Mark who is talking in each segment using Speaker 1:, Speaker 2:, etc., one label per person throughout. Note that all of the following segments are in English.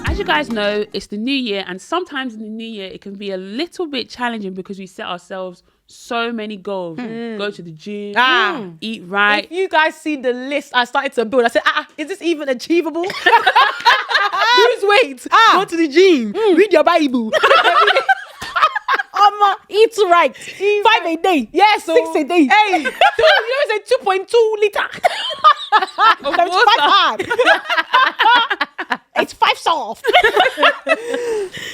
Speaker 1: As you guys know, it's the new year, and sometimes in the new year it can be a little bit challenging because we set ourselves so many goals. Go to the gym, eat right.
Speaker 2: If you guys see the list I started to build, I said, is this even achievable? Lose weight, go to the gym, read your Bible.
Speaker 3: Eat right. 5 a day.
Speaker 2: Yes, so,
Speaker 3: 6 a day.
Speaker 2: Hey, you say 2.2 liter.
Speaker 1: Of water.
Speaker 3: It's 5 soft.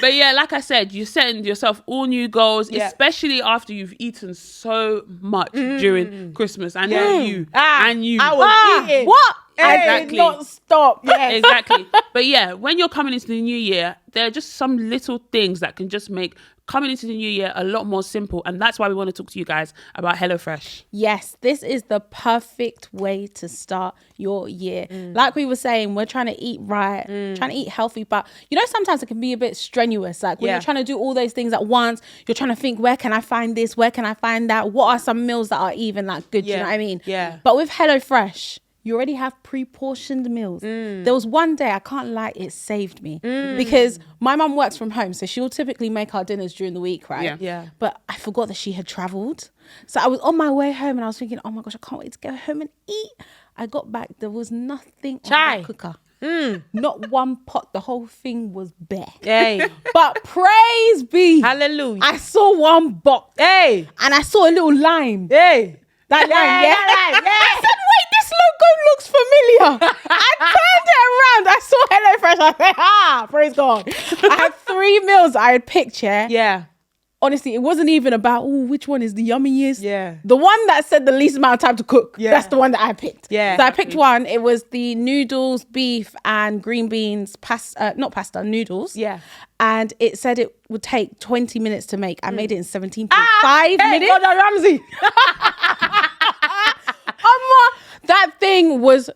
Speaker 1: But yeah, like I said, you're setting yourself all new goals, especially after you've eaten so much during Christmas. And you.
Speaker 2: I was eating.
Speaker 3: What?
Speaker 1: Exactly.
Speaker 3: I did not stop. Yes.
Speaker 1: Exactly. But yeah, when you're coming into the new year, there are just some little things that can just make coming into the new year a lot more simple. And that's why we want to talk to you guys about HelloFresh.
Speaker 3: Yes, this is the perfect way to start your year. Like we were saying, we're trying to eat right, trying to eat healthy. But you know, sometimes it can be a bit strenuous. Like when you're trying to do all those things at once, you're trying to think, where can I find this? Where can I find that? What are some meals that are even like good? You know what I mean?
Speaker 2: Yeah.
Speaker 3: But with HelloFresh, you already have pre-portioned meals. There was one day, I can't lie, it saved me. Because my mum works from home, so she'll typically make our dinners during the week, right?
Speaker 2: Yeah.
Speaker 3: But I forgot that she had travelled. So I was on my way home and I was thinking, oh my gosh, I can't wait to go home and eat. I got back, there was nothing on my cooker. Not one pot. The whole thing was bare.
Speaker 2: Hey.
Speaker 3: But praise be.
Speaker 2: Hallelujah.
Speaker 3: I saw one box.
Speaker 2: Hey.
Speaker 3: And I saw a little lime.
Speaker 2: Hey.
Speaker 3: That line,
Speaker 2: That line,
Speaker 3: I said, wait, this logo looks familiar. I turned it around. I saw HelloFresh. I said, praise God. I had 3 meals I had picked,
Speaker 2: Yeah.
Speaker 3: Honestly, it wasn't even about, which one is the yummiest.
Speaker 2: Yeah.
Speaker 3: The one that said the least amount of time to cook.
Speaker 2: Yeah.
Speaker 3: That's the one that I picked.
Speaker 2: Yeah.
Speaker 3: So I picked one. It was the noodles, beef, and green beans, noodles.
Speaker 2: Yeah.
Speaker 3: And it said it would take 20 minutes to make. I made it in 17.5 minutes.
Speaker 2: Gordon Ramsay.
Speaker 3: That thing was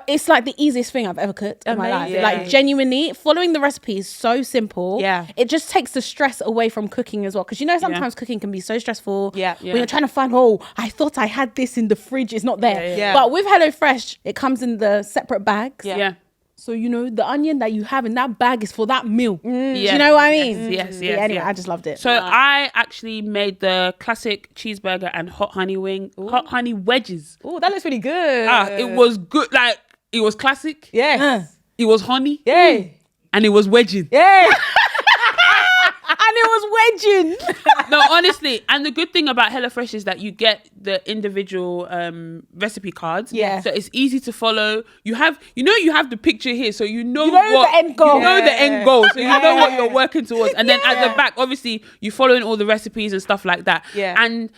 Speaker 3: it's like the easiest thing I've ever cooked in my life.
Speaker 2: Amazing.
Speaker 3: Like genuinely, following the recipe is so simple.
Speaker 2: Yeah.
Speaker 3: It just takes the stress away from cooking as well. Because you know, sometimes cooking can be so stressful.
Speaker 2: Yeah.
Speaker 3: When you're trying to find, I thought I had this in the fridge. It's not there.
Speaker 2: Yeah.
Speaker 3: But with HelloFresh, it comes in the separate bags.
Speaker 1: Yeah.
Speaker 3: So, you know, the onion that you have in that bag is for that meal. Do
Speaker 1: Yes,
Speaker 3: you know what I mean?
Speaker 1: Yes.
Speaker 3: Anyway, I just loved it.
Speaker 1: So I actually made the classic cheeseburger and hot honey wedges.
Speaker 2: Oh, that looks really good.
Speaker 1: It was good. Like, it was classic.
Speaker 2: Yes.
Speaker 1: It was honey.
Speaker 2: Yay.
Speaker 1: And it was wedging.
Speaker 2: Yay.
Speaker 3: And it was wedging.
Speaker 1: No, honestly. And the good thing about HelloFresh is that you get the individual recipe cards.
Speaker 3: Yeah.
Speaker 1: So it's easy to follow. You have the picture here, so you know
Speaker 3: the end goal.
Speaker 1: You know the end goal. So you know what you're working towards. And then at the back, obviously, you're following all the recipes and stuff like that.
Speaker 2: Yeah.
Speaker 1: And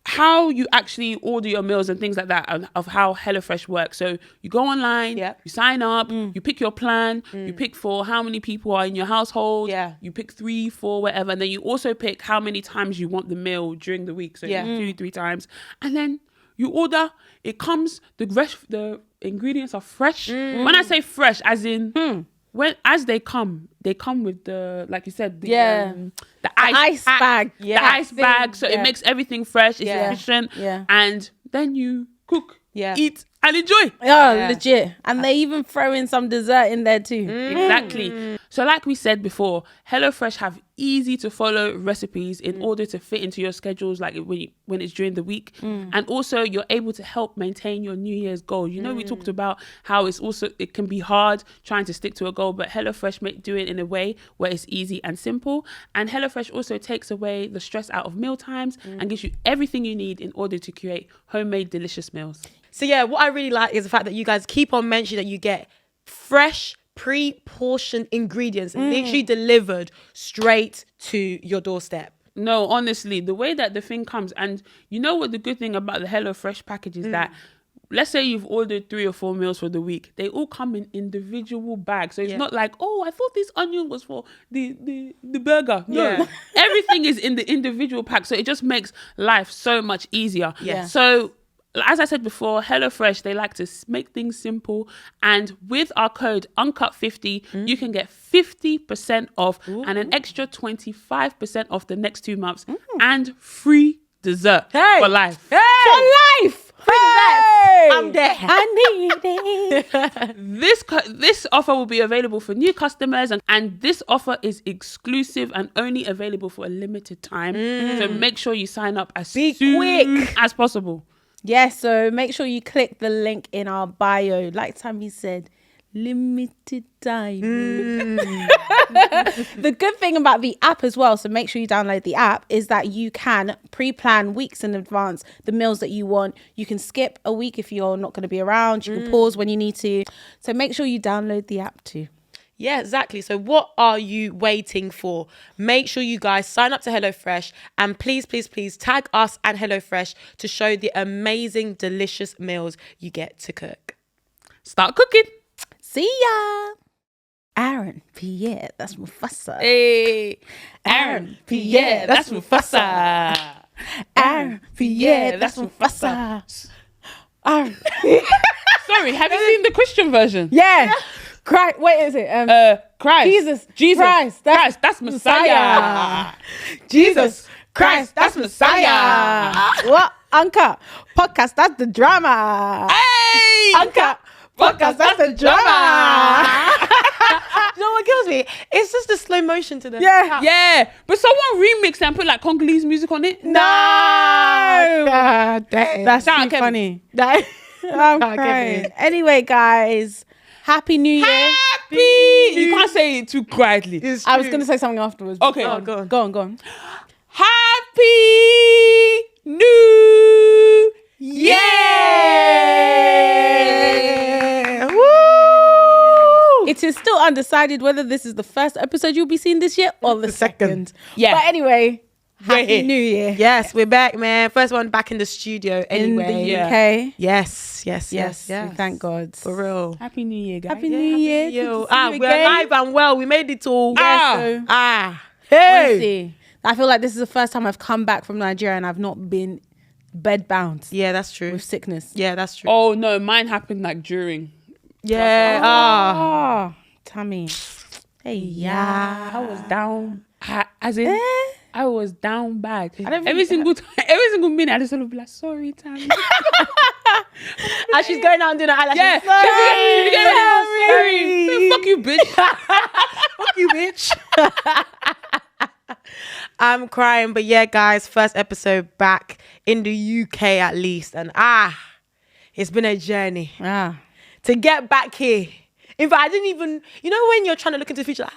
Speaker 1: how you actually order your meals and things like that, and of how HelloFresh works. So you go online, you sign up, you pick your plan, you pick for how many people are in your household, you pick 3, 4, whatever, and then you also pick how many times you want the meal during the week. So 2, 3 times, and then you order. It comes. The ingredients are fresh. When I say fresh, as in as they come with the, like you said, the ice
Speaker 3: bag.
Speaker 1: The ice bag. So it makes everything fresh. It's efficient.
Speaker 3: Yeah.
Speaker 1: And then you cook, eat, and enjoy.
Speaker 3: Yeah, legit. And they even throw in some dessert in there too.
Speaker 1: Exactly. So like we said before, HelloFresh have easy to follow recipes in order to fit into your schedules, like when it's during the week. And also you're able to help maintain your New Year's goal. You know, we talked about how it can be hard trying to stick to a goal, but HelloFresh do it in a way where it's easy and simple. And HelloFresh also takes away the stress out of meal times and gives you everything you need in order to create homemade delicious meals.
Speaker 2: So yeah, what I really like is the fact that you guys keep on mentioning that you get fresh, pre-portioned ingredients literally delivered straight to your doorstep.
Speaker 1: No, honestly, the way that the thing comes, and you know what the good thing about the HelloFresh package is that, let's say you've ordered 3 or 4 meals for the week, they all come in individual bags. So it's not like, I thought this onion was for the burger. No, everything is in the individual pack. So it just makes life so much easier.
Speaker 3: Yeah.
Speaker 1: So as I said before, HelloFresh, they like to make things simple. And with our code UNCUT50, you can get 50% off and an extra 25% off the next 2 months and free dessert for life.
Speaker 3: For life!
Speaker 2: I'm there.
Speaker 3: I need it.
Speaker 1: This offer will be available for new customers, and this offer is exclusive and only available for a limited time. So make sure you sign up as soon as possible.
Speaker 3: Yeah, so make sure you click the link in our bio. Like Tammy said, limited time. The good thing about the app as well, so make sure you download the app, is that you can pre-plan weeks in advance the meals that you want. You can skip a week if you're not going to be around. You can pause when you need to. So make sure you download the app too.
Speaker 2: Yeah, exactly. So what are you waiting for? Make sure you guys sign up to HelloFresh, and please, please, please tag us and HelloFresh to show the amazing, delicious meals you get to cook.
Speaker 1: Start cooking.
Speaker 3: See ya. Aaron, Pierre, that's Mufasa.
Speaker 1: Hey,
Speaker 3: Aaron, Pierre, that's Mufasa. Aaron, Pierre, that's Mufasa. Aaron.
Speaker 1: Sorry, have you seen the Christian version?
Speaker 3: Yeah. Christ, what is it?
Speaker 1: Christ.
Speaker 3: Jesus Christ,
Speaker 1: that's Messiah.
Speaker 3: Jesus Christ, that's Messiah. What? Uncut podcast, that's the drama.
Speaker 1: Hey!
Speaker 3: Uncut podcast, that's the drama.
Speaker 2: You know what kills me? It's just the slow motion to the
Speaker 1: Yeah, but someone remixed and put like Congolese music on it.
Speaker 3: No. God, that's too funny. I'm crying. Anyway, guys, Happy New Year.
Speaker 1: You can't say it too quietly.
Speaker 3: I was going to say something afterwards.
Speaker 1: Okay.
Speaker 3: Go on.
Speaker 1: Happy New Year!
Speaker 2: Woo!
Speaker 3: It is still undecided whether this is the first episode you'll be seeing this year or the second.
Speaker 1: Yeah.
Speaker 3: But anyway, Happy New Year.
Speaker 2: Yes, we're back, man. First one back in the studio anyway.
Speaker 3: In the UK.
Speaker 2: Yes.
Speaker 3: We thank God.
Speaker 2: For real.
Speaker 1: Happy New Year, guys.
Speaker 3: Happy New Year.
Speaker 2: We're alive and well. We made it all.
Speaker 3: Hey.
Speaker 2: Hey.
Speaker 3: Honestly, I feel like this is the first time I've come back from Nigeria and I've not been bedbound.
Speaker 2: Yeah, that's true.
Speaker 3: With sickness.
Speaker 2: Yeah, that's true.
Speaker 1: Oh no, mine happened like during.
Speaker 2: Yeah.
Speaker 3: Tammy. Hey, yeah.
Speaker 1: I was down. I was down bad.
Speaker 3: Every
Speaker 1: single minute, I just want to be like, sorry, Tammy.
Speaker 2: As she's going out and doing her eyelashes.
Speaker 1: Yeah. Sorry. Fuck you, bitch.
Speaker 2: Fuck you, bitch. I'm crying, but yeah, guys, first episode back in the UK at least, and it's been a journey to get back here. In fact, I didn't even, when you're trying to look into the future,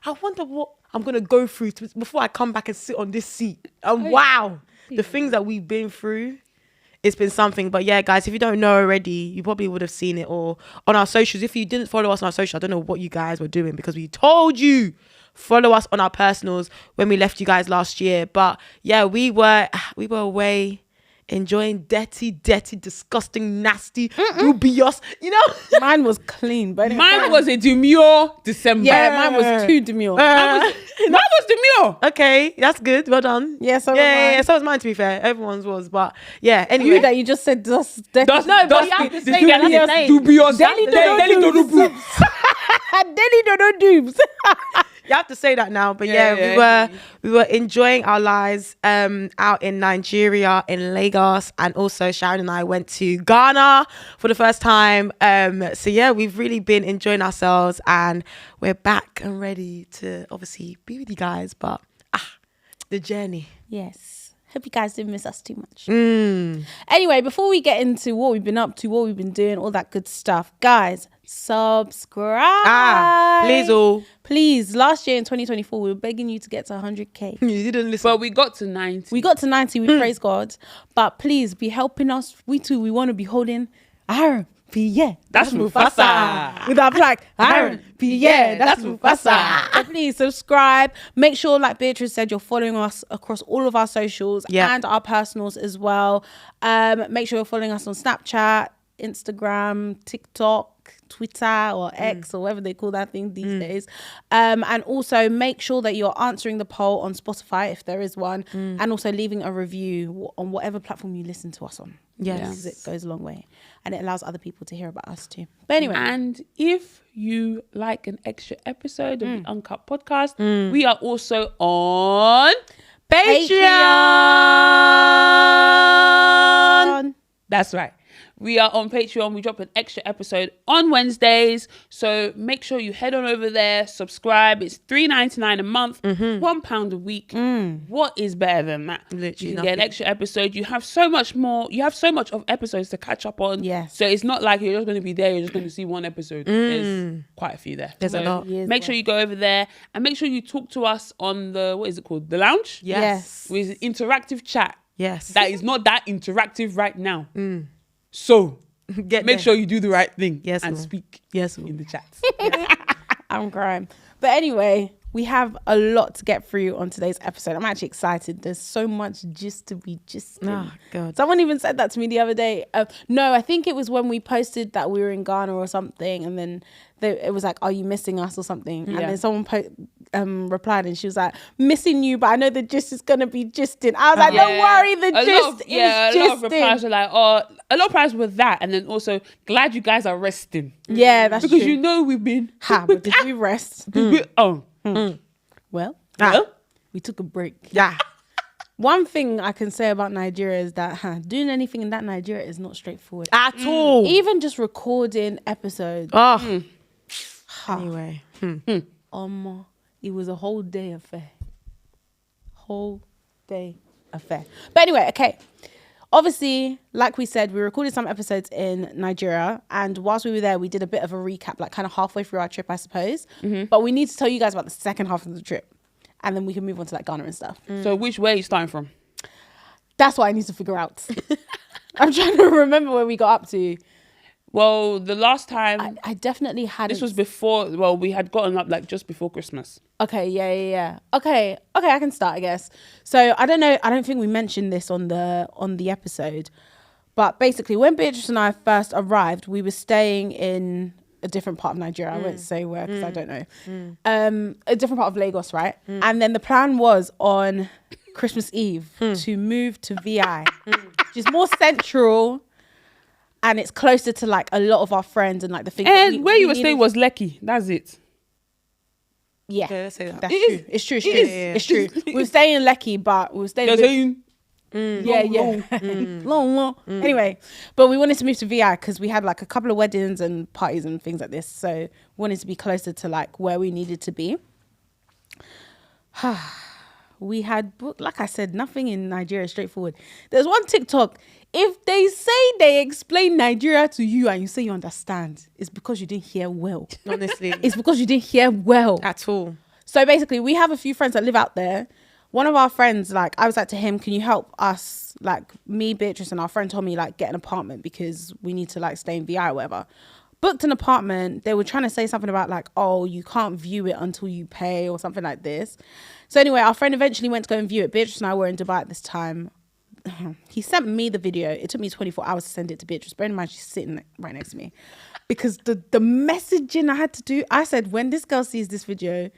Speaker 2: I wonder what I'm gonna go through before I come back and sit on this seat. And the things that we've been through, it's been something. But yeah, guys, if you don't know already, you probably would have seen it or on our socials. If you didn't follow us on our social, I don't know what you guys were doing, because we told you follow us on our personals when we left you guys last year. But yeah, we were away enjoying dirty, disgusting, nasty, dubious,
Speaker 3: Mine was clean, but
Speaker 1: mine was a demure December.
Speaker 3: Yeah, mine was too demure.
Speaker 1: Mine was demure.
Speaker 2: Okay, that's good. Well done.
Speaker 3: Yeah, so
Speaker 2: so was mine, to be fair. Everyone's was, but yeah. Anyway,
Speaker 3: You that you just said dust.
Speaker 2: No, but you have to say that. That's the name.
Speaker 1: Dubious.
Speaker 3: Deli dodo doobs.
Speaker 2: You have to say that now, but we were enjoying our lives out in Nigeria, in Lagos, and also Sharon and I went to Ghana for the first time. So yeah, we've really been enjoying ourselves, and we're back and ready to obviously be with you guys. But the journey.
Speaker 3: Yes. Hope you guys didn't miss us too much. Anyway, before we get into what we've been up to, what we've been doing, all that good stuff, guys, subscribe. Please. Last year in 2024, we were begging you to get to 100k.
Speaker 2: You didn't listen.
Speaker 1: But we got to 90.
Speaker 3: We got to 90. We praise God. But please be helping us. We too. We want to be holding Aaron. That's Mufasa. With our plaque, Aaron. That's Mufasa. So please subscribe. Make sure, like Beatrice said, you're following us across all of our socials and our personals as well. Make sure you're following us on Snapchat, Instagram, TikTok, Twitter or X or whatever they call that thing these days. And also make sure that you're answering the poll on Spotify if there is one, and also leaving a review on whatever platform you listen to us on. Yes, it goes a long way and it allows other people to hear about us too. But anyway,
Speaker 1: and if you like an extra episode of the Uncut podcast, we are also on
Speaker 2: Patreon.
Speaker 1: That's right. We are on Patreon. We drop an extra episode on Wednesdays. So make sure you head on over there, subscribe. It's $3.99 a month, £1 a week. What is better than that?
Speaker 2: Literally
Speaker 1: you can get an extra episode. You have so much more. You have so much of episodes to catch up on.
Speaker 3: Yes.
Speaker 1: So it's not like you're just going to be there. You're just going to see one episode. There's quite a few there.
Speaker 2: There's a lot.
Speaker 1: Make sure you go over there and make sure you talk to us on the, what is it called? The lounge?
Speaker 3: Yes.
Speaker 1: With interactive chat.
Speaker 2: Yes.
Speaker 1: That is not that interactive right now. So make sure you do the right thing and speak in the chat.
Speaker 3: I'm crying. But anyway, we have a lot to get through on today's episode. I'm actually excited. There's so much gist to be gisting.
Speaker 2: Oh, God.
Speaker 3: Someone even said that to me the other day. No, I think it was when we posted that we were in Ghana or something. And then it was like, are you missing us or something? And then someone replied and she was like, missing you, but I know the gist is going to be gisting. I was like, don't worry, the gist is gisting.
Speaker 1: A lot of replies were like, oh, a lot of replies were that. And then also, glad you guys are resting.
Speaker 3: Yeah, that's
Speaker 1: because
Speaker 3: true.
Speaker 1: you know we've been.
Speaker 3: But did we rest? Well, we took a break.
Speaker 2: Yeah.
Speaker 3: One thing I can say about Nigeria is that doing anything in that Nigeria is not straightforward
Speaker 2: At all.
Speaker 3: Even just recording episodes.
Speaker 2: Anyway.
Speaker 3: It was a whole day affair. But anyway, okay. Obviously, like we said, we recorded some episodes in Nigeria, and whilst we were there, we did a bit of a recap, like kind of halfway through our trip, I suppose. But we need to tell you guys about the second half of the trip, and then we can move on to like Ghana and stuff.
Speaker 1: So which way are you starting from?
Speaker 3: That's what I need to figure out. I'm trying to remember where we got up to.
Speaker 1: Well, the last time
Speaker 3: I definitely had.
Speaker 1: This was before. Well, we had gotten up like just before Christmas.
Speaker 3: Okay, yeah. Okay, I can start, I guess. So I don't know. I don't think we mentioned this on the episode, but basically, when Beatrice and I first arrived, we were staying in a different part of Nigeria. I won't say where because I don't know. A different part of Lagos, right? And then the plan was on Christmas Eve to move to VI, which is more central. And it's closer to like a lot of our friends and like the things.
Speaker 1: And where you were staying was Lekki. That's it.
Speaker 3: Yeah,
Speaker 2: let's say that.
Speaker 3: That's true. It's true. It's true. We were staying in Lekki, but we were staying. Long. Anyway, but we wanted to move to VI because we had like a couple of weddings and parties and things like this. So we wanted to be closer to like where we needed to be. We had booked, like I said, nothing in Nigeria is straightforward. There's one TikTok. If they say they explain Nigeria to you and you say you understand, it's because you didn't hear well.
Speaker 2: Honestly.
Speaker 3: It's because you didn't hear well.
Speaker 2: At all.
Speaker 3: So basically, we have a few friends that live out there. One of our friends, like, I was like to him, can you help us, like, me, Beatrice, and our friend told me, like, get an apartment because we need to, like, stay in VI or whatever. Booked an apartment. They were trying to say something about, like, oh, you can't view it until you pay or something like this. So anyway, our friend eventually went to go and view it. Beatrice and I were in Dubai at this time. He sent me the video. It took me 24 hours to send it to Beatrice. Bear in mind, she's sitting right next to me. Because the messaging I had to do, I said, when this girl sees this video,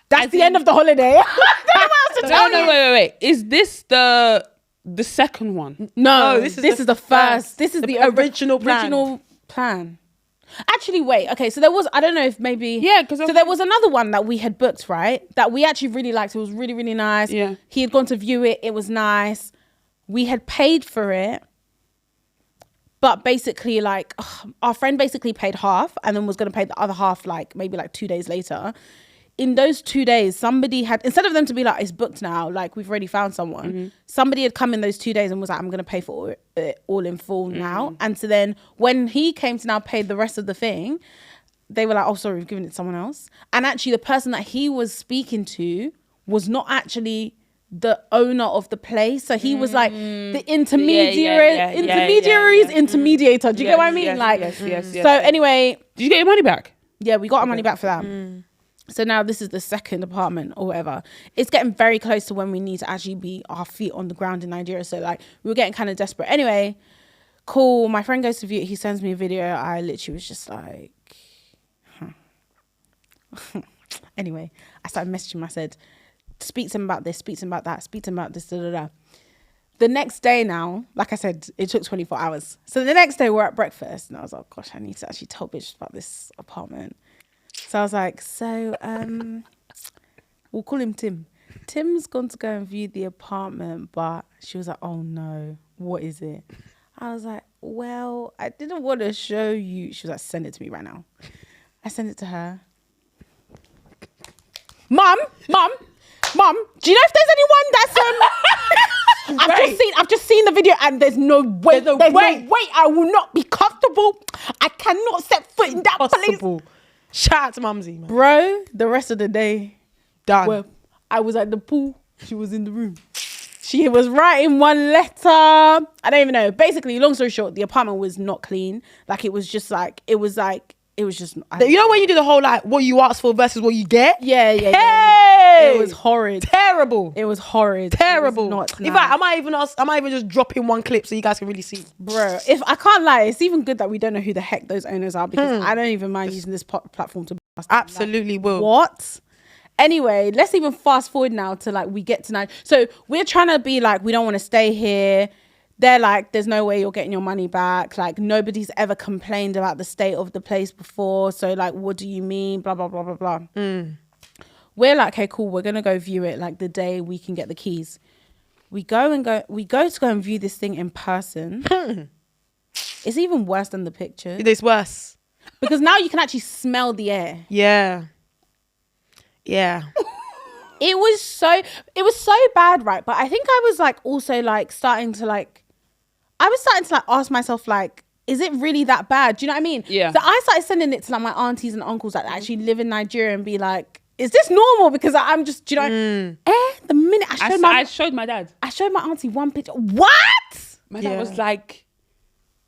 Speaker 3: that's the end of the holiday. I don't know what else to tell you.
Speaker 1: Wait. Is this the second one?
Speaker 3: No, this is the first. This is the
Speaker 2: original
Speaker 3: plan. Actually, wait. Okay, so there was, I don't know if maybe...
Speaker 1: Yeah, because...
Speaker 3: So there was another one that we had booked, right? That we actually really liked. It was really, really nice.
Speaker 1: Yeah.
Speaker 3: He had gone to view it. It was nice. We had paid for it. But basically, like, our friend basically paid half and then was going to pay the other half, like, maybe like 2 days later. In those 2 days, somebody had, instead of them to be like, it's booked now, like, we've already found someone, somebody had come in those 2 days and was like, I'm going to pay for it all in full now. And so then when he came to now pay the rest of the thing, they were like, oh, sorry, we've given it to someone else. And actually, the person that he was speaking to was not actually the owner of the place. So he was like the intermediator. Do you get what I mean?
Speaker 1: Yes.
Speaker 3: So anyway.
Speaker 1: Did you get your money back?
Speaker 3: Yeah, we got our money back for that. So now this is the second apartment or whatever. It's getting very close to when we need to actually be our feet on the ground in Nigeria. So like we were getting kind of desperate. Anyway, cool. My friend goes to view it. He sends me a video. I literally was just like, Anyway, I started messaging him. I said, speak to him about this, speak to him about that, speak to him about this, The next day now, like I said, it took 24 hours. So the next day we're at breakfast and I was like, gosh, I need to actually tell bitch about this apartment. So I was like, we'll call him Tim. Tim's gone to go and view the apartment, but she was like, oh no, what is it? I was like, well, I didn't want to show you. She was like, send it to me right now. I sent it to her. Mum, do you know if there's anyone that's I've just seen the video and there's no way. There's no way I will not be comfortable. I cannot set foot in that place.
Speaker 2: Shout out to Mumsy, man.
Speaker 3: Bro, the rest of the day,
Speaker 2: Done.
Speaker 3: well, I was at the pool. She was in the room. She was writing one letter. I don't even know. Basically, long story short, the apartment was not clean. Like it was just. You know when you do the whole like what you ask for versus what you get? Yeah.
Speaker 2: Hey!
Speaker 3: It was horrid.
Speaker 2: Terrible.
Speaker 3: It was horrid.
Speaker 2: Terrible.
Speaker 3: It was not
Speaker 2: In
Speaker 3: nice.
Speaker 2: fact, I might even just drop in one clip so you guys can really see.
Speaker 3: Bro, if I can't lie, it's even good that we don't know who the heck those owners are because I don't even mind using this platform to blast them.
Speaker 2: Absolutely will.
Speaker 3: What? Anyway, let's even fast forward now to like we get tonight. So we're trying to be like, we don't want to stay here. They're like, there's no way you're getting your money back. Like nobody's ever complained about the state of the place before. So like, what do you mean? Blah, blah, blah, blah, blah. We're like, okay, cool. We're going to go view it like the day we can get the keys. We go to go and view this thing in person. It's even worse than the pictures.
Speaker 2: It's worse.
Speaker 3: Because now you can actually smell the air.
Speaker 2: Yeah.
Speaker 3: It was so bad, right? But I think I was like also like starting to ask myself like, is it really that bad? Do you know what I mean?
Speaker 1: Yeah.
Speaker 3: So I started sending it to like my aunties and uncles that actually live in Nigeria and be like, is this normal? Because I'm just, do you know? The minute I showed my
Speaker 1: dad.
Speaker 3: I showed my auntie one picture. What?
Speaker 1: My dad was like,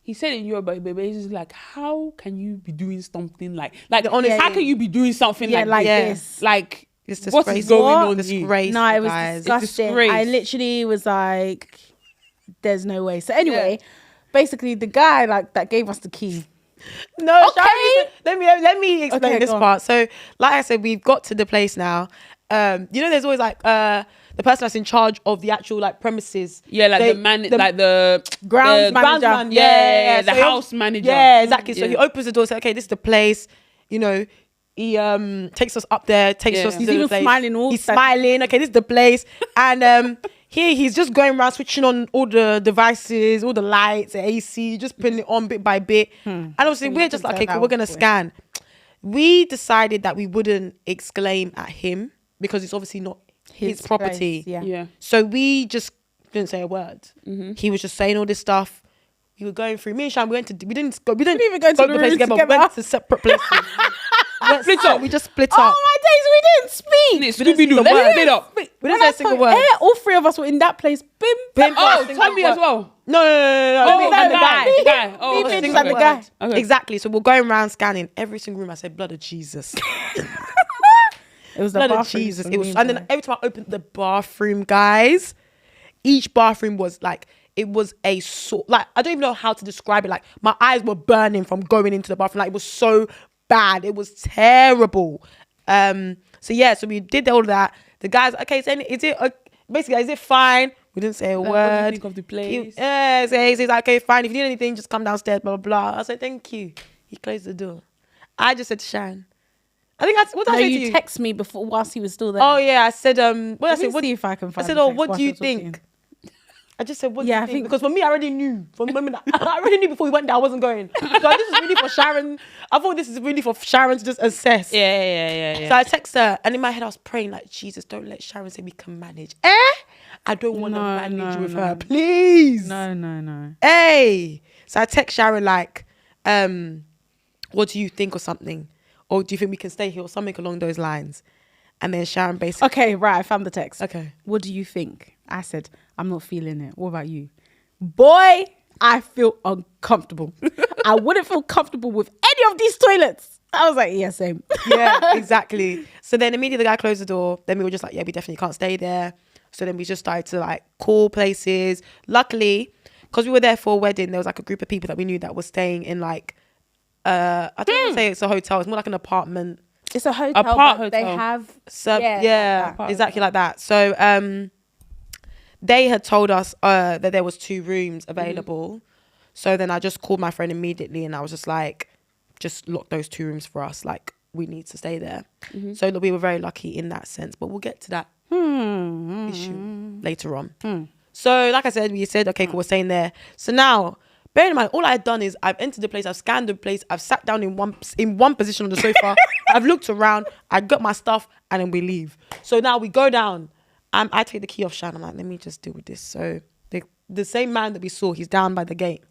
Speaker 1: he said in Yoruba, but he's just like, how can you be doing something like honestly, how can you be doing something like this? Like, what is going on here?
Speaker 3: No, it was disgusting. I literally was like, there's no way. So anyway, basically the guy like that gave us the key.
Speaker 2: No, okay. Let me explain this part. So, like I said, we've got to the place now. You know, there's always like the person that's in charge of the actual like premises.
Speaker 1: Yeah, like the
Speaker 2: grounds manager. Yeah,
Speaker 1: the house manager.
Speaker 2: Yeah, exactly. So he opens the door, says, "Okay, this is the place." You know, he takes us up there, takes us to the place. He's smiling. Okay, this is the place, and here he's just going around switching on all the devices, all the lights, the AC, just putting it on bit by bit. And obviously we're just like, okay, cool, we're gonna scan. We decided that we wouldn't exclaim at him because it's obviously not his property.
Speaker 3: Yeah.
Speaker 2: So we just didn't say a word. He was just saying all this stuff. We were going through. Me and Shan, we didn't even go to the place together. We went to separate places. We just split up.
Speaker 3: Oh my days, we didn't speak.
Speaker 1: Let's split up.
Speaker 2: We didn't say a single word.
Speaker 3: All three of us were in that place. Bim.
Speaker 1: Oh, Tommy as well.
Speaker 2: No.
Speaker 1: The guy.
Speaker 3: Oh, the guy.
Speaker 1: Okay.
Speaker 2: Exactly. So we're going around scanning every single room. I said, blood of Jesus.
Speaker 3: It was the
Speaker 2: blood
Speaker 3: bathroom.
Speaker 2: of Jesus. It was, and then every time I opened the bathroom, guys, each bathroom was like, it was a sort, like, I don't even know how to describe it. Like, my eyes were burning from going into the bathroom. Like, it was so bad. It was terrible. So we did all of that. The guys, okay, so is it fine? We didn't say a word.
Speaker 1: What do you think of the place?
Speaker 2: He's like, okay, fine. If you need anything, just come downstairs, blah, blah, blah. I said, thank you. He closed the door. I just said to Sharon, I think what did I say to you?
Speaker 3: Text me before whilst he was still there.
Speaker 2: Oh yeah, I said what I said.
Speaker 3: What do you if I can find?
Speaker 2: I said, what do you think? I just said, what do you think? Because for me, I already knew. From the moment I already knew before we went there, I wasn't going. So this is really for Sharon. I thought this is really for Sharon to just assess.
Speaker 1: Yeah.
Speaker 2: So I text her, and in my head I was praying like, Jesus, don't let Sharon say we can manage. I don't want to manage with her, please.
Speaker 3: No.
Speaker 2: Hey. So I text Sharon like, what do you think or something? Or do you think we can stay here or something along those lines? And then Sharon basically...
Speaker 3: Okay, right, I found the text.
Speaker 2: Okay.
Speaker 3: What do you think? I said, I'm not feeling it. What about you? Boy, I feel uncomfortable. I wouldn't feel comfortable with any of these toilets. I was like, yeah, same.
Speaker 2: Yeah, exactly. So then immediately the guy closed the door. Then we were just like, yeah, we definitely can't stay there. So then we just started to like call places. Luckily, because we were there for a wedding, there was like a group of people that we knew that were staying in like, I don't want to say it's a hotel. It's more like an apartment.
Speaker 3: It's a hotel, but they have...
Speaker 2: exactly like that. So they had told us that there was 2 rooms available. So then I just called my friend immediately and I was just like, just lock those 2 rooms for us. Like, we need to stay there. So we were very lucky in that sense. But we'll get to that issue later on. So like I said, we said, okay, cool, we're staying there. So now, Bear in mind, all I've done is I've entered the place, I've scanned the place, I've sat down in one position on the sofa, I've looked around, I got my stuff, and then we leave. So now we go down. I take the key off Shan. I'm like, let me just deal with this. So the same man that we saw, he's down by the gate.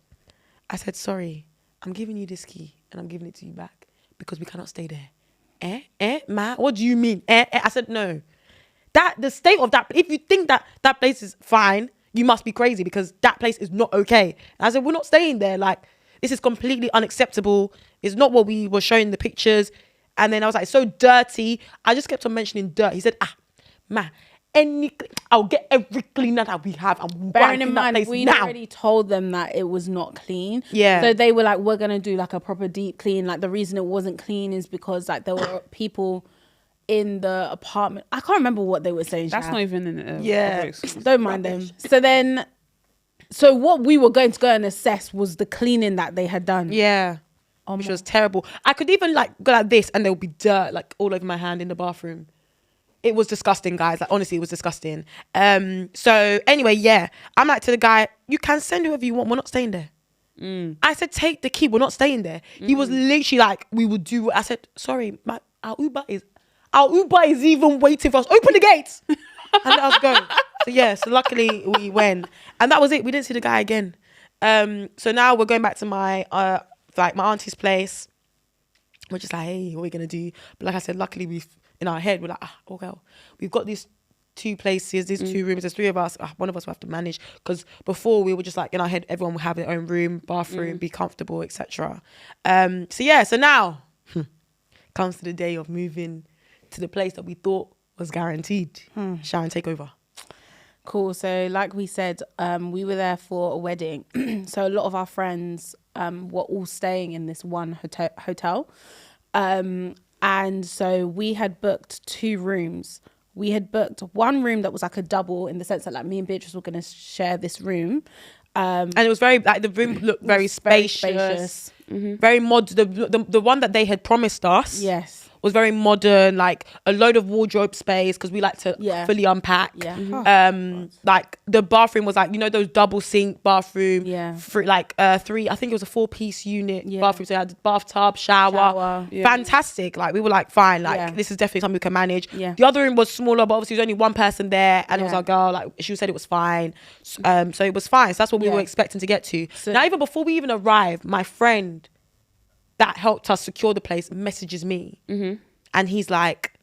Speaker 2: I said, sorry, I'm giving you this key and I'm giving it to you back because we cannot stay there. Ma, what do you mean? I said, no. The state of that, if you think that place is fine, you must be crazy because that place is not okay. And I said, we're not staying there. Like, this is completely unacceptable. It's not what we were showing in the pictures. And then I was like, so dirty. I just kept on mentioning dirt. He said, I'll get every cleaner that we have. And
Speaker 3: bearing in mind,
Speaker 2: we
Speaker 3: already told them that it was not clean.
Speaker 2: Yeah.
Speaker 3: So they were like, we're going to do like a proper deep clean. Like the reason it wasn't clean is because like there were people in the apartment. I can't remember what they were saying.
Speaker 1: That's not even in the
Speaker 2: yeah.
Speaker 3: Don't mind them. So what we were going to go and assess was the cleaning that they had done.
Speaker 2: Yeah. Which was terrible. I could even like go like this and there would be dirt like all over my hand in the bathroom. It was disgusting, guys. Like honestly, it was disgusting. So anyway, yeah. I'm like to the guy, you can send whoever you want. We're not staying there. I said, take the key. We're not staying there. He was literally like, we would do. I said, sorry, our Uber is even waiting for us. Open the gates and let us go. So yeah, so luckily we went, and that was it. We didn't see the guy again. So now we're going back to my my auntie's place. We're just like, hey, what are we gonna do? But like I said, luckily we've in our head we're like, oh well, we've got these 2 places, these 2 rooms. There's 3 of us. One of us will have to manage because before we were just like in our head, everyone will have their own room, bathroom, be comfortable, etc. So yeah, so now comes to the day of moving to the place that we thought was guaranteed. Sharon, take over.
Speaker 3: Cool. So like we said, we were there for a wedding. So a lot of our friends were all staying in this one hotel. And so we had booked 2 rooms. We had booked one room that was like a double in the sense that like me and Beatrice were going to share this room.
Speaker 2: And it was very, like the room looked very spacious. Very the one that they had promised us.
Speaker 3: Yes.
Speaker 2: Was very modern, like a load of wardrobe space because we like to fully unpack. Like the bathroom was like, you know, those double sink bathroom. For like 3, I think it was a 4-piece unit bathroom. So it had bathtub, shower. Fantastic. Like we were like, fine, like this is definitely something we can manage. The other room was smaller, but obviously there was only one person there, and it was our girl. Like she said, it was fine. So it was fine. So that's what we were expecting to get to. So, now, even before we even arrived, my friend that helped us secure the place messages me, and he's like,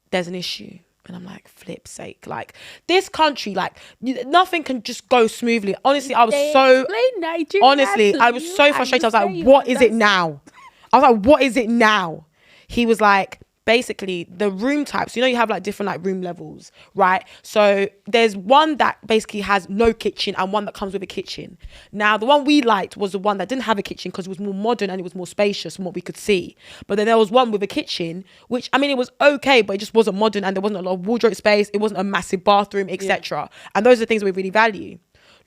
Speaker 2: there's an issue. And I'm like, flip's sake, like this country, like nothing can just go smoothly. Honestly, I was so frustrated. I was like, what is it now? He was like, basically the room types, you know, you have like different like room levels, right? So there's one that basically has no kitchen and one that comes with a kitchen. Now the one we liked was the one that didn't have a kitchen because it was more modern and it was more spacious from what we could see. But then there was one with a kitchen, which I mean it was okay, but it just wasn't modern and there wasn't a lot of wardrobe space. It wasn't a massive bathroom, etc. And those are the things we really value.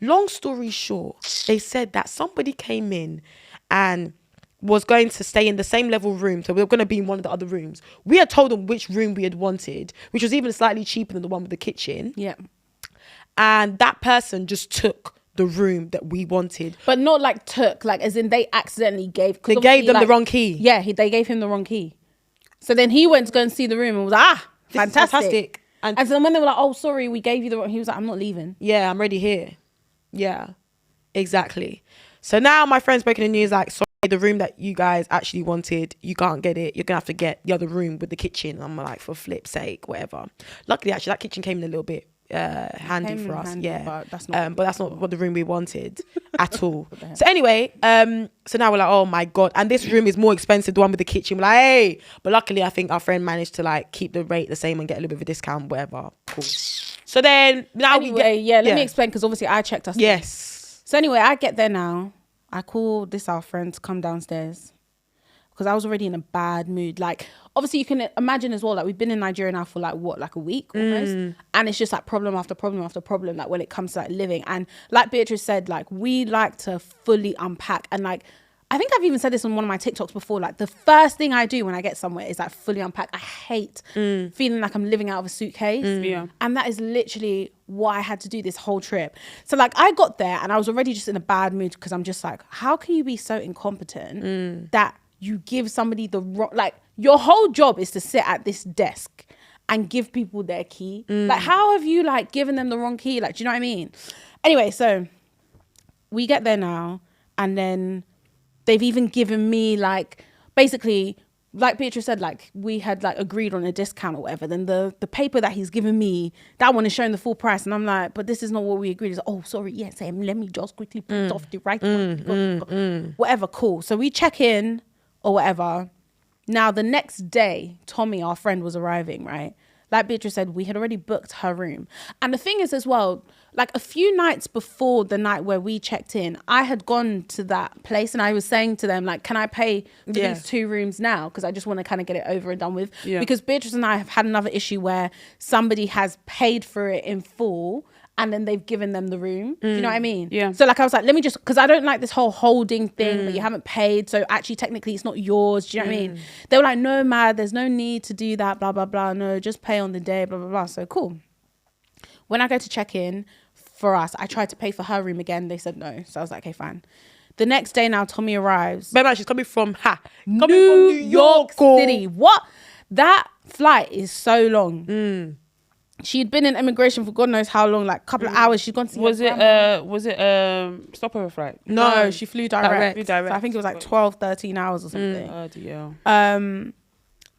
Speaker 2: Long story short, they said that somebody came in and was going to stay in the same level room. So we were going to be in one of the other rooms. We had told them which room we had wanted, which was even slightly cheaper than the one with the kitchen. Yeah. And that person just took the room that we wanted.
Speaker 3: But not like took, like as in they accidentally gave.
Speaker 2: They gave them like, the wrong key.
Speaker 3: Yeah, they gave him the wrong key. So then he went to go and see the room and was like, fantastic. And so then when they were like, oh, sorry, we gave you the wrong, he was like, I'm not leaving.
Speaker 2: Yeah, I'm already here. Yeah, exactly. So now my friend's breaking the news like, sorry, the room that you guys actually wanted, you can't get it. You're gonna have to get the other room with the kitchen. I'm like, for flip's sake, whatever. Luckily, actually, that kitchen came in a little bit handy for us. But that's not what the room we wanted at all. So anyway, so now we're like, oh my god, and this room is more expensive, the one with the kitchen. We're like, hey, but luckily, I think our friend managed to like keep the rate the same and get a little bit of a discount, whatever. Cool. So then now
Speaker 3: let me explain because obviously I checked us.
Speaker 2: Yes.
Speaker 3: So anyway, I get there now. I call our friend to come downstairs because I was already in a bad mood. Like, obviously you can imagine as well, like we've been in Nigeria now for like a week almost. And it's just like problem after problem after problem, like when it comes to like living. And like Beatrice said, like we like to fully unpack. And like, I think I've even said this on one of my TikToks before. Like the first thing I do when I get somewhere is like fully unpack. I hate feeling like I'm living out of a suitcase. And that is literally what I had to do this whole trip. So like I got there and I was already just in a bad mood because I'm just like, how can you be so incompetent that you give somebody the wrong, like your whole job is to sit at this desk and give people their key. Like how have you like given them the wrong key? Like, do you know what I mean? Anyway, so we get there now and then they've even given me like, basically, like Beatrice said, like we had like agreed on a discount or whatever. Then the paper that he's given me, that one is showing the full price. And I'm like, but this is not what we agreed. He's like, oh, sorry, yes, let me just quickly put it off the right one. Whatever, cool. So we check in or whatever. Now, the next day, Tommy, our friend, was arriving, right? Like Beatrice said, we had already booked her room. And the thing is as well, like a few nights before the night where we checked in, I had gone to that place and I was saying to them, like, can I pay for these 2 rooms now? Because I just want to kind of get it over and done with. Because Beatrice and I have had another issue where somebody has paid for it in full and then they've given them the room. Do you know what I mean? Yeah. So like I was like, let me just, because I don't like this whole holding thing, but you haven't paid. So actually technically it's not yours. Do you know what I mean? They were like, no, Mad, there's no need to do that, blah, blah, blah. No, just pay on the day, blah, blah, blah. So cool. When I go to check in for us, I tried to pay for her room again. They said no. So I was like, okay, fine. The next day now, Tommy arrives.
Speaker 2: Remember, she's coming from
Speaker 3: New York City. What? That flight is so long. She'd been in immigration for God knows how long, like a couple of hours. She'd gone to
Speaker 1: was it stopover flight?
Speaker 3: No, she flew direct.
Speaker 1: Direct.
Speaker 3: So I think it was like 12, 13 hours or something.
Speaker 1: Oh dear.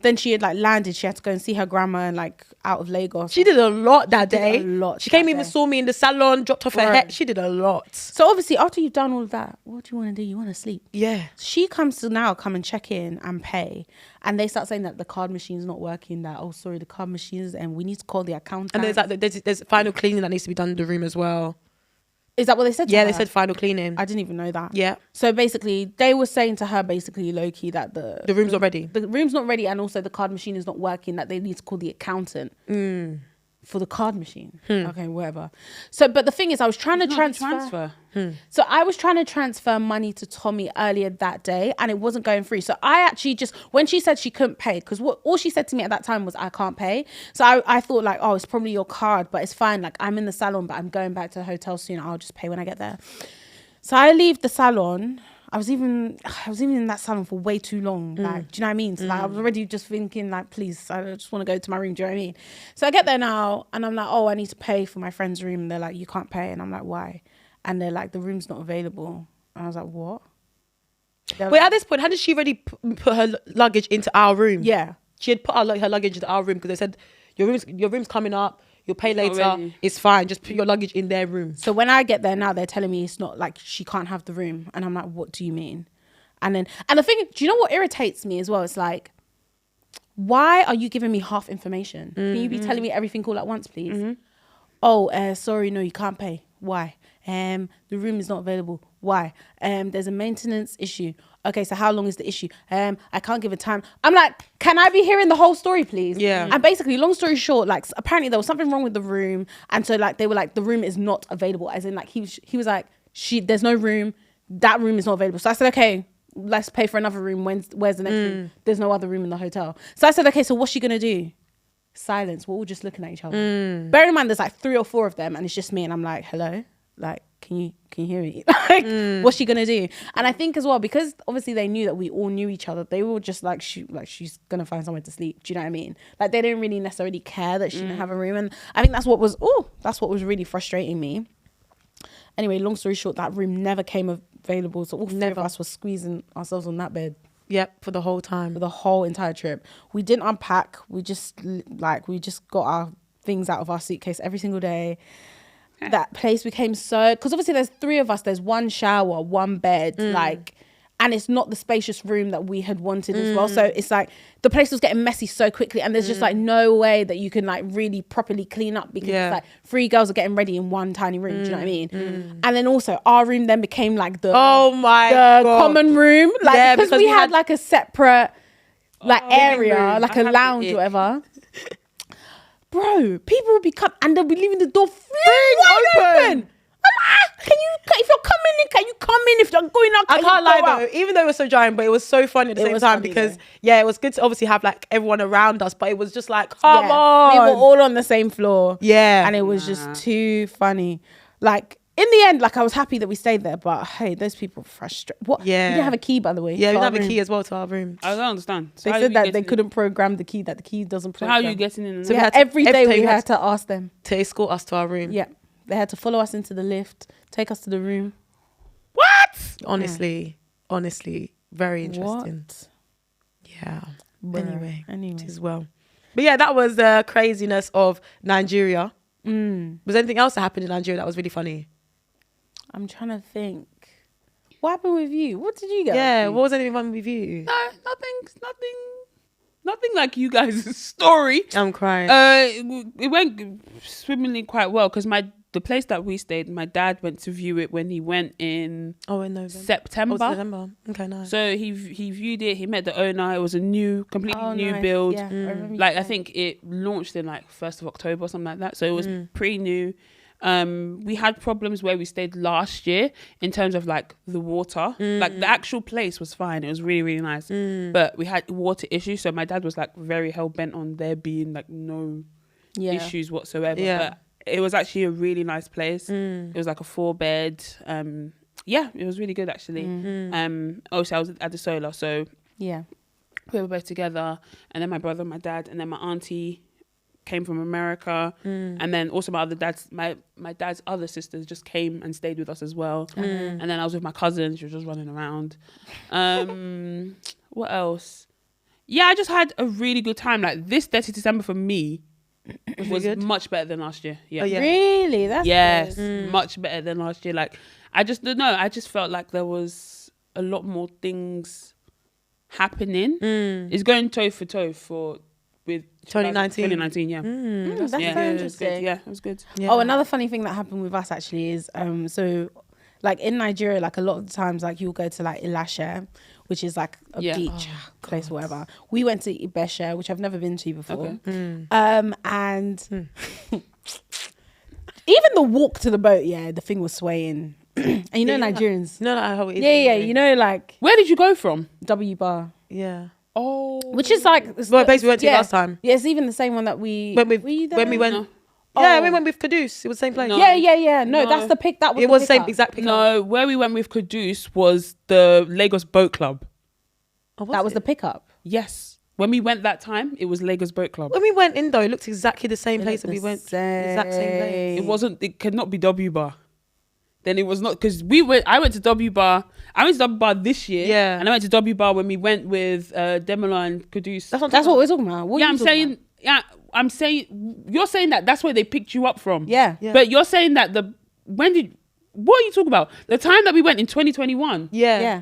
Speaker 3: Then she had like landed. She had to go and see her grandma and like out of Lagos.
Speaker 2: She did a lot that day. She came
Speaker 3: even
Speaker 2: even saw me in the salon, dropped off her head. She did a lot.
Speaker 3: So obviously after you've done all of that, what do you want to do? You want to sleep.
Speaker 2: Yeah.
Speaker 3: She comes to now come and check in and pay. And they start saying that the card machine's not working, that, oh, sorry, the card machine's, and we need to call the accountant.
Speaker 2: And there's like, there's final cleaning that needs to be done in the room as well.
Speaker 3: Is that what they said to her?
Speaker 2: They said final cleaning.
Speaker 3: I didn't even know that.
Speaker 2: Yeah.
Speaker 3: So basically, they were saying to her, basically, low-key, that the
Speaker 2: room's not ready.
Speaker 3: The room's not ready, and also the card machine is not working, that they need to call the accountant for the card machine. Okay, whatever. So, but the thing is, I was trying to transfer. So I was trying to transfer money to Tommy earlier that day, and it wasn't going through. So I actually just, when she said she couldn't pay, because all she said to me at that time was, I can't pay. So I thought like, oh, it's probably your card, but it's fine. Like I'm in the salon, but I'm going back to the hotel soon. I'll just pay when I get there. So I leave the salon. I was even in that salon for way too long. Like, do you know what I mean? So like, I was already just thinking like, please, I just want to go to my room. Do you know what I mean? So I get there now and I'm like, oh, I need to pay for my friend's room. And they're like, you can't pay. And I'm like, why? And they're like, the room's not available. And I was like, what?
Speaker 2: Wait, at this point, hadn't she already put her luggage into our room?
Speaker 3: Yeah.
Speaker 2: She had put her luggage into our room because they said, your room's coming up. You'll pay later. It's fine. Just put your luggage in their room.
Speaker 3: So when I get there now, they're telling me it's not, like she can't have the room. And I'm like, what do you mean? And the thing, do you know what irritates me as well? It's like, why are you giving me half information? Can you be telling me everything all at once, please? Oh, sorry, no, you can't pay. Why? The room is not available. Why? There's a maintenance issue. Okay, so how long is the issue? I can't give a time. I'm like, can I be hearing the whole story, please?
Speaker 2: Yeah.
Speaker 3: And basically, long story short, like apparently there was something wrong with the room, and so like they were like, the room is not available. As in, like he was like, there's no room. That room is not available. So I said, okay, let's pay for another room. Where's the next room? There's no other room in the hotel. So I said, okay, so what's she gonna do? Silence. We're all just looking at each other. Bear in mind, there's like 3 or 4 of them, and it's just me, and I'm like, hello, like. Can you hear me? Like, what's she gonna do? And I think as well, because obviously they knew that we all knew each other, they were just like, she's gonna find somewhere to sleep. Do you know what I mean? Like they didn't really necessarily care that she didn't have a room, and I think that's what was really frustrating me. Anyway, long story short, that room never came available, so all 4 of us were squeezing ourselves on that bed.
Speaker 2: Yep, for the whole time,
Speaker 3: for the whole entire trip. We didn't unpack. We just got our things out of our suitcase every single day. That place became so, because obviously there's 3 of us, there's 1 shower, 1 bed, like, and it's not the spacious room that we had wanted as well. So it's like the place was getting messy so quickly, and there's just like no way that you can like really properly clean up, because it's like 3 girls are getting ready in 1 tiny room. Do you know what I mean? And then also our room then became like the common room, like because we had like a separate like area, like a lounge or whatever. Bro, people would be coming and they'll be leaving the door wide open. If you're coming in, can you come in? If you're going out,
Speaker 2: I
Speaker 3: can
Speaker 2: can't
Speaker 3: you
Speaker 2: lie
Speaker 3: go out?
Speaker 2: though, even though it was so jarring, but it was so funny at the
Speaker 3: It
Speaker 2: same
Speaker 3: was
Speaker 2: time
Speaker 3: funny,
Speaker 2: because
Speaker 3: though.
Speaker 2: it was good to obviously have like everyone around us, but it was just like, come on.
Speaker 3: We were all on the same floor.
Speaker 2: Yeah.
Speaker 3: And it was just too funny. Like, in the end, like, I was happy that we stayed there, but hey, those people frustrate. What?
Speaker 2: Yeah.
Speaker 3: We didn't have a key, by the way.
Speaker 2: Yeah, we
Speaker 3: to
Speaker 2: didn't
Speaker 3: our
Speaker 2: have a
Speaker 3: room.
Speaker 2: key as well to our room.
Speaker 1: I don't understand. So
Speaker 3: They
Speaker 1: how
Speaker 3: said
Speaker 1: you
Speaker 3: that
Speaker 1: get
Speaker 3: they
Speaker 1: in?
Speaker 3: couldn't program the key, that the key doesn't
Speaker 1: So
Speaker 3: program.
Speaker 1: how are you getting in?
Speaker 2: So
Speaker 3: Yeah,
Speaker 2: we had to-
Speaker 3: every day
Speaker 2: every
Speaker 3: we
Speaker 2: day
Speaker 3: had to ask them.
Speaker 2: To escort us to our room.
Speaker 3: Yeah. They had to follow us into the lift, take us to the room.
Speaker 1: What?
Speaker 2: Honestly, very interesting.
Speaker 3: What?
Speaker 2: Yeah.
Speaker 3: Bruh.
Speaker 2: Anyway, as well. But yeah, that was the craziness of Nigeria. Was there anything else that happened in Nigeria that was really funny?
Speaker 3: I'm trying to think. What happened with you? What did you get?
Speaker 2: Yeah, what was anything fun with you?
Speaker 1: No, nothing like you guys' story.
Speaker 2: I'm crying.
Speaker 1: It went swimmingly quite well because the place that we stayed, my dad went to view it when he went in
Speaker 2: in November.
Speaker 1: September.
Speaker 2: November. Okay, nice.
Speaker 1: So he viewed it. He met the owner. It was a completely new
Speaker 3: nice.
Speaker 1: build.
Speaker 3: Yeah, I remember you
Speaker 1: Like I
Speaker 3: saying.
Speaker 1: think it launched in like 1st of October or something like that. So it was pretty new. We had problems where we stayed last year in terms of like the water. Like the actual place was fine. It was really, really nice. But we had water issues. So my dad was like very hell bent on there being like no issues whatsoever.
Speaker 2: Yeah.
Speaker 1: But it was actually a really nice place. It was like a 4-bed. Yeah, it was really good actually. Also I was at the solar, so
Speaker 3: Yeah.
Speaker 1: we were both together, and then my brother, my dad, and then my auntie came from America, and then also my dad's other sisters just came and stayed with us as well. And then I was with my cousin. She was just running around. What else? Yeah, I just had a really good time. Like this Detty December for me was
Speaker 2: good?
Speaker 1: much better than last year. Yeah.
Speaker 2: Oh, yeah.
Speaker 3: Really? That's
Speaker 1: Yes,
Speaker 3: good.
Speaker 1: much better than last year. Like I just don't know. I just felt like there was a lot more things happening. It's going toe for toe with
Speaker 2: 2019.
Speaker 1: 2019, yeah.
Speaker 3: That's so
Speaker 1: Yeah, it was good.
Speaker 3: interesting.
Speaker 1: Yeah, it was good.
Speaker 2: Yeah.
Speaker 3: Oh, another funny thing that happened with us actually is so like in Nigeria, like a lot of the times like you'll go to like Ilashe, which is like a
Speaker 1: Yeah.
Speaker 3: beach place or whatever. We went to Ibesha, which I've never been to before.
Speaker 1: Okay.
Speaker 3: And even the walk to the boat, yeah, the thing was swaying. And you know Nigerians.
Speaker 2: No, how it is.
Speaker 3: Yeah,
Speaker 2: anyway.
Speaker 3: you know, like
Speaker 1: Where did you go from?
Speaker 3: W Bar.
Speaker 2: Yeah.
Speaker 1: Oh,
Speaker 3: Which is like it's
Speaker 2: Well, basically we went to
Speaker 3: yeah.
Speaker 2: last time.
Speaker 3: Yeah, it's even the same one that we
Speaker 2: When we
Speaker 3: were you there?
Speaker 2: when we went.
Speaker 1: No.
Speaker 2: Yeah,
Speaker 3: Oh.
Speaker 2: we went with Caduce. It was the same place.
Speaker 1: No.
Speaker 3: Yeah. No,
Speaker 1: No.
Speaker 3: that's the pick. That was
Speaker 2: It was the same
Speaker 3: pickup.
Speaker 2: exact pickup.
Speaker 1: no. Where we went with Caduce was the Lagos Boat Club.
Speaker 2: Oh,
Speaker 3: That was the pickup.
Speaker 1: Yes, when we went that time, it was Lagos Boat Club.
Speaker 2: When we went in though, it looked exactly the same
Speaker 3: It
Speaker 2: place that
Speaker 3: looked
Speaker 2: we
Speaker 3: the
Speaker 2: went. Exact same place.
Speaker 1: It wasn't. It could not be W Bar. Then it was not because we went. I went to W Bar. I went to W Bar this year.
Speaker 2: Yeah.
Speaker 1: And I went to W Bar when we went with Demola and Caduce.
Speaker 2: That's what
Speaker 3: That's what we're talking about. What
Speaker 1: Yeah,
Speaker 3: are you
Speaker 1: I'm
Speaker 3: talking
Speaker 1: saying.
Speaker 3: about?
Speaker 1: Yeah, I'm saying. You're saying that that's where they picked you up from.
Speaker 3: Yeah.
Speaker 2: Yeah.
Speaker 1: But you're saying that what are you talking about? The time that we went in 2021,
Speaker 2: Yeah.
Speaker 3: Yeah.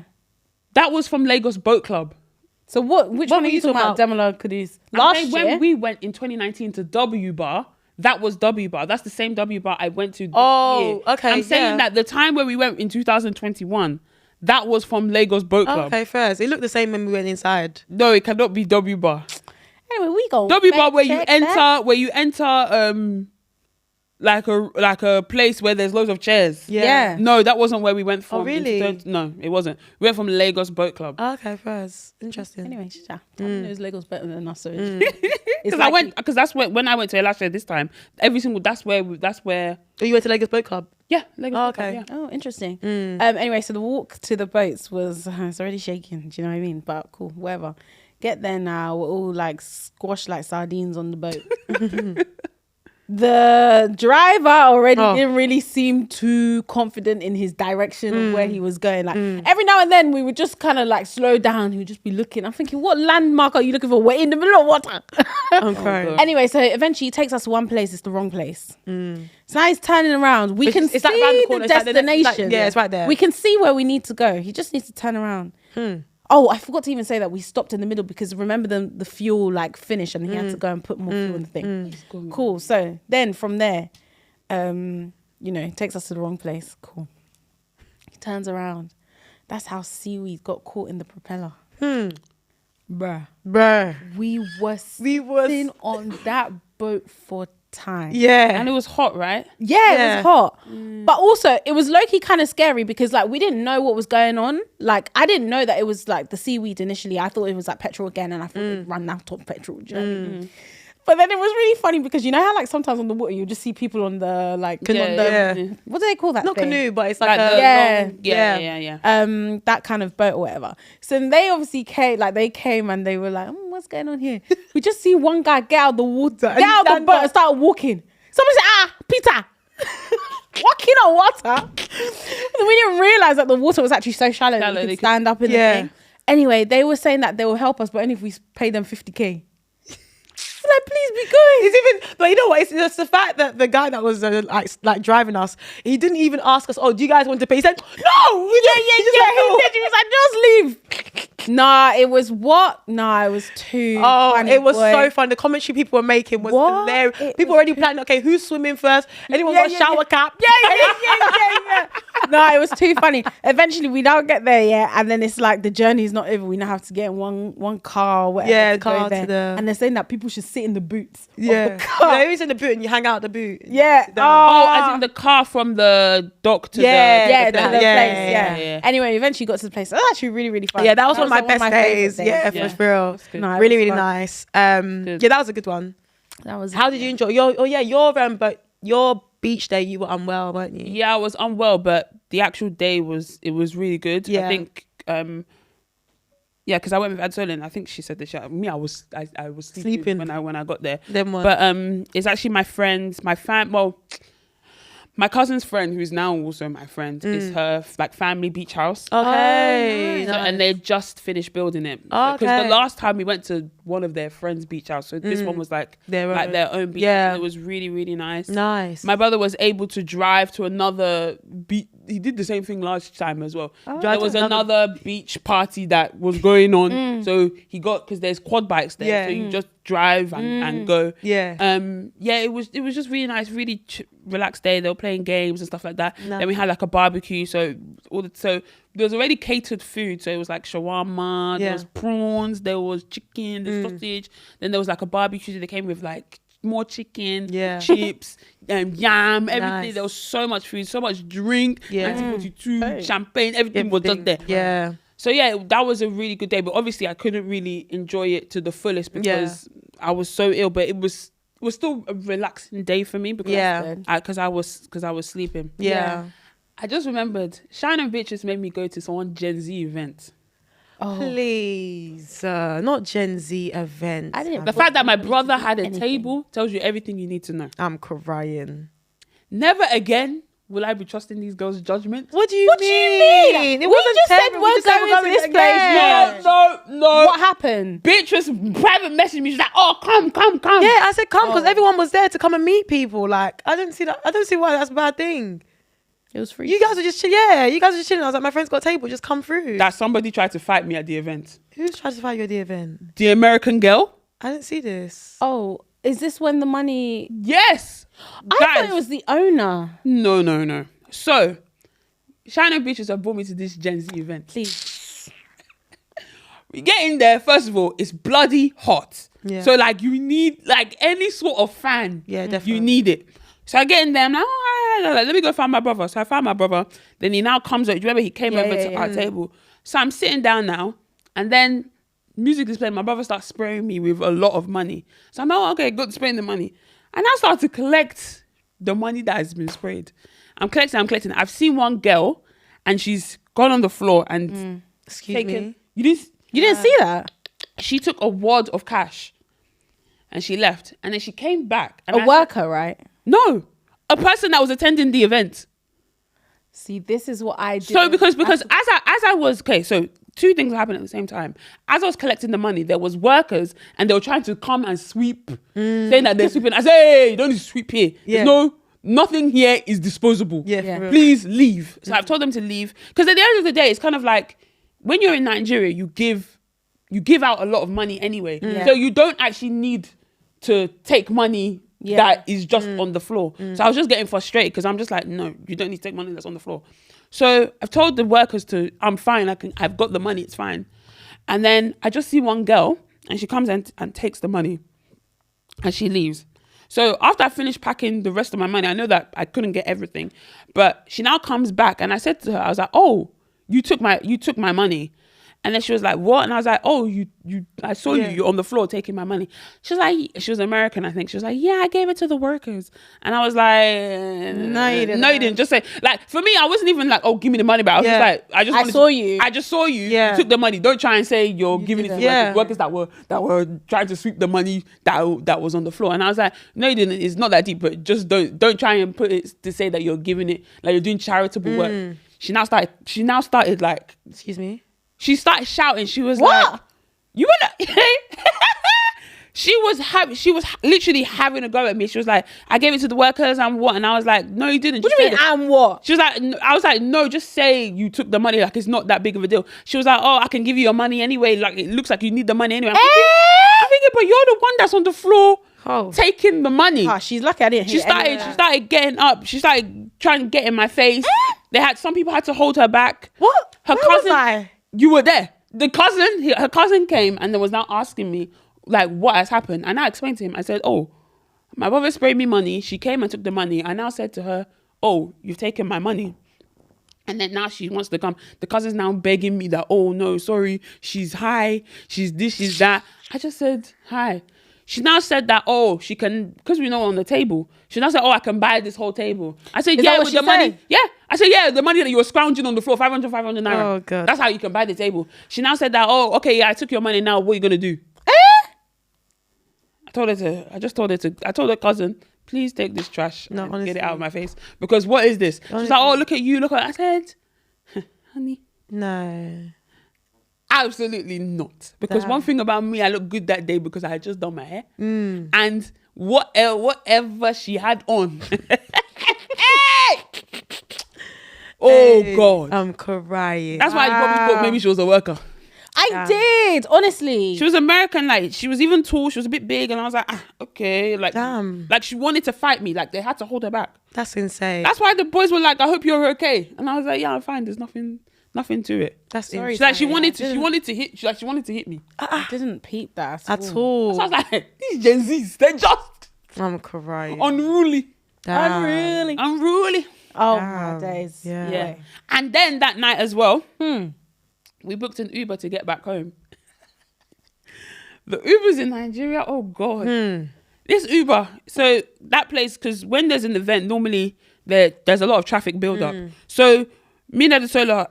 Speaker 1: that was from Lagos Boat Club.
Speaker 3: So which one
Speaker 2: were
Speaker 3: are you talking about? Demola Caduce.
Speaker 1: I'm
Speaker 3: Last
Speaker 1: saying
Speaker 3: year.
Speaker 1: when we went in 2019 to W Bar, that was W Bar. That's the same W Bar I went to this
Speaker 2: Oh,
Speaker 1: year.
Speaker 2: okay,
Speaker 1: I'm saying
Speaker 2: yeah.
Speaker 1: that the time where we went in 2021, that was from Lagos Boat Club.
Speaker 2: Okay, fair. It looked the same when we went inside.
Speaker 1: No, it cannot be W Bar.
Speaker 3: Anyway, we go.
Speaker 1: W Bar where you
Speaker 3: check that.
Speaker 1: enter like a place where there's loads of chairs.
Speaker 3: Yeah.
Speaker 1: No, that wasn't where we went from.
Speaker 2: Oh, really?
Speaker 1: No, it wasn't. We went from Lagos Boat Club.
Speaker 2: Okay, fair. Interesting.
Speaker 3: Anyway, Tommy knows Legos better than us. So it's
Speaker 1: Because
Speaker 3: like
Speaker 1: because that's when I went to Elasha this time. That's where
Speaker 2: Oh, you went to Lagos Boat Club?
Speaker 1: yeah, Lagos
Speaker 2: Oh,
Speaker 1: Boat Club,
Speaker 2: okay.
Speaker 1: yeah.
Speaker 3: Oh, interesting. Anyway, so the walk to the boats was it's already shaking. Do you know what I mean? But cool, whatever. Get there now. We're all like squashed like sardines on the boat. The driver already didn't really seem too confident in his direction of where he was going. Like every now and then we would just kind of like slow down. He would just be looking. I'm thinking, what landmark are you looking for? We're in the middle of water.
Speaker 2: I'm crying.
Speaker 1: God.
Speaker 3: Anyway, so eventually he takes us to one place. It's the wrong place. So now he's turning around. We can
Speaker 2: It's
Speaker 3: see
Speaker 2: like round the corner.
Speaker 3: the
Speaker 2: It's like the next-
Speaker 3: destination.
Speaker 2: yeah, it's right there.
Speaker 3: We can see where we need to go. He just needs to turn around. Oh, I forgot to even say that we stopped in the middle because remember the fuel like finished and he had to go and put more fuel in the thing. Cool. So then from there, takes us to the wrong place. Cool. He turns around. That's how seaweed got caught in the propeller. Bruh.
Speaker 2: Bruh.
Speaker 3: We were
Speaker 2: We was-
Speaker 3: sitting on that boat for time.
Speaker 2: Yeah.
Speaker 1: And it was hot, right?
Speaker 3: Yeah, it was hot. But also, it was low-key kind of scary because, like, we didn't know what was going on. Like, I didn't know that it was, like, the seaweed initially. I thought it was, like, petrol again, and I thought they'd run out of petrol. Do you know what I mean? But then it was really funny because you know how, like, sometimes on the water, you just see people on the, like, what do they call that
Speaker 2: Not
Speaker 3: thing?
Speaker 2: canoe, but it's like a...
Speaker 1: Yeah.
Speaker 3: That kind of boat or whatever. So they obviously came, and they were like, what's going on here? We just see one guy get out of the water, get out of the boat and start walking. Somebody said, Peter, walking on water. And we didn't realize that the water was actually so shallow that we could stand up in the thing. Anyway, they were saying that they will help us, but only if we pay them 50k. Like, please be good.
Speaker 2: It's even, but you know what? It's just the fact that the guy that was like driving us, he didn't even ask us, "Oh, do you guys want to pay?" He said, "No." He was like, "Just leave."
Speaker 3: Nah, it was too. funny,
Speaker 2: it was so fun. The commentary people were making was hilarious. People already planning. Okay, who's swimming first? Anyone got a shower cap?
Speaker 3: Yeah. No, it was too funny. Eventually, we now get there, and then it's like the journey is not over. We now have to get in one car, or whatever.
Speaker 2: Car
Speaker 3: to there. And they're saying that people should sit in the boots. Of the car.
Speaker 2: They always in the boot and you hang out the boot.
Speaker 3: Yeah.
Speaker 1: As in the car from the dock to the
Speaker 3: place. Yeah. Anyway, eventually got to the place. It was actually really, really fun.
Speaker 2: Yeah, that was one of my best days. Yeah, for real.
Speaker 3: No,
Speaker 2: really, really nice. Yeah, that was a good one.
Speaker 3: That was.
Speaker 2: How did you enjoy your beach day? You were unwell, weren't you?
Speaker 1: Yeah, I was unwell, but the actual day was really good.
Speaker 2: Yeah.
Speaker 1: I think because I went with Adsolin. I think she said this. I was sleeping when I got there. But it's actually my friends, my cousin's friend, who's now also my friend, is her family beach house.
Speaker 2: Okay.
Speaker 1: Nice. And they just finished building it. Because the last time we went to one of their friends' beach house, so this one was their own beach. Yeah. It was really, really nice.
Speaker 2: Nice.
Speaker 1: My brother was able to drive to another beach. He did the same thing last time as well. There was another beach party that was going on. So he got, because there's quad bikes there. Yeah. So you just drive and go.
Speaker 2: Yeah.
Speaker 1: It was just really nice, really relaxed day. They were playing games and stuff like that. No. Then we had like a barbecue. So there was already catered food. So it was like shawarma, there was prawns, there was chicken, the sausage. Then there was like a barbecue. So they came with like more chicken, chips, yam, everything. Nice. There was so much food, so much drink, 1942, champagne, everything was just there.
Speaker 2: Yeah.
Speaker 1: So yeah, that was a really good day. But obviously I couldn't really enjoy it to the fullest because I was so ill. But it was still a relaxing day for me because I was sleeping.
Speaker 2: Yeah.
Speaker 1: I just remembered Shine and Bitches made me go to someone Gen Z event.
Speaker 2: Oh. Please, not Gen Z event.
Speaker 1: The fact that my brother had a table tells you everything you need to know.
Speaker 2: I'm crying.
Speaker 1: Never again will I be trusting these girls' judgment.
Speaker 2: What do you mean?
Speaker 3: It wasn't just said we're going to this place.
Speaker 1: No.
Speaker 3: What happened?
Speaker 1: Bitch was private messaging me. She's like, "Oh, come."
Speaker 2: Yeah, I said come because everyone was there to come and meet people. Like, I don't see why that's a bad thing.
Speaker 3: It was free.
Speaker 2: You guys were just chilling. Yeah, you guys were just chilling. I was like, my friend's got a table. Just come through.
Speaker 1: That somebody tried to fight me at the event.
Speaker 2: Who's tried to fight you at the event?
Speaker 1: The American girl.
Speaker 2: I didn't see this.
Speaker 3: Oh, is this when the money?
Speaker 1: Yes.
Speaker 3: I thought it was the owner.
Speaker 1: No. So, Shine Bitches have brought me to this Gen Z event.
Speaker 3: Please.
Speaker 1: We get in there. First of all, it's bloody hot.
Speaker 2: Yeah.
Speaker 1: So like you need like any sort of fan.
Speaker 2: Yeah, definitely.
Speaker 1: You need it. So I get in there. I'm like, let me go find my brother. So I found my brother. Then he now comes over. Do you remember he came over to our table? So I'm sitting down now, and then music is playing. My brother starts spraying me with a lot of money. So I'm like, okay, good, spraying the money. And I start to collect the money that has been sprayed. I'm collecting. I've seen one girl, and she's gone on the floor and
Speaker 2: Excuse me.
Speaker 3: You didn't see that?
Speaker 1: She took a wad of cash, and she left. And then she came back. And
Speaker 3: a worker, right?
Speaker 1: No, a person that was attending the event.
Speaker 3: See, this is what I do.
Speaker 1: So because as I was so two things happened at the same time. As I was collecting the money, there was workers and they were trying to come and sweep, saying that they're sweeping. I said, hey, you don't need to sweep here. Yeah. Nothing here is disposable.
Speaker 2: Yeah.
Speaker 1: Please leave. So I've told them to leave because at the end of the day, it's kind of like when you're in Nigeria, you give out a lot of money anyway, so you don't actually need to take money. That is just on the floor. So I was just getting frustrated because I'm just like, no, you don't need to take money that's on the floor. So I've told the workers I'm fine. I've got the money. It's fine. And then I just see one girl and she comes and takes the money and she leaves. So after I finished packing the rest of my money, I know that I couldn't get everything, but she now comes back and I said to her, I was like, oh, you took my money. And then she was like, what? And I was like, oh, I saw you on the floor taking my money. She was like, she was American, I think. She was like, yeah, I gave it to the workers. And I was like, no, you didn't. Just say, like, for me, I wasn't even like, oh, give me the money back. I was just like, I just saw you. You took the money. Don't try and say you're giving it to the workers that were trying to sweep the money that was on the floor. And I was like, no, you didn't. It's not that deep, but just don't try and put it to say that you're giving it, like you're doing charitable work. She now started like,
Speaker 2: excuse me.
Speaker 1: She started shouting. She was like, "You wanna?" She was literally having a go at me. She was like, "I gave it to the workers and what?" And I was like, "No, you didn't."
Speaker 3: What do you mean and what?
Speaker 1: She was like, I was like, "No, just say you took the money. Like it's not that big of a deal." She was like, "Oh, I can give you your money anyway. Like it looks like you need the money anyway." I'm thinking, but you're the one that's on the floor taking the money.
Speaker 3: She's lucky I didn't.
Speaker 1: She started getting up. She started trying to get in my face. Some people had to hold her back.
Speaker 2: What?
Speaker 1: Her
Speaker 2: Where
Speaker 1: cousin.
Speaker 2: was I?
Speaker 1: You were there. Her cousin came and was now asking me like what has happened. And I explained to him. I said, oh, my brother sprayed me money. She came and took the money. I now said to her, oh, you've taken my money. And then now she wants to come. The cousin's now begging me that, oh no, sorry, she's high. She's this, she's that. I just said, hi. She now said that, oh, she can, because we know on the table. She now said, oh, I can buy this whole table. I said, yeah, with the money. Yeah. I said, yeah, the money that you were scrounging on the floor, 500 naira.
Speaker 2: Oh, God.
Speaker 1: That's how you can buy the table. She now said that, oh, okay, yeah, I took your money now. What are you going to do? I told her cousin, please take this trash and get it out of my face. Because what is this? Honestly. She's like, oh, look at you. I said, honey.
Speaker 2: No.
Speaker 1: Absolutely not. Because one thing about me, I look good that day because I had just done my hair. And whatever she had on. God.
Speaker 2: I'm crying.
Speaker 1: That's why I probably thought maybe she was a worker.
Speaker 3: I did, honestly.
Speaker 1: She was American, like she was even tall, she was a bit big, and I was like, okay. Like,
Speaker 2: damn.
Speaker 1: Like she wanted to fight me. Like they had to hold her back.
Speaker 2: That's insane.
Speaker 1: That's why the boys were like, I hope you're okay. And I was like, yeah, I'm fine. There's nothing to it.
Speaker 2: That's sorry.
Speaker 1: She's like, she wanted to hit me.
Speaker 3: I didn't peep that
Speaker 2: at all.
Speaker 1: So I was like, these Gen Zs, they're just
Speaker 2: I'm crying.
Speaker 1: Unruly.
Speaker 2: Damn.
Speaker 1: Unruly.
Speaker 3: Oh my days.
Speaker 2: Yeah.
Speaker 1: And then that night as well, we booked an Uber to get back home. The Ubers in Nigeria, oh God. This Uber, so that place, because when there's an event, normally there's a lot of traffic build up. So me and Adesola,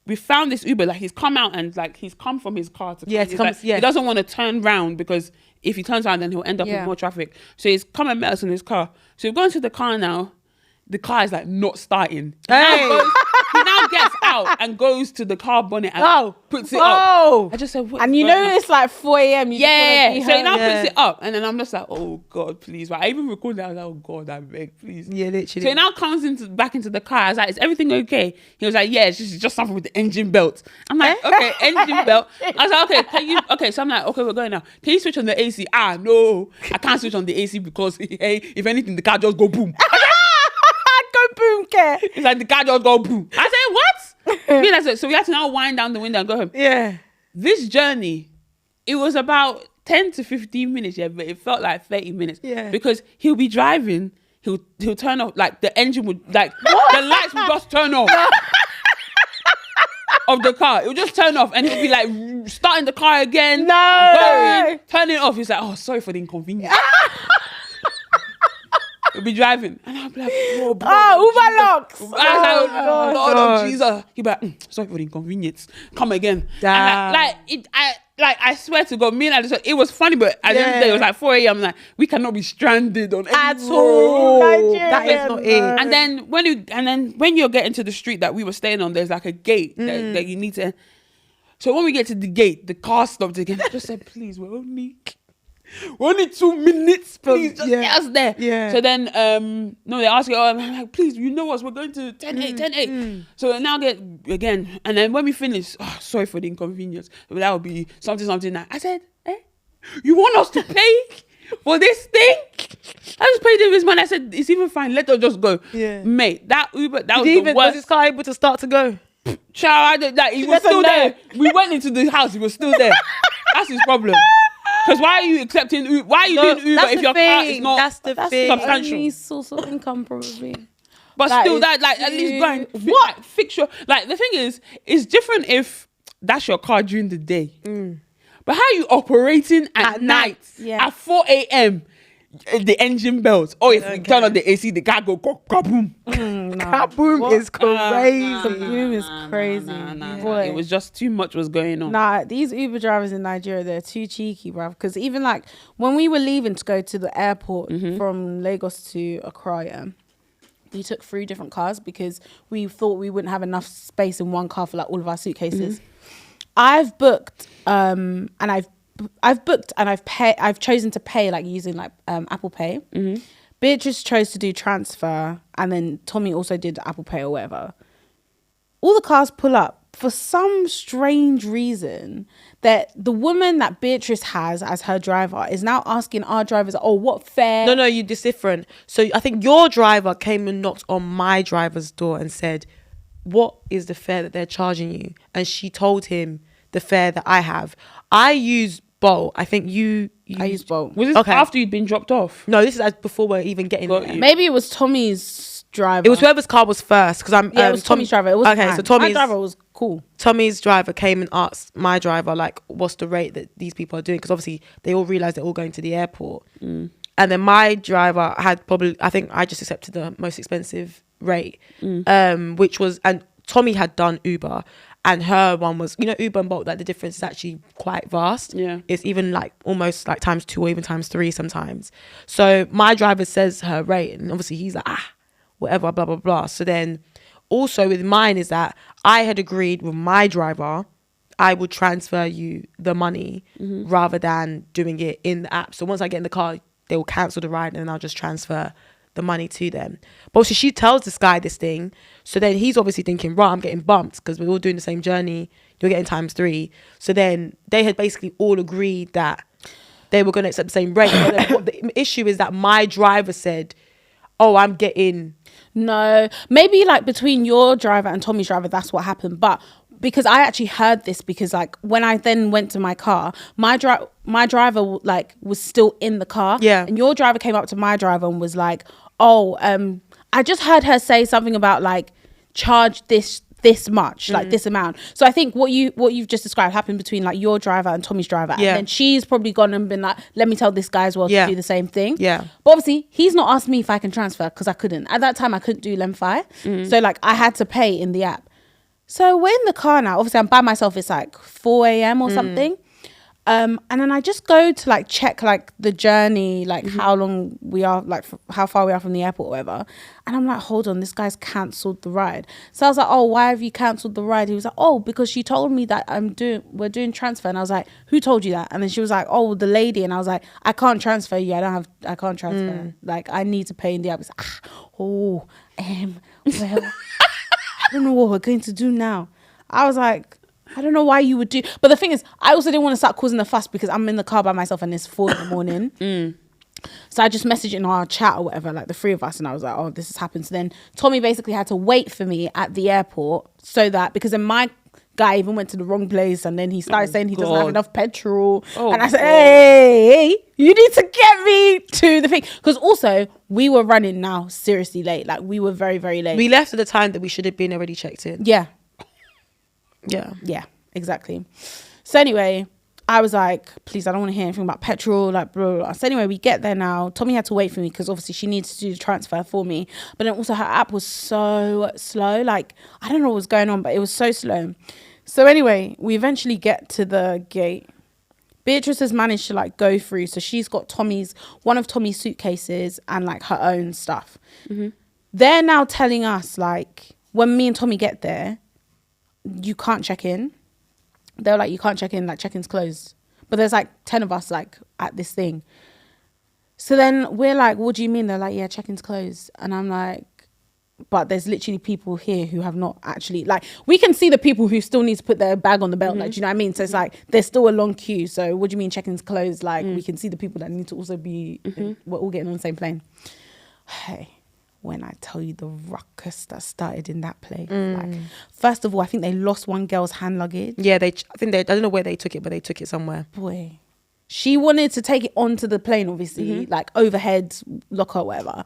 Speaker 1: we found this Uber, like he's come out and like he's come from his car to he doesn't want to turn round because if he turns around then he'll end up with more traffic. So he's come and met us in his car. So we've gone to the car now. The car is like not starting. He now gets out and goes to the car bonnet and puts it up. I just said, what?
Speaker 3: And you know it's like 4 a.m.
Speaker 1: So he now puts it up, and then I'm just like, oh God, please. But I even recorded that. I was like, oh God, I beg, please.
Speaker 2: Yeah, literally.
Speaker 1: So he now comes back into the car. I was like, is everything okay? He was like, yeah, it's just something with the engine belt. I'm like, okay, engine belt. I was like, okay, so I'm like, okay, we're going now. Can you switch on the AC? No, I can't switch on the AC because if anything, the car just go boom.
Speaker 3: Boom care.
Speaker 1: It's like the car just go boom. I said, what? So we had to now wind down the window and go home.
Speaker 2: Yeah.
Speaker 1: This journey, it was about 10 to 15 minutes, but it felt like 30 minutes.
Speaker 2: Yeah.
Speaker 1: Because he'll be driving, he'll turn off, like the engine would, like the lights would just turn off. Of the car. It would just turn off and he'll be like starting the car again.
Speaker 3: No.
Speaker 1: Turning it off. He's like, oh, sorry for the inconvenience. He'll be driving. And I'll be like, oh,
Speaker 3: Uber locks.
Speaker 1: Lord of Jesus. He'll be like, sorry for the inconvenience. Come again.
Speaker 2: Damn.
Speaker 1: And I swear to God, me and it was funny, but at the end of the day, it was like 4 a.m. I'm like, we cannot be stranded on
Speaker 2: at all. That is not it.
Speaker 1: And then when you're getting to the street that we were staying on, there's like a gate that you need to. So when we get to the gate, the car stopped again. I just said, please, we're only 2 minutes, please, just get us there.
Speaker 2: Yeah.
Speaker 1: So then, they ask you, I'm like, please, you know us, we're going to 10-8. So we now get, again, and then when we finish, sorry for the inconvenience, but that would be something like, I said, you want us to pay for this thing? I just paid him his money. I said, it's even fine, let us just go.
Speaker 2: Yeah.
Speaker 1: Mate, that Uber, that was the worst.
Speaker 2: Was his car able to start to go?
Speaker 1: Child, he was still there. We went into the house, he was still there. That's his problem. Because why are you accepting Uber? Why are you doing Uber if your car is not
Speaker 2: That's the thing.
Speaker 1: substantial?
Speaker 3: Only source of income, probably.
Speaker 1: But
Speaker 3: That
Speaker 1: still,
Speaker 3: is
Speaker 1: that like at least go and
Speaker 3: what?
Speaker 1: fix your like. The thing is, it's different if that's your car during the day. But how are you operating at night
Speaker 3: Yeah.
Speaker 1: at 4 a.m. The engine bells. Oh, if you turn on the AC, the car go kaboom.
Speaker 2: Kaboom is crazy.
Speaker 3: Kaboom is crazy. Boy.
Speaker 1: It was just too much was going on.
Speaker 3: Nah, these Uber drivers in Nigeria, they're too cheeky, bruv. Because even like when we were leaving to go to the airport from Lagos to Accra, we took 3 different cars because we thought we wouldn't have enough space in one car for like all of our suitcases. I've booked and I've chosen to pay like using like Apple Pay. Beatrice chose to do transfer, and then Tommy also did Apple Pay or whatever. All the cars pull up for some strange reason that the woman that Beatrice has as her driver is now asking our drivers, oh, what fare?
Speaker 2: No, it's different. So I think your driver came and knocked on my driver's door and said, what is the fare that they're charging you? And she told him the fare that I have. I use Bolt. I think I
Speaker 3: use Bolt.
Speaker 1: Was this after you'd been dropped off?
Speaker 2: No, this is before we're even getting there.
Speaker 3: Maybe it was Tommy's driver.
Speaker 2: It was whoever's car was first because I'm.
Speaker 3: Yeah, it was Tommy's driver. It was
Speaker 2: okay.
Speaker 3: mine.
Speaker 2: So Tommy's
Speaker 3: my driver was cool.
Speaker 2: Tommy's driver came and asked my driver like, what's the rate that these people are doing? Because obviously they all realised they're all going to the airport. And then my driver had probably, I think I just accepted the most expensive rate, which was, and Tommy had done Uber. And her one was, Uber and Bolt, like the difference is actually quite vast.
Speaker 1: Yeah.
Speaker 2: It's even like almost like times 2 or even times 3 sometimes. So my driver says her rate and obviously he's like, whatever, blah, blah, blah. So then also with mine is that I had agreed with my driver, I would transfer you the money rather than doing it in the app. So once I get in the car, they will cancel the ride and then I'll just transfer the money to them. But also she tells this guy this thing, so then he's obviously thinking, right, I'm getting bumped because we're all doing the same journey, you're getting times 3. So then they had basically all agreed that they were going to accept the same rate. But then what the issue is that my driver said, oh, I'm getting...
Speaker 3: No, maybe like between your driver and Tommy's driver, that's what happened. But because I actually heard this, because like when I then went to my car, my driver like was still in the car.
Speaker 2: Yeah.
Speaker 3: And your driver came up to my driver and was like, oh, I just heard her say something about like charge this much, like this amount. So I think what you've just described happened between like your driver and Tommy's driver. And then she's probably gone and been like, let me tell this guy as well to do the same thing.
Speaker 2: Yeah.
Speaker 3: But obviously he's not asked me if I can transfer because I couldn't. At that time I couldn't do Lemfi. So like I had to pay in the app. So we're in the car now. Obviously I'm by myself. It's like 4 a.m. or something. And then I just go to like check like the journey, like how long we are, like how far we are from the airport or whatever. And I'm like, hold on, this guy's cancelled the ride. So I was like, oh, why have you cancelled the ride? He was like, oh, because she told me that we're doing transfer. And I was like, who told you that? And then she was like, oh, the lady. And I was like, I can't transfer you. I can't transfer. Like I need to pay in the app. It's like, well, I don't know what we're going to do now. I was like, I don't know why you would do. But the thing is, I also didn't want to start causing a fuss because I'm in the car by myself and it's 4 a.m. So I just messaged in our chat or whatever, like the 3 of us, and I was like, oh, this has happened. So then Tommy basically had to wait for me at the airport so that, because then my guy even went to the wrong place and then he started saying he doesn't have enough petrol. And I said, hey, you need to get me to the thing. Because also, we were running now seriously late. Like we were very, very late.
Speaker 2: We left at the time that we should have been already checked in.
Speaker 3: Yeah.
Speaker 2: Yeah,
Speaker 3: exactly. So anyway, I was like, please, I don't want to hear anything about petrol, like blah, blah, blah. So anyway, we get there now. Tommy had to wait for me because obviously she needed to do the transfer for me. But then also her app was so slow. Like, I don't know what was going on, but it was so slow. So anyway, we eventually get to the gate. Beatrice has managed to like go through. So she's got one of Tommy's suitcases and like her own stuff. They're now telling us like, when me and Tommy get there, you can't check in. They're like, you can't check in, like check-in's closed. But there's like 10 of us like at this thing. So then we're like, what do you mean? They're like, yeah, check-in's closed. And I'm like, but there's literally people here who have not actually, like, we can see the people who still need to put their bag on the belt. Like, do you know what I mean? So it's like, there's still a long queue. So what do you mean check-in's closed? Like, we can see the people that need to also be, we're all getting on the same plane. Hey. When I tell you the ruckus that started in that place. Like, first of all, I think they lost one girl's hand luggage.
Speaker 2: Yeah, I don't know where they took it, but they took it somewhere.
Speaker 3: Boy, She wanted to take it onto the plane, obviously, like overhead locker or whatever.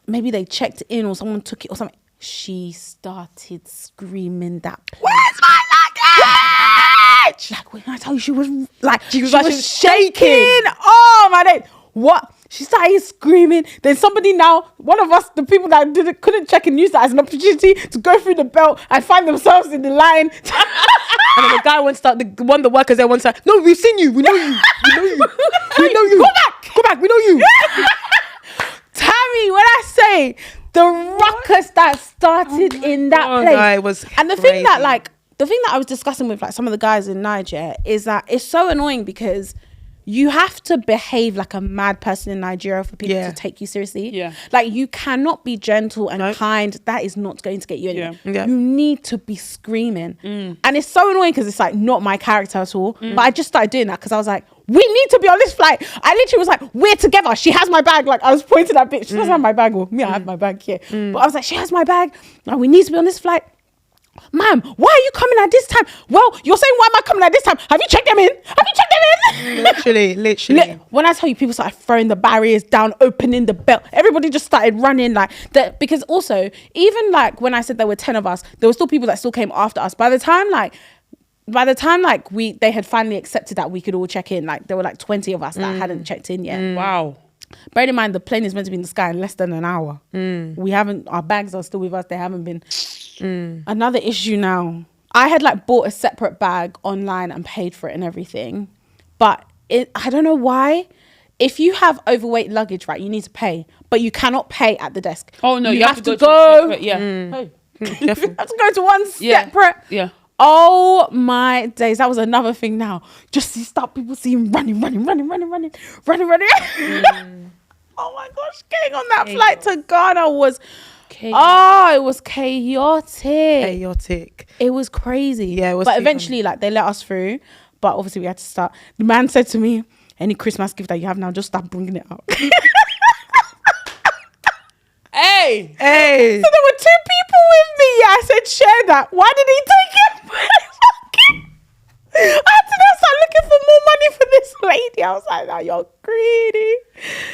Speaker 3: Maybe they checked in or someone took it or something. She started screaming that.
Speaker 2: Where's my luggage?
Speaker 3: Like, when I tell you, she was like,
Speaker 2: she was shaking.
Speaker 3: Oh my days. What? She started screaming. Then somebody one of us, the people that couldn't check in, used that as an opportunity to go through the belt and find themselves in the line.
Speaker 2: And then the guy went to start, the workers there went to say, no, we've seen you. We know you. We know you. We know you. Go back. We know you.
Speaker 3: Tammy, when I say the ruckus that started in that place.
Speaker 2: No, it was
Speaker 3: and the
Speaker 2: crazy.
Speaker 3: thing that I was discussing with like some of the guys in Niger is that it's so annoying because you have to behave like a mad person in Nigeria for people to take you seriously.
Speaker 1: Yeah.
Speaker 3: Like, you cannot be gentle and kind. That is not going to get you anywhere.
Speaker 2: Yeah.
Speaker 3: You need to be screaming. And it's so annoying because it's like not my character at all. But I just started doing that because I was like, we need to be on this flight. I literally was like, we're together. She has my bag. Like, I was pointing at bitch. She doesn't have my bag. Well, me, I have my bag here. But I was like, she has my bag. And we need to be on this flight. Ma'am, why are you coming at this time? Well, you're saying, why am I coming at this time? Have you checked them in? Literally. When I tell you, people started throwing the barriers down, opening the belt. Everybody just started running like that. Because also, even like when I said there were 10 of us, there were still people that still came after us. By the time they had finally accepted that we could all check in, like there were like 20 of us that hadn't checked in yet.
Speaker 1: Wow.
Speaker 3: Bear in mind, the plane is meant to be in the sky in less than an hour. Our bags are still with us. They haven't been. Another issue now. I had like bought a separate bag online and paid for it and everything. But I don't know why. If you have overweight luggage, right, you need to pay. But you cannot pay at the desk.
Speaker 1: Oh, no, you have to
Speaker 3: go.
Speaker 1: Yeah.
Speaker 3: You have to go to one separate.
Speaker 1: Yeah.
Speaker 3: Oh my days, that was another thing now. Just to stop people seeing running. Oh my gosh, getting on that flight to Ghana was it was chaotic. It was crazy.
Speaker 2: Yeah, it was.
Speaker 3: But eventually, like, they let us through. But obviously we had to start. The man said to me, any Christmas gift that you have now, just start bringing it out.
Speaker 1: Hey.
Speaker 3: So there were 2 people with me. Yeah, I said, share that. Why did he take it? I had to now start looking for more money for this lady. I was like, now you're greedy.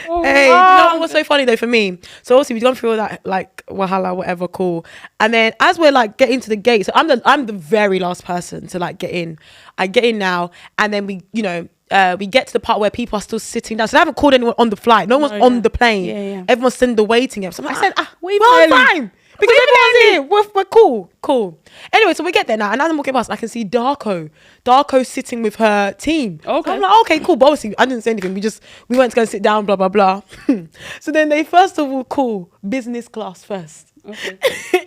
Speaker 2: Do you know what's so funny though for me? So obviously we've gone through all that like wahala, whatever, cool. And then as we're like getting to the gate, so I'm the very last person to like get in. I get in now, and then we get to the part where people are still sitting down. So they haven't called anyone on the flight. No one's on the plane.
Speaker 3: Yeah.
Speaker 2: Everyone's still in the waiting area. So I'm like,
Speaker 3: I said,
Speaker 2: we're on time. Because everyone's here. We're cool. Anyway, so we get there now, and as I'm walking past, I can see Darko sitting with her team.
Speaker 1: Okay.
Speaker 2: So I'm like, okay, cool. But obviously, I didn't say anything. We went to go and sit down, blah, blah, blah. So then they first of all call business class first.
Speaker 1: Okay.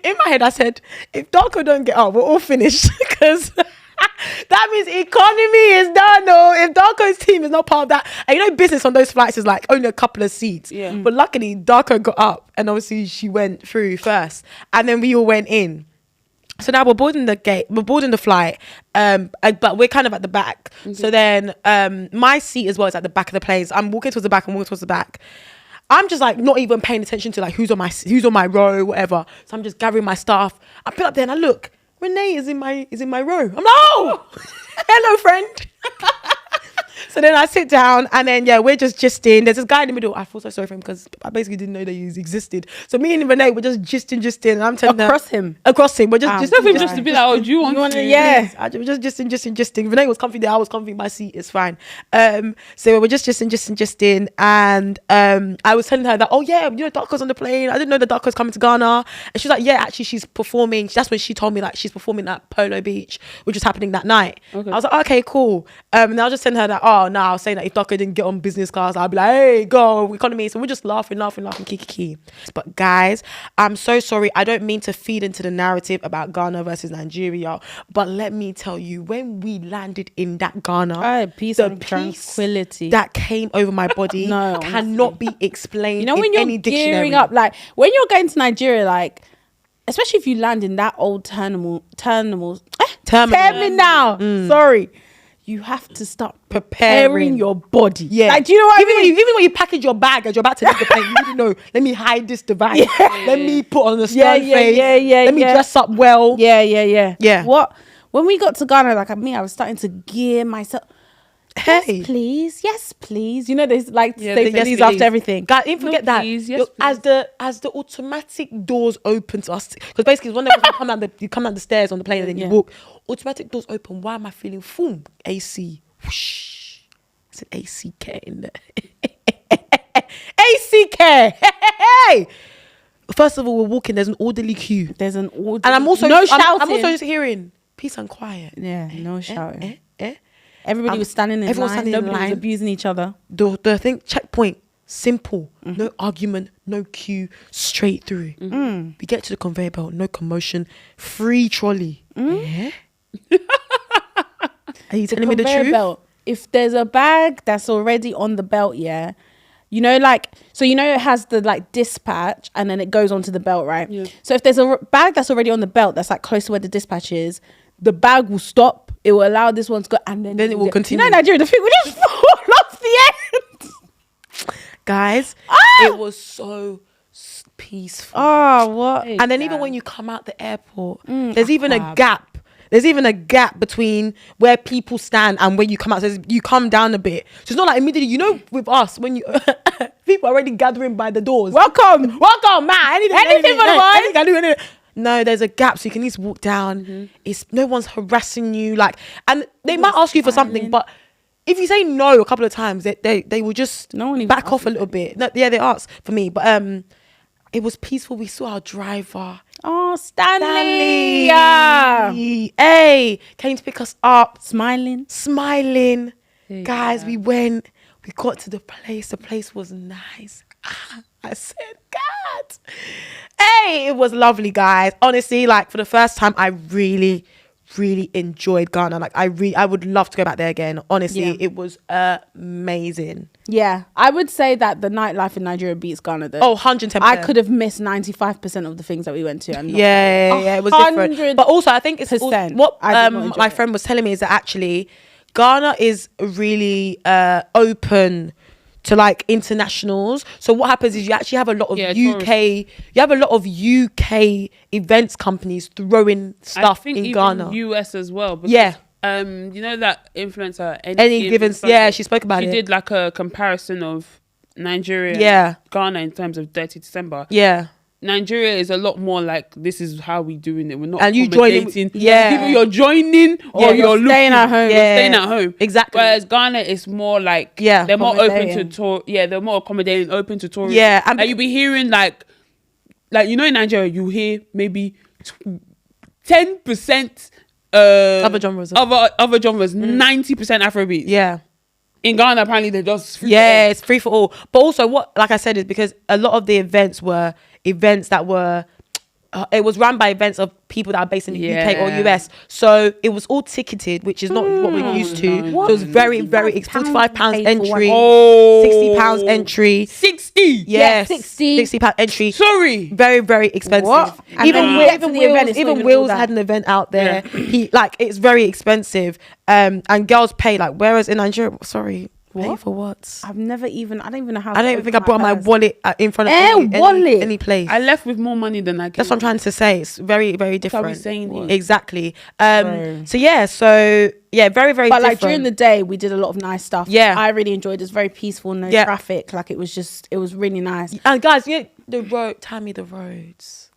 Speaker 2: In my head, I said, if Darko don't get up, we're all finished. Because that means economy is done, though. If Darko's team is not part of that. And business on those flights is like only a couple of seats.
Speaker 1: Yeah.
Speaker 2: But luckily, Darko got up, and obviously she went through first. And then we all went in. So now we're boarding the flight, but we're kind of at the back. Mm-hmm. So then my seat as well is at the back of the plane. So I'm walking towards the back. I'm just like not even paying attention to like who's on my row, whatever. So I'm just gathering my stuff. I put up there and I look. Renee is in my row. I'm like, oh, hello, friend. So then I sit down, and then we're just gisting. There's this guy in the middle. I feel so sorry for him because I basically didn't know that he existed. So me and Renee were just gisting, and I'm telling
Speaker 3: across him.
Speaker 2: We're just
Speaker 1: just to be like, oh, do you want to?
Speaker 3: Yeah.
Speaker 2: We're just gisting. Renee was comfy there. I was comfy in my seat. It's fine. So we're just gisting, and I was telling her that, oh yeah, Darko's on the plane. I didn't know that Darko's coming to Ghana, and she's like, yeah, actually she's performing. That's when she told me like she's performing at Polo Beach, which was happening that night. Okay. I was like, okay, cool. And I was just telling her that, I was saying that if Darko didn't get on business class, I'd be like, hey, go, economy. So we're just laughing, kiki. But guys, I'm so sorry. I don't mean to feed into the narrative about Ghana versus Nigeria, but let me tell you, when we landed in that Ghana,
Speaker 3: peace and tranquility
Speaker 2: that came over my body cannot be explained
Speaker 3: when
Speaker 2: in
Speaker 3: you're
Speaker 2: any dictionary.
Speaker 3: gearing up, like when you're going to Nigeria, like especially if you land in that old terminal. Sorry. You have to start preparing your body.
Speaker 2: Yeah.
Speaker 3: Like, do you know what I mean?
Speaker 2: Even when you package your bag as you're about to leave the plane, you really know, let me hide this device. Yeah. Let me put on a stern face. Let me dress up well.
Speaker 3: Yeah. What? When we got to Ghana, like I was starting to gear myself.
Speaker 2: Hey.
Speaker 3: Yes, please. You know, they like to say
Speaker 2: yes,
Speaker 3: please after everything.
Speaker 2: God, didn't forget that.
Speaker 1: Please, yes,
Speaker 2: As the automatic doors open to us, because basically when you come down the stairs on the plane and then you walk, automatic doors open. Why am I feeling boom? AC. Whoosh. I said AC care in there. AC care. Hey. First of all, we're walking. There's an orderly queue.
Speaker 3: And
Speaker 2: I'm also
Speaker 3: shouting.
Speaker 2: I'm also just hearing peace and quiet.
Speaker 3: Yeah, no shouting.
Speaker 2: Eh?
Speaker 3: Everybody was standing in
Speaker 2: everyone
Speaker 3: line.
Speaker 2: standing in
Speaker 3: Nobody was
Speaker 2: line.
Speaker 3: abusing each other.
Speaker 2: The thing checkpoint simple, no argument, no queue, straight through. We get to the conveyor belt, no commotion, free trolley. Yeah? Are you telling me the
Speaker 3: Conveyor
Speaker 2: truth?
Speaker 3: belt. If there's a bag that's already on the belt, you know, like, so you know it has the like dispatch and then it goes onto the belt, right?
Speaker 1: Yeah.
Speaker 3: So if there's a bag that's already on the belt that's like close to where the dispatch is, the bag will stop. It will allow this one to go and then
Speaker 2: it will continue.
Speaker 3: You know, Nigeria, the thing will just fall off the end.
Speaker 2: Guys, it was so peaceful.
Speaker 3: Oh, what?
Speaker 2: And then even when you come out the airport, there's even a gap. There's even a gap between where people stand and where you come out. So you come down a bit. So it's not like immediately, you know, with us, when you people are already gathering by the doors.
Speaker 3: Welcome,
Speaker 2: man. Anything for the boys. No, there's a gap, so you can at least walk down. It's no one's harassing you. Like, and they might ask you for something, but if you say no a couple of times, they will just back off a little bit. No, yeah, they ask for me, but it was peaceful. We saw our driver.
Speaker 3: Oh, Stanley.
Speaker 2: Yeah. Hey, came to pick us up.
Speaker 3: Smiling.
Speaker 2: Guys, we went. We got to the place. The place was nice. I said, God. Hey, it was lovely, guys. Honestly, like for the first time, I really enjoyed Ghana. Like I would love to go back there again. Honestly, it was amazing.
Speaker 3: Yeah, I would say that the nightlife in Nigeria beats Ghana though.
Speaker 2: Oh, 110%.
Speaker 3: I could have missed 95% of the things that we went to. And
Speaker 2: yeah, it was different. But also, I think it's what my friend was telling me is that actually Ghana is really open to like internationals. So what happens is you actually have a lot of UK events companies throwing stuff in Ghana.
Speaker 1: US as well. Because, you know that influencer
Speaker 2: any given she spoke about it.
Speaker 1: She did like a comparison of Nigeria and Ghana in terms of Dirty December. Nigeria is a lot more like, this is how we doing it. We're not accommodating. Either you're joining or you're
Speaker 3: staying at home.
Speaker 1: You're staying at home.
Speaker 2: Exactly.
Speaker 1: Whereas Ghana is more like, they're more open to tour. Yeah, they're more accommodating, open to tourism.
Speaker 2: Yeah.
Speaker 1: And you'll be hearing like, you know, in Nigeria, you hear maybe 10%
Speaker 2: other genres.
Speaker 1: 90% Afrobeat.
Speaker 2: Yeah.
Speaker 1: In Ghana, apparently they're just free
Speaker 2: it's free for all. But also, what, like I said, is because a lot of the events were events that were it was run by events of people that are based in the UK or US, so it was all ticketed, which is not what we're used to. So it was very £45 entry, £60 entry,
Speaker 1: 60
Speaker 2: £60 entry.
Speaker 1: Sorry,
Speaker 2: very expensive.
Speaker 3: What?
Speaker 2: Even Will's had an event out there. He it's very expensive, and girls pay whereas in Nigeria, pay for what?
Speaker 3: I don't even know how.
Speaker 2: I don't even think I brought my wallet in front of any place.
Speaker 1: I left with more money than I came.
Speaker 2: That's what I'm trying to say. It's very different.
Speaker 1: That's saying
Speaker 2: exactly. Very very
Speaker 3: but
Speaker 2: different.
Speaker 3: During the day we did a lot of nice stuff. I really enjoyed it. It's very peaceful, no traffic. It was really nice.
Speaker 2: And guys, the roads,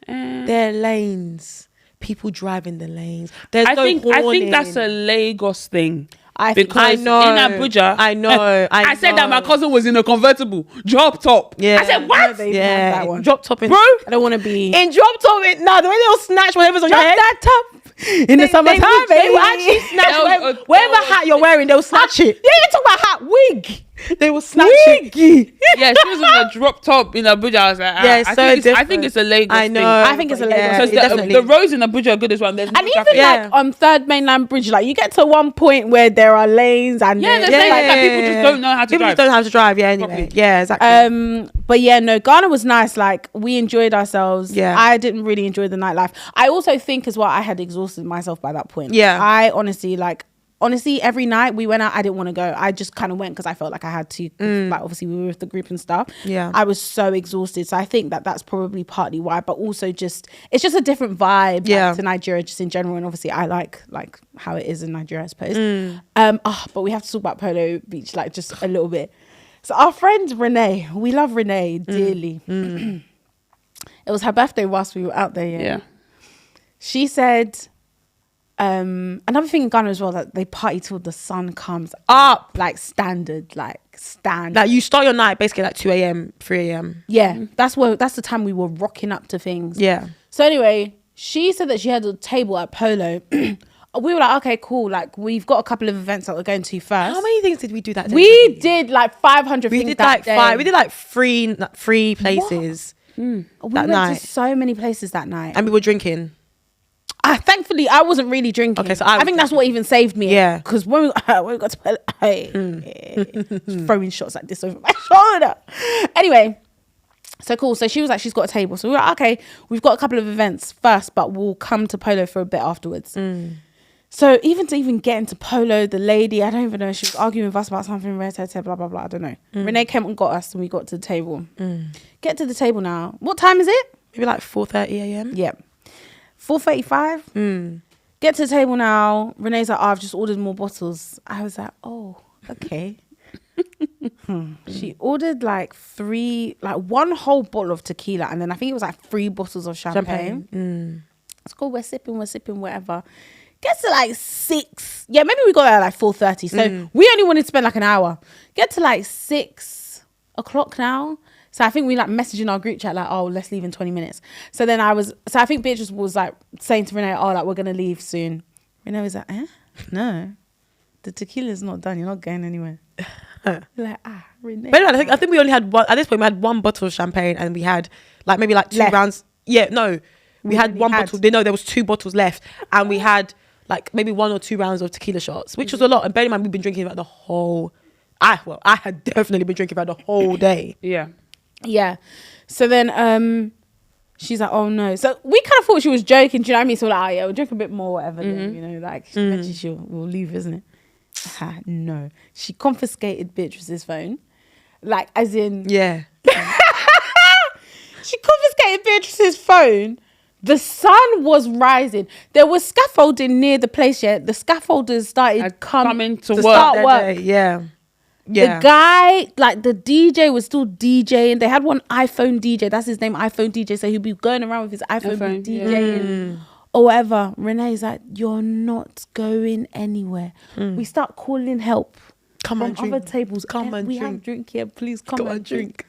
Speaker 2: they're lanes, people driving the lanes.
Speaker 1: I think that's a Lagos thing.
Speaker 2: I
Speaker 1: know in Abuja.
Speaker 2: I know.
Speaker 1: I said that my cousin was in a convertible drop top.
Speaker 2: Yeah.
Speaker 1: I said what?
Speaker 3: That one.
Speaker 2: Drop top,
Speaker 1: bro.
Speaker 3: I don't want to be
Speaker 2: in drop top. The way they'll snatch whatever's on your head.
Speaker 3: That top in the summertime.
Speaker 2: They will actually snatch whatever hat you're wearing. They'll snatch it.
Speaker 3: Yeah, you talk about hat wig.
Speaker 2: They will snatch it.
Speaker 1: Yeah, she was on a drop top in Abuja. I was like, I think it's a Lagos thing.
Speaker 3: I think it's a Lagos.
Speaker 1: Because the roads in Abuja are good as well.
Speaker 3: And even on Third Mainland Bridge, you get to one point where there are lanes and
Speaker 1: there's people just don't know how to drive.
Speaker 2: People just don't know how to drive. Yeah, anyway. Properly. Yeah, exactly.
Speaker 3: But Ghana was nice. We enjoyed ourselves.
Speaker 2: Yeah,
Speaker 3: I didn't really enjoy the nightlife. I also think as well I had exhausted myself by that point.
Speaker 2: Yeah,
Speaker 3: I honestly honestly, every night we went out, I didn't want to go. I just kind of went because I felt like I had to. Like, obviously, we were with the group and stuff.
Speaker 2: Yeah.
Speaker 3: I was so exhausted. So I think that that's probably partly why. But also it's just a different vibe like, to Nigeria just in general. And obviously, I like how it is in Nigeria, I suppose. But we have to talk about Polo Beach, like, just a little bit. So our friend Renee, we love Renee dearly. It was her birthday whilst we were out there. Yeah. She said... another thing in Ghana as well, that they party till the sun comes up, like standard. Like
Speaker 2: you start your night basically like 2 a.m, 3 a.m.
Speaker 3: Yeah, that's the time we were rocking up to things.
Speaker 2: Yeah.
Speaker 3: So anyway, she said that she had a table at Polo. We were like, okay, cool. Like, we've got a couple of events that we're going to first.
Speaker 2: How many things did we do that day?
Speaker 3: We did like 500 things that day.
Speaker 2: We did like three places
Speaker 3: We went to so many places that night.
Speaker 2: And we were drinking.
Speaker 3: Thankfully, I wasn't really drinking.
Speaker 2: Okay, so
Speaker 3: I think that's what even saved me.
Speaker 2: Yeah.
Speaker 3: Because when we got to Polo, throwing shots like this over my shoulder. Anyway, so cool. So she was like, she's got a table. So we were like, okay, we've got a couple of events first, but we'll come to Polo for a bit afterwards. So even get into Polo, the lady, I don't even know, she was arguing with us about something, blah, blah, blah, I don't know. Renee came and got us and we got to the table. Get to the table now. What time is it?
Speaker 2: Maybe like 4:30 a.m.
Speaker 3: Yeah. 4:35. Get to the table now. Renee's like, I've just ordered more bottles. I was like, oh, okay. She ordered like one whole bottle of tequila, and then I think it was like 3 bottles of champagne. It's cool. We're sipping, whatever. Gets to like 6. Yeah, maybe we got there at like 4:30. So we only wanted to spend like an hour. Get to like 6 o'clock now. So I think we like messaging our group chat like, oh, let's leave in 20 minutes. So then I think Beatrice was like saying to Renee, oh, like we're gonna leave soon. Renee was like, no, the tequila's not done. You're not going anywhere. Like, Renee.
Speaker 2: But anyway, I think we only had one. At this point, we had 1 bottle of champagne, and we had like maybe like 2 rounds. Yeah, no, we had 1 bottle. There was 2 bottles left, and we had like maybe 1 or 2 rounds of tequila shots, which was a lot. And bear in mind, we've been drinking about the whole. I had definitely been drinking about the whole day.
Speaker 3: Yeah. So then she's like, oh no. So we kind of thought she was joking, do you know what I mean? So we're like, oh yeah, we'll drink a bit more, whatever. Then, you know, like she mentioned we'll leave, isn't it? No. She confiscated Beatrice's phone. Like, as in...
Speaker 2: Yeah.
Speaker 3: She confiscated Beatrice's phone. The sun was rising. There was scaffolding near the place yet. The scaffolders started coming to work. Start work.
Speaker 2: Yeah.
Speaker 3: The guy, like the DJ was still DJing. They had one iPhone DJ. That's his name, iPhone DJ. So he'd be going around with his iPhone DJing or whatever. Renee's like, you're not going anywhere. We start calling help.
Speaker 2: Come and drink.
Speaker 3: Other tables.
Speaker 2: We
Speaker 3: have drink here. Please come and drink.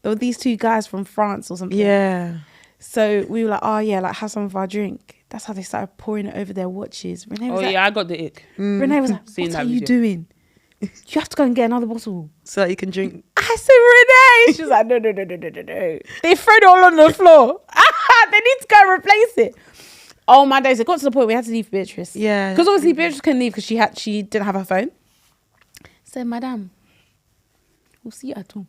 Speaker 3: There were these 2 guys from France or something.
Speaker 2: Yeah.
Speaker 3: So we were like, oh yeah, like have some of our drink. That's how they started pouring it over their watches. Renee was
Speaker 1: I got the ick.
Speaker 3: Renee was like, what are you doing? You have to go and get another bottle
Speaker 2: so that you can drink.
Speaker 3: I said, Renee. She was like, no. They threw it all on the floor. They need to go and replace it. Oh my days! It got to the point we had to leave Beatrice.
Speaker 2: Yeah,
Speaker 3: because obviously Beatrice couldn't leave because she didn't have her phone. Said, Madam, we'll see you at home.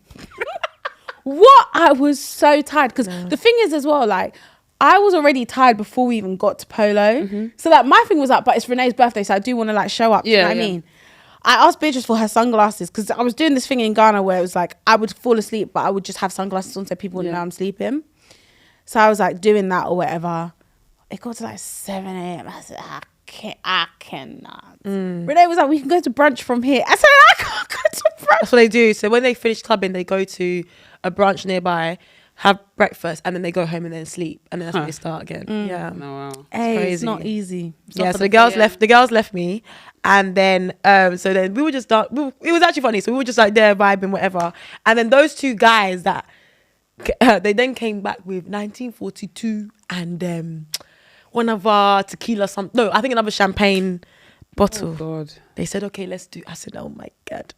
Speaker 3: What? I was so tired because the thing is as well, like I was already tired before we even got to Polo. So like my thing was up, but it's Renee's birthday, so I do want to like show up. You know what I mean? I asked Beatrice for her sunglasses because I was doing this thing in Ghana where it was like I would fall asleep, but I would just have sunglasses on so people wouldn't know I'm sleeping. So I was like doing that or whatever. It got to like 7 a.m. I said, I cannot. Renee was like, we can go to brunch from here. I said, I can't go to brunch.
Speaker 2: That's what they do. So when they finish clubbing, they go to a brunch nearby, have breakfast, and then they go home and then sleep, and then that's when they start again. Yeah.
Speaker 1: No, wow.
Speaker 3: Hey, it's not easy.
Speaker 2: So the girls left. The girls left me, and then so then we were just it was actually funny. So we were just like there vibing, whatever. And then those 2 guys that they then came back with 1942 and one of our tequila. I think another champagne bottle.
Speaker 1: Oh God.
Speaker 2: They said, okay, let's do. I said, oh my God.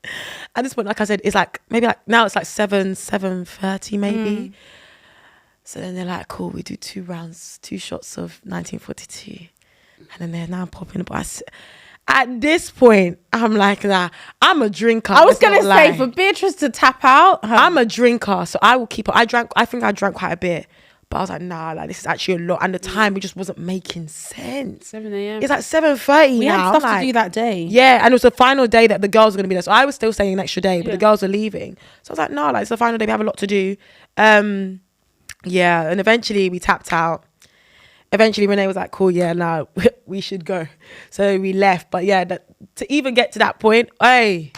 Speaker 2: At this point, like I said, it's like maybe like now it's like 7:30 maybe. So then they're like, cool, we do 2 rounds, 2 shots of 1942, and then they're now popping up. At this point, I'm like, nah, I'm a drinker.
Speaker 3: I was gonna say for Beatrice to tap out,
Speaker 2: I'm a drinker, so I will keep it. I think I drank quite a bit, But I was like, nah, like this is actually a lot. And the time, it just wasn't making sense.
Speaker 1: 7 a.m.
Speaker 2: It's like 7:30
Speaker 3: We
Speaker 2: now.
Speaker 3: had stuff to do that day.
Speaker 2: Yeah, and it was the final day that the girls were going to be there. So I was still staying an extra day, but the girls were leaving. So I was like, no, like it's the final day. We have a lot to do. Yeah, and eventually we tapped out. Eventually Renee was like, cool, yeah, no, we should go. So we left. But yeah, to even get to that point, we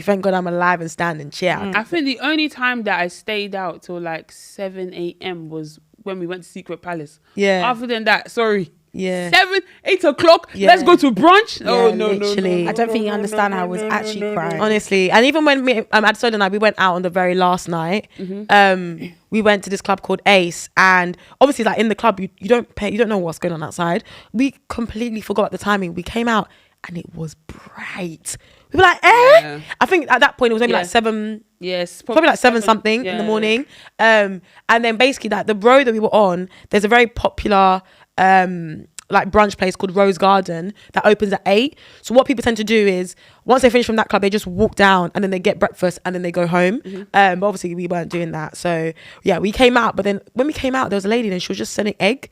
Speaker 2: thank God I'm alive and standing. Cheer.
Speaker 1: I think the only time that I stayed out till like 7 a.m. was when we went to Secret Palace.
Speaker 2: Yeah.
Speaker 1: Other than that, sorry.
Speaker 2: Yeah.
Speaker 1: 7, 8 o'clock.
Speaker 2: Yeah.
Speaker 1: Let's go to brunch. Oh, no.
Speaker 2: literally.
Speaker 3: I don't think you understand how I was actually crying.
Speaker 2: Honestly. And even when Adesola and I, we went out on the very last night, we went to this club called Ace, and obviously like in the club, you don't know what's going on outside. We completely forgot the timing. We came out and it was bright. We were like,
Speaker 1: Yeah.
Speaker 2: I think at that point it was maybe like 7.
Speaker 1: Yes.
Speaker 2: Probably like 7 something in the morning. And then basically that the road that we were on, there's a very popular like brunch place called Rose Garden that opens at 8. So what people tend to do is once they finish from that club, they just walk down and then they get breakfast and then they go home. But obviously we weren't doing that. So yeah, we came out. But then when we came out, there was a lady and she was just selling egg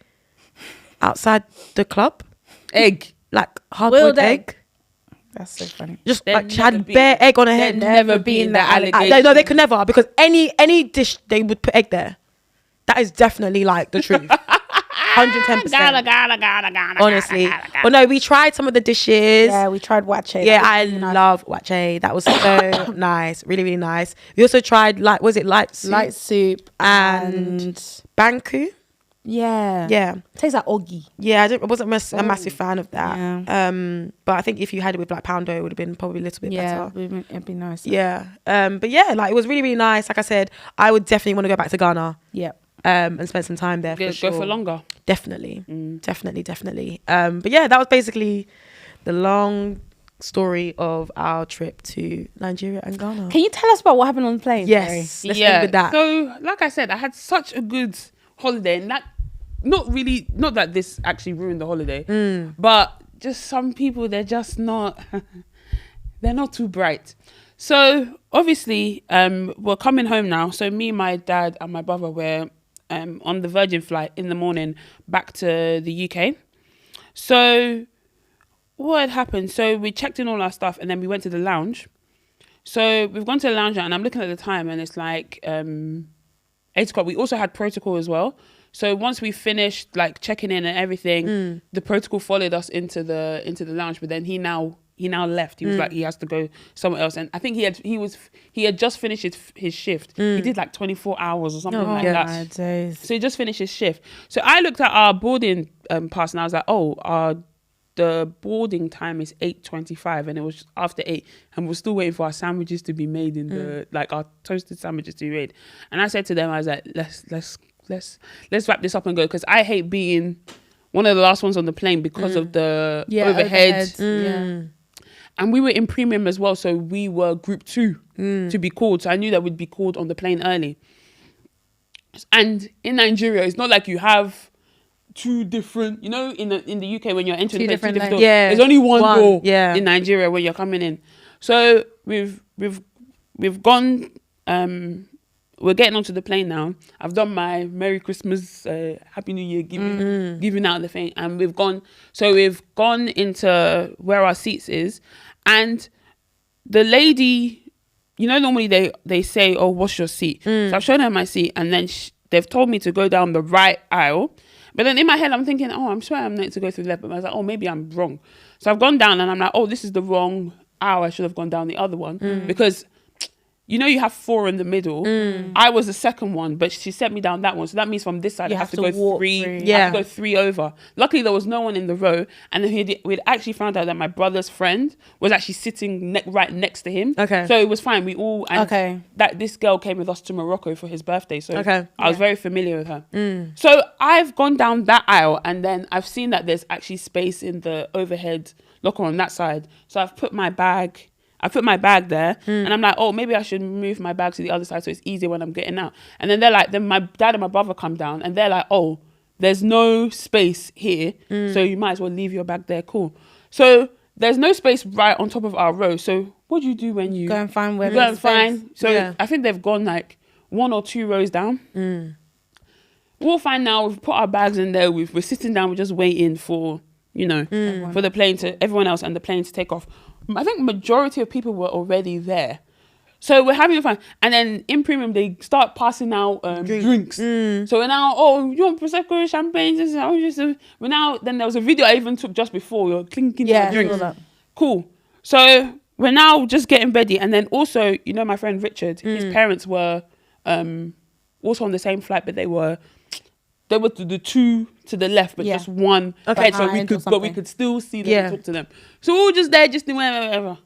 Speaker 2: outside the club.
Speaker 1: Egg.
Speaker 2: Like hard-boiled egg.
Speaker 3: That's so funny.
Speaker 2: Just
Speaker 1: They'd
Speaker 2: like she had
Speaker 1: never
Speaker 2: bare egg on her head.
Speaker 1: Never been the allegation.
Speaker 2: No, they could never, because any dish they would put egg there. That is definitely like the truth. 110%. Honestly. But no, we tried some of the dishes.
Speaker 3: Yeah, we tried wache.
Speaker 2: Yeah, I love wache. That was so nice. Really, really nice. We also tried light soup and banku.
Speaker 3: Yeah.
Speaker 2: Yeah.
Speaker 3: Tastes like oggy.
Speaker 2: Yeah, I wasn't a massive fan of that.
Speaker 3: Yeah.
Speaker 2: But I think if you had it with like poundo, it would have been probably a little bit better.
Speaker 3: Yeah, it'd be nice.
Speaker 2: Yeah. But yeah, like it was really, really nice. Like I said, I would definitely want to go back to Ghana.
Speaker 3: Yeah.
Speaker 2: And spend some time there.
Speaker 1: Go for longer.
Speaker 2: Definitely. Definitely. But yeah, that was basically the long story of our trip to Nigeria and Ghana.
Speaker 3: Can you tell us about what happened on the plane?
Speaker 2: Yes. Let's end with that.
Speaker 1: So, like I said, I had such a good holiday, and that not that this actually ruined the holiday, but just some people, they're just not they're not too bright. So obviously we're coming home now. So me, my dad and my brother were on the Virgin flight in the morning back to the UK. So what had happened, so we checked in all our stuff and then we went to the lounge. So we've gone to the lounge and I'm looking at the time and it's like 8 o'clock. We also had protocol as well. So once we finished like checking in and everything, the protocol followed us into the lounge. But then he now left. He was like, he has to go somewhere else. And I think he had just finished his shift. He did like 24 hours or something like that.
Speaker 3: Days.
Speaker 1: So he just finished his shift. So I looked at our boarding pass and I was like, the boarding time is 8:25, and it was after 8, and we're still waiting for our sandwiches to be made in the like our toasted sandwiches to be made. And I said to them, I was like, let's wrap this up and go, because I hate being one of the last ones on the plane because of the overhead. And we were in premium as well, so we were group 2 to be called. So I knew that we'd be called on the plane early. And in Nigeria, it's not like you have 2 different, in the UK when you're entering
Speaker 3: Two
Speaker 1: the
Speaker 3: different
Speaker 1: doors,
Speaker 3: lanes.
Speaker 1: there's only one door
Speaker 2: Yeah.
Speaker 1: in Nigeria when you're coming in. So we've gone. We're getting onto the plane now. I've done my Merry Christmas, Happy New Year giving out the thing, and we've gone into where our seats is, and the lady, normally they say, oh, what's your seat? So I've shown her my seat, and then they've told me to go down the right aisle. But then in my head, I'm thinking, oh, I'm sure I'm meant to go through the left. But I was like, oh, maybe I'm wrong. So I've gone down and I'm like, oh, this is the wrong aisle. I should have gone down the other one. Because, you have 4 in the middle. I was the second one, but she sent me down that one. So that means from this side, I have to go
Speaker 3: walk
Speaker 1: 3.
Speaker 3: through.
Speaker 1: I have to go 3 over. Luckily, there was no one in the row. And then we'd actually found out that my brother's friend was actually sitting right next to him.
Speaker 2: Okay.
Speaker 1: So it was fine. We all...
Speaker 3: Okay.
Speaker 1: That this girl came with us to Morocco for his birthday. So I was very familiar with her. So I've gone down that aisle, and then I've seen that there's actually space in the overhead locker on that side. So I've put my bag there, and I'm like, oh, maybe I should move my bag to the other side so it's easier when I'm getting out. And then they're like, then my dad and my brother come down, and they're like, oh, there's no space here, so you might as well leave your bag there. Cool. So there's no space right on top of our row. So what do you do when you
Speaker 3: Go and find where
Speaker 1: go and
Speaker 3: there's space.
Speaker 1: find? So I think they've gone like 1 or 2 rows down. We'll find now. We've put our bags in there. We're sitting down. We're just waiting for, for the plane everyone else and the plane to take off. I think majority of people were already there. So we're having fun. And then in premium, they start passing out drinks. So we're now, you want Prosecco, champagne? Then there was a video I even took just before. We were clinking our drinks. Cool. So we're now just getting ready. And then also, my friend Richard, his parents were also on the same flight, but they were the two to the left, but just one head. So we could still see them and talk to them. So we were just there, just doing whatever.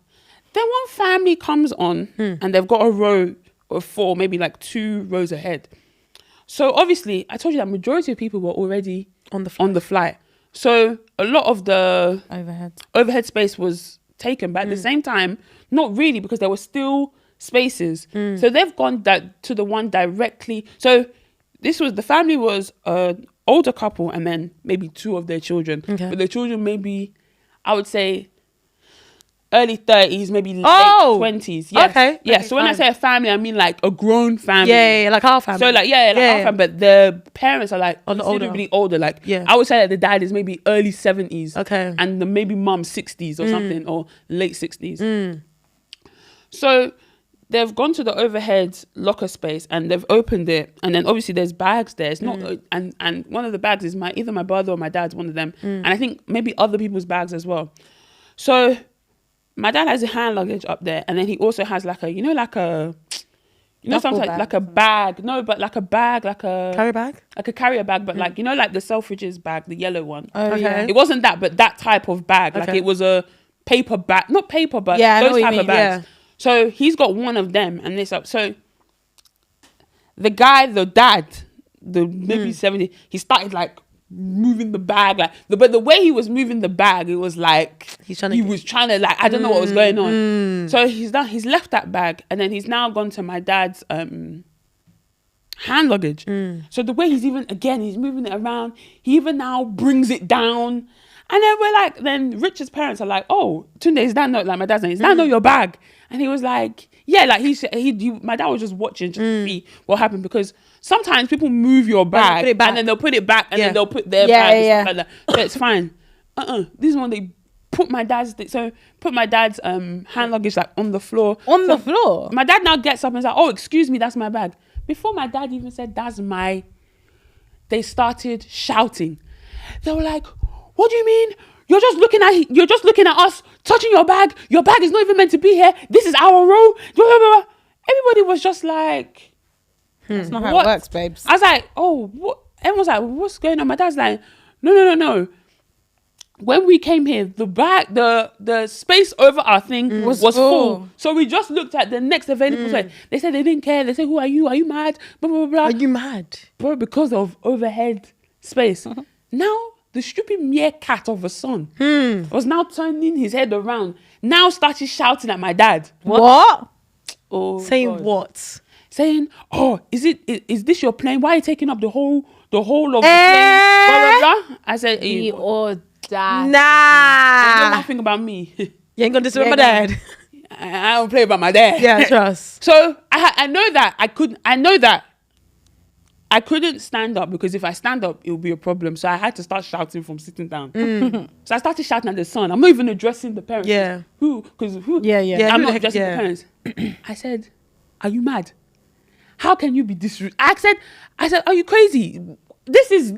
Speaker 1: Then one family comes on and they've got a row of 4, maybe like 2 rows ahead. So obviously, I told you that majority of people were already on the flight. So a lot of the overhead space was taken, but at the same time, not really, because there were still spaces. So they've gone to the one directly. So the family was an older couple and then maybe 2 of their children. But the children maybe, I would say, early 30s, maybe late 20s. Yes. Okay. Yeah. So when I say a family, I mean like a grown family.
Speaker 2: Yeah, like our family.
Speaker 1: So our family. But the parents are like considerably older. Like I would say that the dad is maybe early 70s.
Speaker 2: Okay.
Speaker 1: And the maybe mum 60s or something, or late 60s. So they've gone to the overhead locker space and they've opened it, and then obviously there's bags there. It's not, and one of the bags is either my brother or my dad's, one of them, and I think maybe other people's bags as well. So my dad has a hand luggage up there, and then he also has like a, sometimes like a bag. No, but like a bag, like a
Speaker 2: carrier bag,
Speaker 1: like a carrier bag, but like like the Selfridges bag, the yellow one.
Speaker 2: Oh, okay.
Speaker 1: It wasn't that, but that type of bag. Like it was a paper bag, not paper, but those type of bags. Yeah. So he's got one of them, and this up. So the dad, the maybe 70, he started like moving the bag, but the way he was moving the bag, it was like he was trying to I don't know what was going on. So he's left that bag, and then he's now gone to my dad's hand luggage. So the way he's moving it around, he even now brings it down, and then we're like, then Richard's parents are like, oh, Tunde, is that not, like my dad's saying, is that not your bag? And he was like, yeah, like my dad was just watching just to see what happened, because sometimes people move your bag and then they'll put it back and then they'll put their bag and stuff like that. So it's fine. This one, they put my dad's hand luggage like on the floor.
Speaker 3: On the floor?
Speaker 1: My dad now gets up and is like, oh, excuse me, that's my bag. Before my dad even said, they started shouting. They were like, what do you mean? You're just looking at us, touching your bag. Your bag is not even meant to be here. This is our row. Everybody was just like,
Speaker 3: that's not how it works, babes.
Speaker 1: I was like, oh, what? Everyone was like, what's going on? My dad's like, no. When we came here, the bag, the space over our thing was full. So we just looked at the next available space. They said they didn't care. They said, who are you? Are you mad? Blah, blah, blah.
Speaker 2: Are you mad?
Speaker 1: Bro, because of overhead space. Now, the stupid meerkat of a son was now turning his head around. Now started shouting at my dad.
Speaker 2: What?
Speaker 1: Oh,
Speaker 2: saying
Speaker 1: God.
Speaker 2: What?
Speaker 1: Saying, oh, is this your plane? Why are you taking up the whole of the plane? Blah, blah, blah. I said,
Speaker 3: he or dad.
Speaker 2: Nah.
Speaker 1: I know nothing about me.
Speaker 2: You ain't gonna disturb my dad.
Speaker 1: I don't play about my dad.
Speaker 2: Yeah, trust.
Speaker 1: So I know that I couldn't stand up, because if I stand up, it would be a problem. So I had to start shouting from sitting down. So I started shouting at the son. I'm not even addressing the parents.
Speaker 2: Yeah.
Speaker 1: Who?
Speaker 2: Yeah.
Speaker 1: I'm not addressing the parents. I said, are you mad? How can you be disrespectful? I said, are you crazy? This is,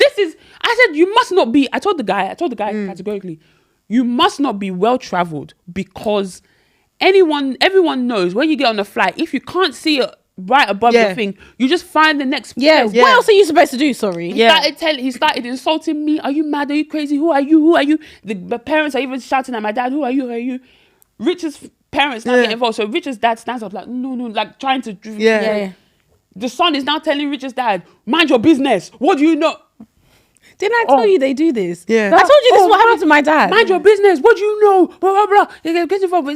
Speaker 1: I said, you must not be, I told the guy categorically, you must not be well-traveled, because everyone knows when you get on a flight, if you can't see it right above your thing, you just find the next place.
Speaker 3: What else are you supposed to do? Sorry.
Speaker 1: He started insulting me. Are you mad? Are you crazy? Who are you? The parents are even shouting at my dad. Who are you? Richard's parents now get involved. So Richard's dad stands up like, no, like trying to The son is now telling Richard's dad, mind your business. What do you know?
Speaker 3: Didn't I tell you they do this?
Speaker 2: Yeah.
Speaker 3: I told you this is what happened to my dad.
Speaker 1: Mind your business. What do you know? Blah, blah, blah. Get involved.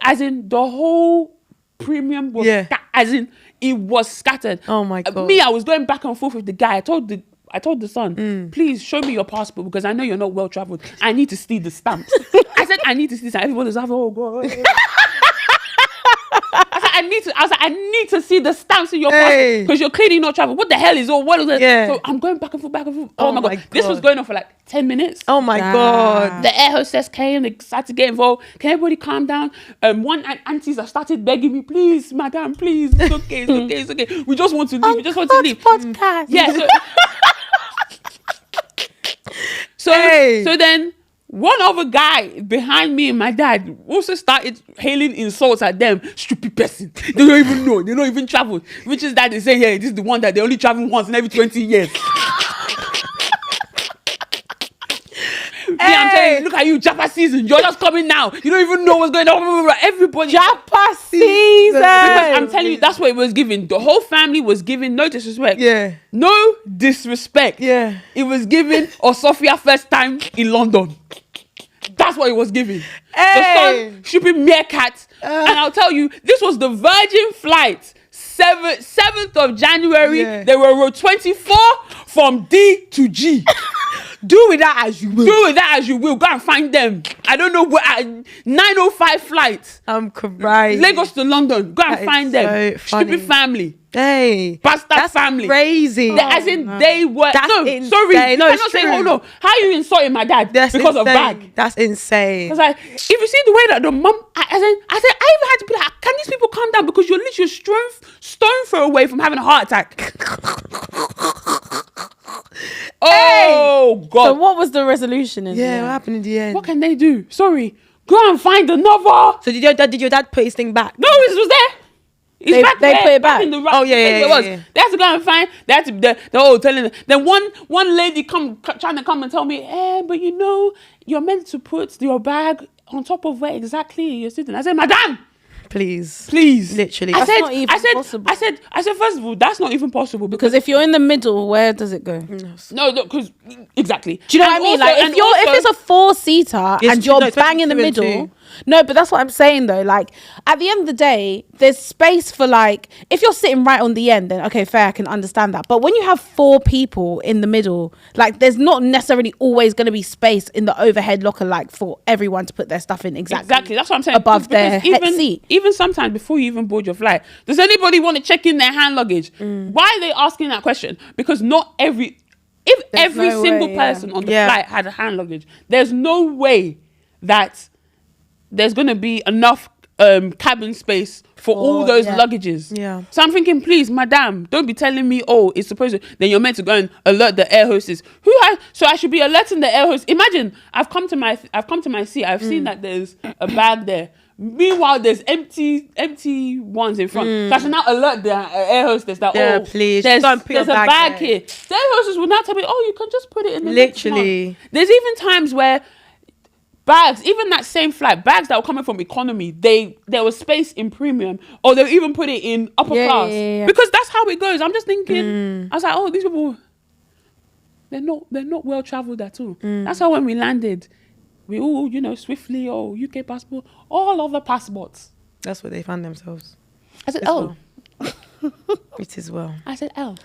Speaker 1: As in, the whole premium was as in, it was scattered.
Speaker 2: Oh my God.
Speaker 1: Me, I was going back and forth with the guy. I told the son, please show me your passport, because I know you're not well traveled. I need to see the stamps. I said, I need to see the stamps. Everybody was like, oh God. I said, I I need to see the stamps in your passport because you're clearly not traveling. What the hell is all? What is it?
Speaker 2: Yeah.
Speaker 1: So I'm going back and forth. Oh my God. This was going on for like 10 minutes.
Speaker 2: Oh my God.
Speaker 1: The air hostess came, they started to get involved. Can everybody calm down? One aunties that started begging me, please, madam, please, it's okay. We just want to leave. We just want to leave.
Speaker 3: Podcast.
Speaker 1: Yeah. So then one other guy behind me and my dad also started hailing insults at them. Stupid person. They don't even know. They don't even travel. Which is that they say, yeah, this is the one that they only travel once in every 20 years. I'm telling you, look at you, Japa season. You're just coming now. You don't even know what's going on. Everybody.
Speaker 3: Japa season.
Speaker 1: Because I'm telling you, that's what it was given. The whole family was given no disrespect.
Speaker 2: Yeah.
Speaker 1: No disrespect.
Speaker 2: Yeah.
Speaker 1: It was given Sophia first time in London. That's what it was given. The son shipping meerkat. And I'll tell you, this was the Virgin flight. 7th of January. Yeah. They were row 24 from D to G.
Speaker 2: Do with that as you will.
Speaker 1: Do with that as you will. Go and find them. I don't know where. 9:05 flight.
Speaker 2: I'm crying.
Speaker 1: Lagos to London. Go and find them.
Speaker 2: So
Speaker 1: Stupid family.
Speaker 2: Hey,
Speaker 1: Bastard family.
Speaker 2: Crazy.
Speaker 1: As in they were.
Speaker 2: That's
Speaker 1: insane. Sorry.
Speaker 2: No,
Speaker 1: I'm not saying. Hold on. How are you insulting my dad because of bag?
Speaker 2: That's insane.
Speaker 1: I was like, if you see the way that the mum, I said, I even had to be like, can these people calm down because you're literally stone throw away from having a heart attack. Oh God!
Speaker 3: So what was the resolution?
Speaker 2: What happened in the end?
Speaker 1: What can they do? Sorry, go and find another.
Speaker 2: So did your dad put his thing back?
Speaker 1: No, it was there. It's back
Speaker 3: they
Speaker 1: there,
Speaker 3: put it back.
Speaker 1: In the
Speaker 2: Oh yeah.
Speaker 1: They had to go and find. They had to. They're telling them. Then one lady trying to come and tell me, but you know, you're meant to put your bag on top of where exactly you're sitting. I said, madam.
Speaker 2: Please.
Speaker 1: Literally.
Speaker 3: That's not even possible.
Speaker 1: I said, first of all, that's not even possible
Speaker 3: because if you're in the middle, where does it go?
Speaker 1: No, because exactly.
Speaker 3: Do you know what I mean? Like if it's a 4-seater and you're bang in the middle. No, but that's what I'm saying though. Like at the end of the day, there's space for like if you're sitting right on the end, then okay, fair, I can understand that. But when you have 4 people in the middle, like there's not necessarily always going to be space in the overhead locker, like for everyone to put their stuff in exactly.
Speaker 1: That's what I'm saying.
Speaker 3: Above their seat.
Speaker 1: Even sometimes before you even board your flight, does anybody want to check in their hand luggage? Why are they asking that question? Because not every single person on the flight had a hand luggage, there's no way that there's going to be enough cabin space for all those luggages.
Speaker 2: Yeah.
Speaker 1: So I'm thinking, please, madam, don't be telling me, it's supposed to. Then you're meant to go and alert the air hostess. So I should be alerting the air hostess. Imagine I've come to my seat. I've seen that there's a bag there. Meanwhile, there's empty ones in front. So I should now alert the air hostess that
Speaker 2: please,
Speaker 1: there's a
Speaker 2: bag
Speaker 1: bag here. The air hostess will now tell me, you can just put it in the next one. There's even times where bags, even that same flight, bags that were coming from economy, there was space in premium, or they'll even put it in upper class. Because that's how it goes. I'm just thinking, I was like, these people, they're not well traveled at all. That's how when we landed, we all, swiftly, UK passport, all other passports.
Speaker 2: That's where they found themselves.
Speaker 1: I said,
Speaker 2: It is well.
Speaker 1: I said,
Speaker 2: Honestly,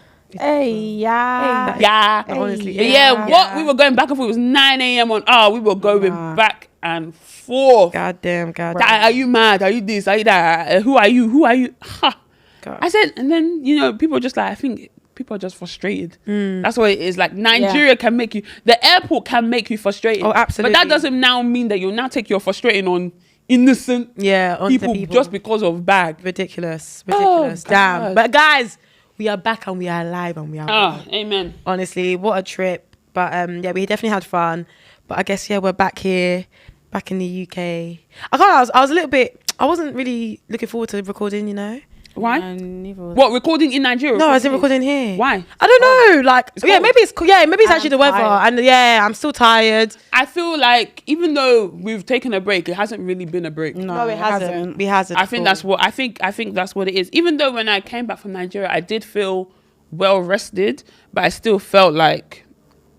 Speaker 1: we were going back and forth. It was 9 a.m. on we were going back and forth.
Speaker 2: Goddamn.
Speaker 1: Are you mad? Are you this? Are you that? Who are you? I said, and then people are just like, I think people are just frustrated. That's what it is. Like Nigeria can make you, the airport can make you frustrated.
Speaker 2: Oh, absolutely.
Speaker 1: But that doesn't now mean that you'll now take your frustrating on innocent people just because of bag.
Speaker 2: Ridiculous.
Speaker 1: God.
Speaker 2: Damn. But guys, we are back and we are alive and we are
Speaker 1: amen.
Speaker 2: Honestly, what a trip. But we definitely had fun. But I guess we're back here, back in the UK. I was a little bit, I wasn't really looking forward to recording,
Speaker 1: Why? What, recording in Nigeria?
Speaker 2: No, I wasn't recording here.
Speaker 1: Why?
Speaker 2: I don't know. Like, maybe it's actually the weather. And I'm still tired.
Speaker 1: I feel like even though we've taken a break, it hasn't really been a break.
Speaker 2: No, it hasn't. It hasn't.
Speaker 1: I think that's what it is. Even though when I came back from Nigeria, I did feel well rested, but I still felt like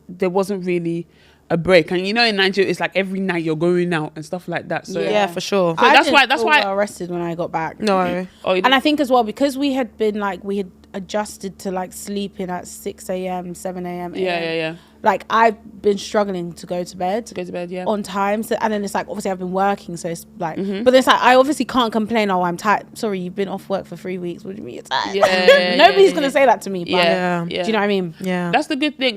Speaker 1: there wasn't really a break. And in Nigeria, it's like every night you're going out and stuff like that. So
Speaker 2: yeah, for sure.
Speaker 1: So that's why
Speaker 3: I rested when I got back.
Speaker 2: No.
Speaker 3: And I think as well, because we had adjusted to like sleeping at 6 a.m., 7 a.m.
Speaker 1: Yeah.
Speaker 3: Like I've been struggling to go to bed.
Speaker 1: Yeah.
Speaker 3: On time. So, and then it's like, obviously I've been working. So it's like, but then it's like, I obviously can't complain. Oh, I'm tired. Sorry, you've been off work for 3 weeks. What do you mean you're tired?
Speaker 1: Yeah.
Speaker 3: Nobody's going to say that to me. But
Speaker 1: Yeah.
Speaker 3: Do you know what I mean?
Speaker 2: Yeah.
Speaker 1: That's the good thing.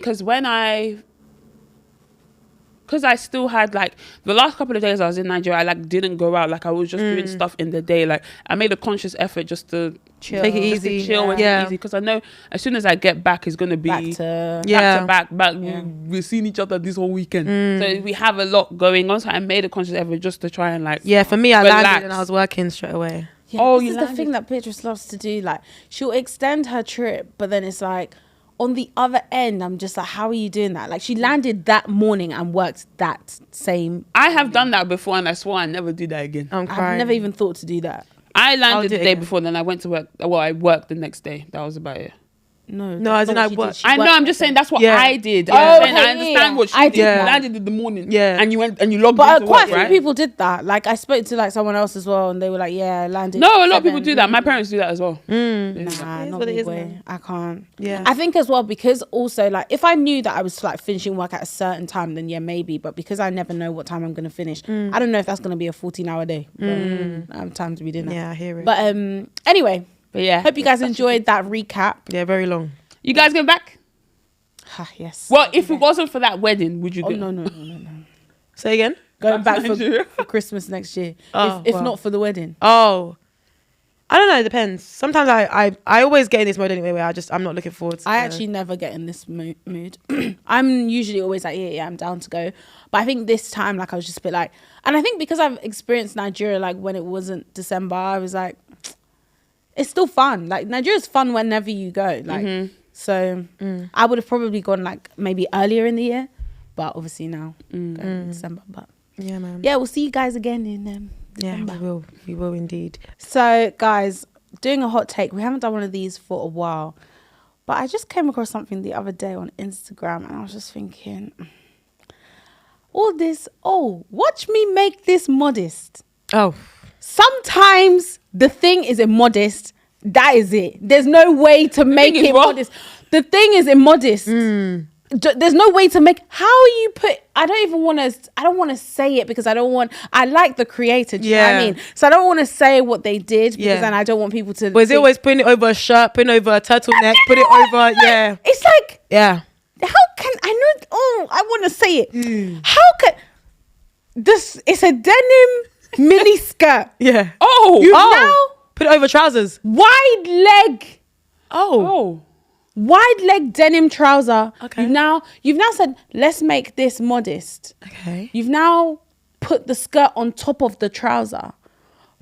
Speaker 1: Because I still had like the last couple of days I was in Nigeria, I like didn't go out. Like I was just doing stuff in the day. Like I made a conscious effort just to
Speaker 3: Chill.
Speaker 2: Take it
Speaker 1: just to
Speaker 2: easy.
Speaker 1: chill and
Speaker 2: Yeah.
Speaker 1: easy. Because I know as soon as I get back, it's gonna be
Speaker 3: Back to
Speaker 1: back. We're seeing each other this whole weekend, so we have a lot going on. So I made a conscious effort just to try and like
Speaker 2: Yeah, for me, I
Speaker 1: relax.
Speaker 2: landed and I was working straight away.
Speaker 3: Yeah,
Speaker 1: Oh,
Speaker 3: this
Speaker 1: you
Speaker 3: is the
Speaker 1: landed.
Speaker 3: thing that Beatrice loves to do. Like, she'll extend her trip, but then it's like, on the other end, I'm just like, how are you doing that? Like, she landed that morning and worked that same.
Speaker 1: I have done that before, and I swore I never do that again.
Speaker 2: I'm
Speaker 3: I've
Speaker 2: crying.
Speaker 3: never even thought to do that.
Speaker 1: I
Speaker 2: I'll
Speaker 1: landed
Speaker 2: do
Speaker 1: the
Speaker 2: it
Speaker 1: day
Speaker 2: again.
Speaker 1: before, then I went to work. Well, I worked the next day. That was about it.
Speaker 3: No,
Speaker 2: No,
Speaker 3: that's
Speaker 2: as in
Speaker 3: not
Speaker 2: I
Speaker 3: what she
Speaker 2: work-
Speaker 3: did. She
Speaker 1: I know.
Speaker 3: worked
Speaker 1: I'm just saying that's what
Speaker 2: Yeah.
Speaker 1: I did.
Speaker 2: Yeah.
Speaker 1: I'm saying,
Speaker 3: Okay,
Speaker 1: I understand
Speaker 3: yeah.
Speaker 1: what she
Speaker 3: I
Speaker 1: did.
Speaker 3: did
Speaker 1: You
Speaker 3: that.
Speaker 1: landed in the morning,
Speaker 2: Yeah.
Speaker 1: and you went and you logged
Speaker 3: But
Speaker 1: into
Speaker 3: quite
Speaker 1: work,
Speaker 3: a few
Speaker 1: right?
Speaker 3: people did that. Like, I spoke to like someone else as well, and they were like, "Yeah, I landed."
Speaker 1: No, a lot of
Speaker 3: 7.
Speaker 1: people do that. My parents do that as well.
Speaker 3: Nah,
Speaker 2: It is
Speaker 3: not
Speaker 2: what it
Speaker 3: me,
Speaker 2: is,
Speaker 3: boy.
Speaker 2: man.
Speaker 3: I can't.
Speaker 2: Yeah.
Speaker 3: I think as well, because also like if I knew that I was like finishing work at a certain time, then yeah, maybe. But because I never know what time I'm gonna finish, I don't know if that's gonna be a 14-hour day. But I have time to be doing that.
Speaker 2: Yeah, I hear it.
Speaker 3: But anyway,
Speaker 1: But yeah,
Speaker 3: hope you guys enjoyed that recap.
Speaker 2: yeah, very long.
Speaker 1: you guys going back?
Speaker 3: Ah, yes.
Speaker 1: Well, if it wasn't for that wedding, would you
Speaker 3: Oh
Speaker 1: go?
Speaker 3: no.
Speaker 2: Say again.
Speaker 3: Going back
Speaker 1: Nigeria?
Speaker 3: for Christmas next year.
Speaker 2: Oh,
Speaker 3: if
Speaker 2: wow.
Speaker 3: not for the wedding.
Speaker 2: Oh, I don't know. It depends. Sometimes I always get in this mode anyway where I'm not looking forward to
Speaker 3: I actually never get in this mood. I'm usually always like, yeah, I'm down to go. But I think this time, like, I was just a bit like, and I think because I've experienced Nigeria, like when it wasn't December, I was like, it's still fun. Like Nigeria's fun whenever you go. Like, so I would have probably gone like maybe earlier in the year, but obviously now going in December. But
Speaker 2: Yeah, man.
Speaker 3: yeah, we'll see you guys again in
Speaker 2: Yeah,
Speaker 3: December.
Speaker 2: we will indeed.
Speaker 3: So, guys, doing a hot take. We haven't done one of these for a while, but I just came across something the other day on Instagram, and I was just thinking, all this. Oh, watch me make this modest.
Speaker 2: Oh,
Speaker 3: Sometimes the thing is immodest. That is it. There's no way to make
Speaker 1: thing is
Speaker 3: it
Speaker 1: what?
Speaker 3: modest. The thing is immodest. There's no way to make. How you put? I don't want to say it because I like the creator. Do you know what I
Speaker 2: Yeah.
Speaker 3: mean? So I don't want to say what they did because
Speaker 2: Yeah.
Speaker 3: then I don't want people to.
Speaker 2: was it
Speaker 3: think-
Speaker 2: always putting it over a shirt, putting it over a turtleneck, put it over? Yeah,
Speaker 3: It's like,
Speaker 2: yeah.
Speaker 3: how can I know? Oh, I want to say it. How can this? It's a denim mini skirt.
Speaker 2: Yeah.
Speaker 1: Oh,
Speaker 3: You
Speaker 2: Oh,
Speaker 3: now
Speaker 2: put it over trousers.
Speaker 3: wide leg.
Speaker 2: Oh,
Speaker 3: Wide leg denim trouser.
Speaker 2: Okay.
Speaker 3: You've now said, let's make this modest.
Speaker 2: okay.
Speaker 3: You've now put the skirt on top of the trouser.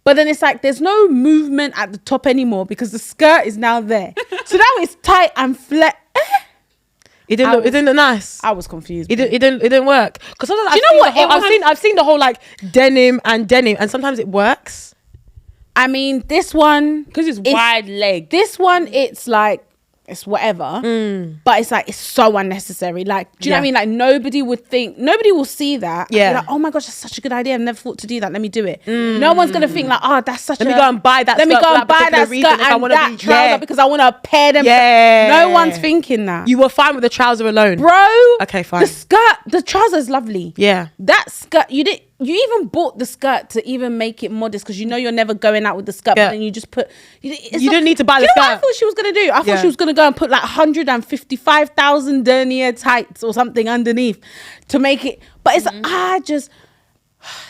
Speaker 3: But then it's like there's no movement at the top anymore because the skirt is now there. So now it's tight and flat.
Speaker 2: It didn't look nice.
Speaker 3: I was confused.
Speaker 2: It didn't work. Because sometimes
Speaker 3: you know what?
Speaker 2: I've seen the whole like denim, and sometimes it works.
Speaker 3: I mean, this one,
Speaker 1: because it's wide leg.
Speaker 3: this one, it's like, it's whatever. But it's like, it's so unnecessary. Like, do you know what I mean? Like, nobody will see that. And
Speaker 2: Yeah.
Speaker 3: be like, oh my gosh, that's such a good idea. I've never thought to do that. Let me do it. No one's going to think like, oh, that's such
Speaker 2: Let me go and buy that
Speaker 3: Let me
Speaker 2: skirt
Speaker 3: go
Speaker 2: for
Speaker 3: and
Speaker 2: that
Speaker 3: buy
Speaker 2: particular
Speaker 3: that
Speaker 2: reason
Speaker 3: skirt
Speaker 2: if I
Speaker 3: and
Speaker 2: wanna
Speaker 3: that
Speaker 2: be-
Speaker 3: trouser
Speaker 2: yeah.
Speaker 3: because I want to pair them.
Speaker 2: Yeah.
Speaker 3: No one's thinking that.
Speaker 2: You were fine with the trouser alone,
Speaker 3: Bro.
Speaker 2: Okay, fine.
Speaker 3: The skirt, the trouser is lovely.
Speaker 2: Yeah.
Speaker 3: That skirt, you even bought the skirt to even make it modest because you know you're never going out with the skirt,
Speaker 2: Yeah.
Speaker 3: but then you just put. You
Speaker 2: didn't need to buy the
Speaker 3: You know what I
Speaker 2: skirt.
Speaker 3: thought she was gonna do? I thought
Speaker 2: Yeah.
Speaker 3: she was gonna go and put like 155,000 denier tights or something underneath to make it. But it's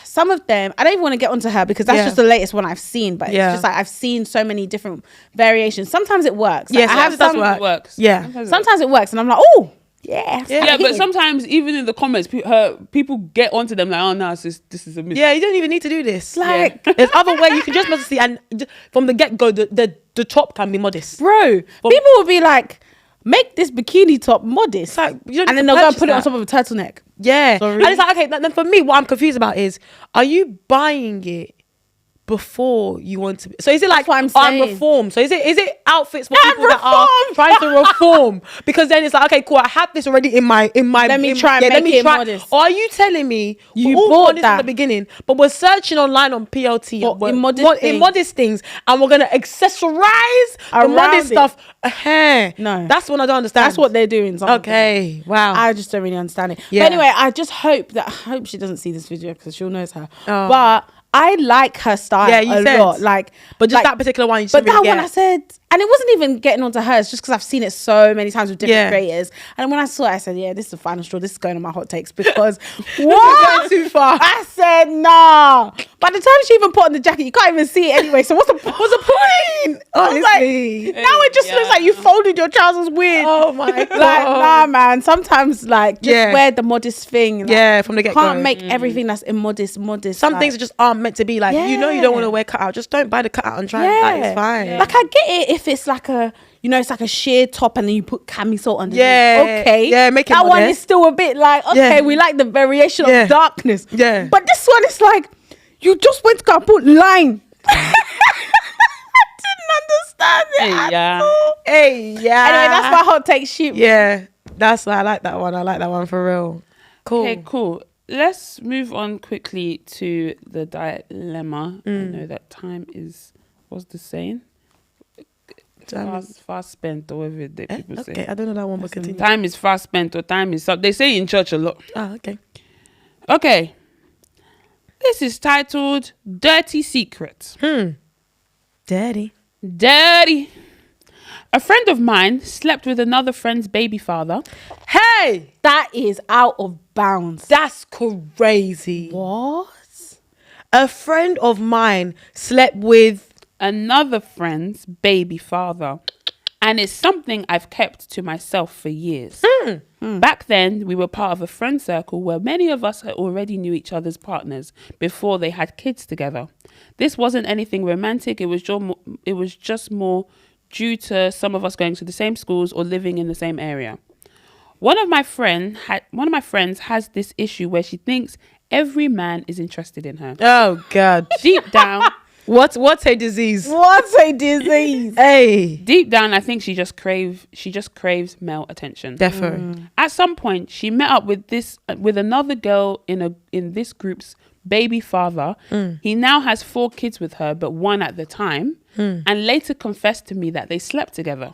Speaker 3: some of them. I don't even want to get onto her because that's
Speaker 2: Yeah.
Speaker 3: just the latest one I've seen. But
Speaker 2: Yeah.
Speaker 3: it's just like I've seen so many different variations. Sometimes it works. Like,
Speaker 2: Yes,
Speaker 3: I have
Speaker 2: sometimes
Speaker 3: some.
Speaker 2: it works.
Speaker 1: It works.
Speaker 2: Yeah.
Speaker 3: Sometimes it works, and I'm like, oh. Yeah,
Speaker 1: Yeah, but sometimes even in the comments, people get onto them like, "Oh no, this is a miss."
Speaker 2: Yeah, you don't even need to do this.
Speaker 3: like,
Speaker 2: There's other way you can just modestly, and from the get go, the top can be modest.
Speaker 3: bro, people will be like, make this bikini top modest,
Speaker 2: Like, you don't
Speaker 3: and
Speaker 2: need
Speaker 3: then
Speaker 2: to
Speaker 3: they'll go and
Speaker 2: purchase
Speaker 3: put it on
Speaker 2: that.
Speaker 3: top of a turtleneck.
Speaker 2: Yeah,
Speaker 3: Sorry?
Speaker 2: and it's like, okay, then for me, what I'm confused about is, are you buying it before you want to be. So is it like
Speaker 3: what I'm saying.
Speaker 2: reformed? So is it outfits for people that are trying to reform? Because then it's like, okay, cool, I have this already in my
Speaker 3: Let me try and make it modest.
Speaker 2: Or are you telling me
Speaker 3: You
Speaker 2: we're all
Speaker 3: bought
Speaker 2: modest
Speaker 3: that
Speaker 2: in the beginning, but we're searching online on PLT
Speaker 3: For
Speaker 2: and immodest things, and we're gonna accessorize the
Speaker 3: Around
Speaker 2: modest
Speaker 3: it.
Speaker 2: stuff?
Speaker 3: No.
Speaker 2: That's what I don't understand.
Speaker 3: That's what they're doing.
Speaker 2: Okay, wow.
Speaker 3: I just don't really understand it.
Speaker 2: Yeah.
Speaker 3: But anyway, I hope she doesn't see this video because she'll know it's her.
Speaker 2: Oh.
Speaker 3: But I like her style a lot. Like,
Speaker 2: but just
Speaker 3: like,
Speaker 2: that particular one, you
Speaker 3: but
Speaker 2: didn't
Speaker 3: that
Speaker 2: really
Speaker 3: one
Speaker 2: get.
Speaker 3: I said, and it wasn't even getting onto hers, just because I've seen it so many times with different
Speaker 2: Yeah.
Speaker 3: creators. And when I saw it, I said, yeah, this is the final straw. This is going on my hot takes because
Speaker 2: Going too far.
Speaker 3: I said, nah. By the time she even put on the jacket, you can't even see it anyway. So what's the point?
Speaker 2: Honestly.
Speaker 3: Now it just looks like you folded your trousers weird.
Speaker 2: Oh my god.
Speaker 3: Like, nah, man. Sometimes, like, just
Speaker 2: Yeah.
Speaker 3: wear the modest thing. Like,
Speaker 2: From the get go.
Speaker 3: can't make everything that's immodest modest.
Speaker 2: Some
Speaker 3: like,
Speaker 2: things just aren't meant to be like, you know, you don't want to wear cutout. Just don't buy the cutout and try. Like, it's fine.
Speaker 3: Like, I get it if it's like a, you know, it's like a sheer top and then you put camisole underneath.
Speaker 2: Yeah.
Speaker 3: Okay.
Speaker 2: Yeah, make it
Speaker 3: that one
Speaker 2: modest.
Speaker 3: is still a bit like, okay, we like the variation
Speaker 2: Yeah.
Speaker 3: of darkness.
Speaker 2: Yeah.
Speaker 3: But this one is like, you just went to go and put line. I didn't understand it at all.
Speaker 2: Hey, yeah.
Speaker 3: Anyway, that's my hot take shoot.
Speaker 2: Yeah. I like that one. I like that one for real. Cool.
Speaker 1: Okay, cool. Let's move on quickly to the dilemma. I know that time is, what's the saying? Fast spent, or whatever people say.
Speaker 2: Okay, I don't know that one, but continue.
Speaker 1: Time is fast spent, or time is... They say in church a lot.
Speaker 2: Ah, okay.
Speaker 1: Okay. This is titled Dirty Secret.
Speaker 2: Daddy.
Speaker 1: Dirty. A friend of mine slept with another friend's baby father.
Speaker 2: Hey,
Speaker 3: That is out of bounds.
Speaker 2: that's crazy.
Speaker 3: What?
Speaker 2: A friend of mine slept with.
Speaker 1: Another friend's baby father. And it's something I've kept to myself for years. Back then, we were part of a friend circle where many of us had already knew each other's partners before they had kids together. This wasn't anything romantic. It was just more due to some of us going to the same schools or living in the same area. One of my friends has this issue where she thinks every man is interested in her.
Speaker 2: Oh God.
Speaker 1: Deep down,
Speaker 2: What's a disease?
Speaker 3: What's a disease?
Speaker 2: Hey.
Speaker 1: deep down, I think she just craves male attention.
Speaker 2: Defo.
Speaker 1: At some point, she met up with another girl in this group's baby father. He now has 4 kids with her, but 1 at the time, and later confessed to me that they slept together.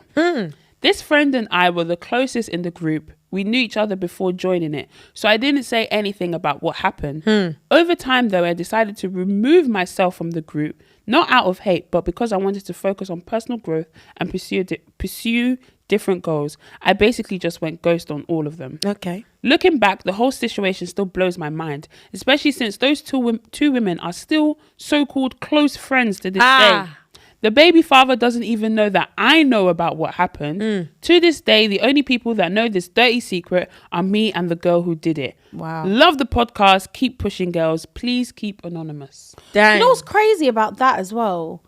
Speaker 1: This friend and I were the closest in the group. We knew each other before joining it, so I didn't say anything about what happened. Over time, though, I decided to remove myself from the group, not out of hate, but because I wanted to focus on personal growth and pursue different goals. I basically just went ghost on all of them.
Speaker 2: Okay.
Speaker 1: Looking back, the whole situation still blows my mind, especially since those two women are still so-called close friends to this day. The baby father doesn't even know that I know about what happened. To this day, the only people that know this dirty secret are me and the girl who did it.
Speaker 3: Wow.
Speaker 1: Love the podcast. Keep pushing, girls. Please keep anonymous.
Speaker 2: Dang.
Speaker 3: You know what's crazy about that as well?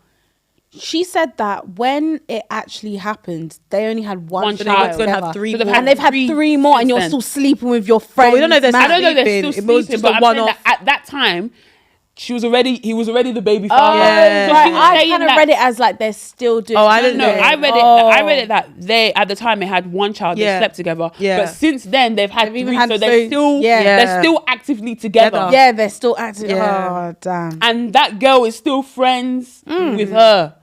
Speaker 3: She said that when it actually happened, they only had one
Speaker 1: So
Speaker 3: child.
Speaker 1: they were
Speaker 2: gonna have
Speaker 3: together.
Speaker 2: 3
Speaker 1: So they've
Speaker 2: more.
Speaker 3: And they've had 3 more, and you're
Speaker 1: since then.
Speaker 3: still sleeping with your friends.
Speaker 2: we don't know they're
Speaker 1: I don't know they're
Speaker 2: sleeping.
Speaker 1: still
Speaker 2: It was
Speaker 1: sleeping,
Speaker 2: just
Speaker 1: but
Speaker 2: a
Speaker 1: I'm saying
Speaker 2: one-off.
Speaker 1: that at that time, he was already the baby
Speaker 3: Oh,
Speaker 1: father.
Speaker 2: Yeah.
Speaker 1: So
Speaker 3: right.
Speaker 1: she was
Speaker 3: I
Speaker 1: saying
Speaker 3: kind of
Speaker 1: that-
Speaker 3: read it as like they're still doing.
Speaker 2: Oh, I didn't
Speaker 1: No,
Speaker 2: know.
Speaker 1: I read it that they at the time they had 1 child, they
Speaker 2: Yeah.
Speaker 1: slept together.
Speaker 2: Yeah.
Speaker 1: But since then they've had 3,
Speaker 3: even had
Speaker 1: so they're
Speaker 3: three.
Speaker 1: they're still actively together.
Speaker 3: Yeah, they're still active.
Speaker 2: Yeah.
Speaker 3: Oh, damn.
Speaker 1: And that girl is still friends with her.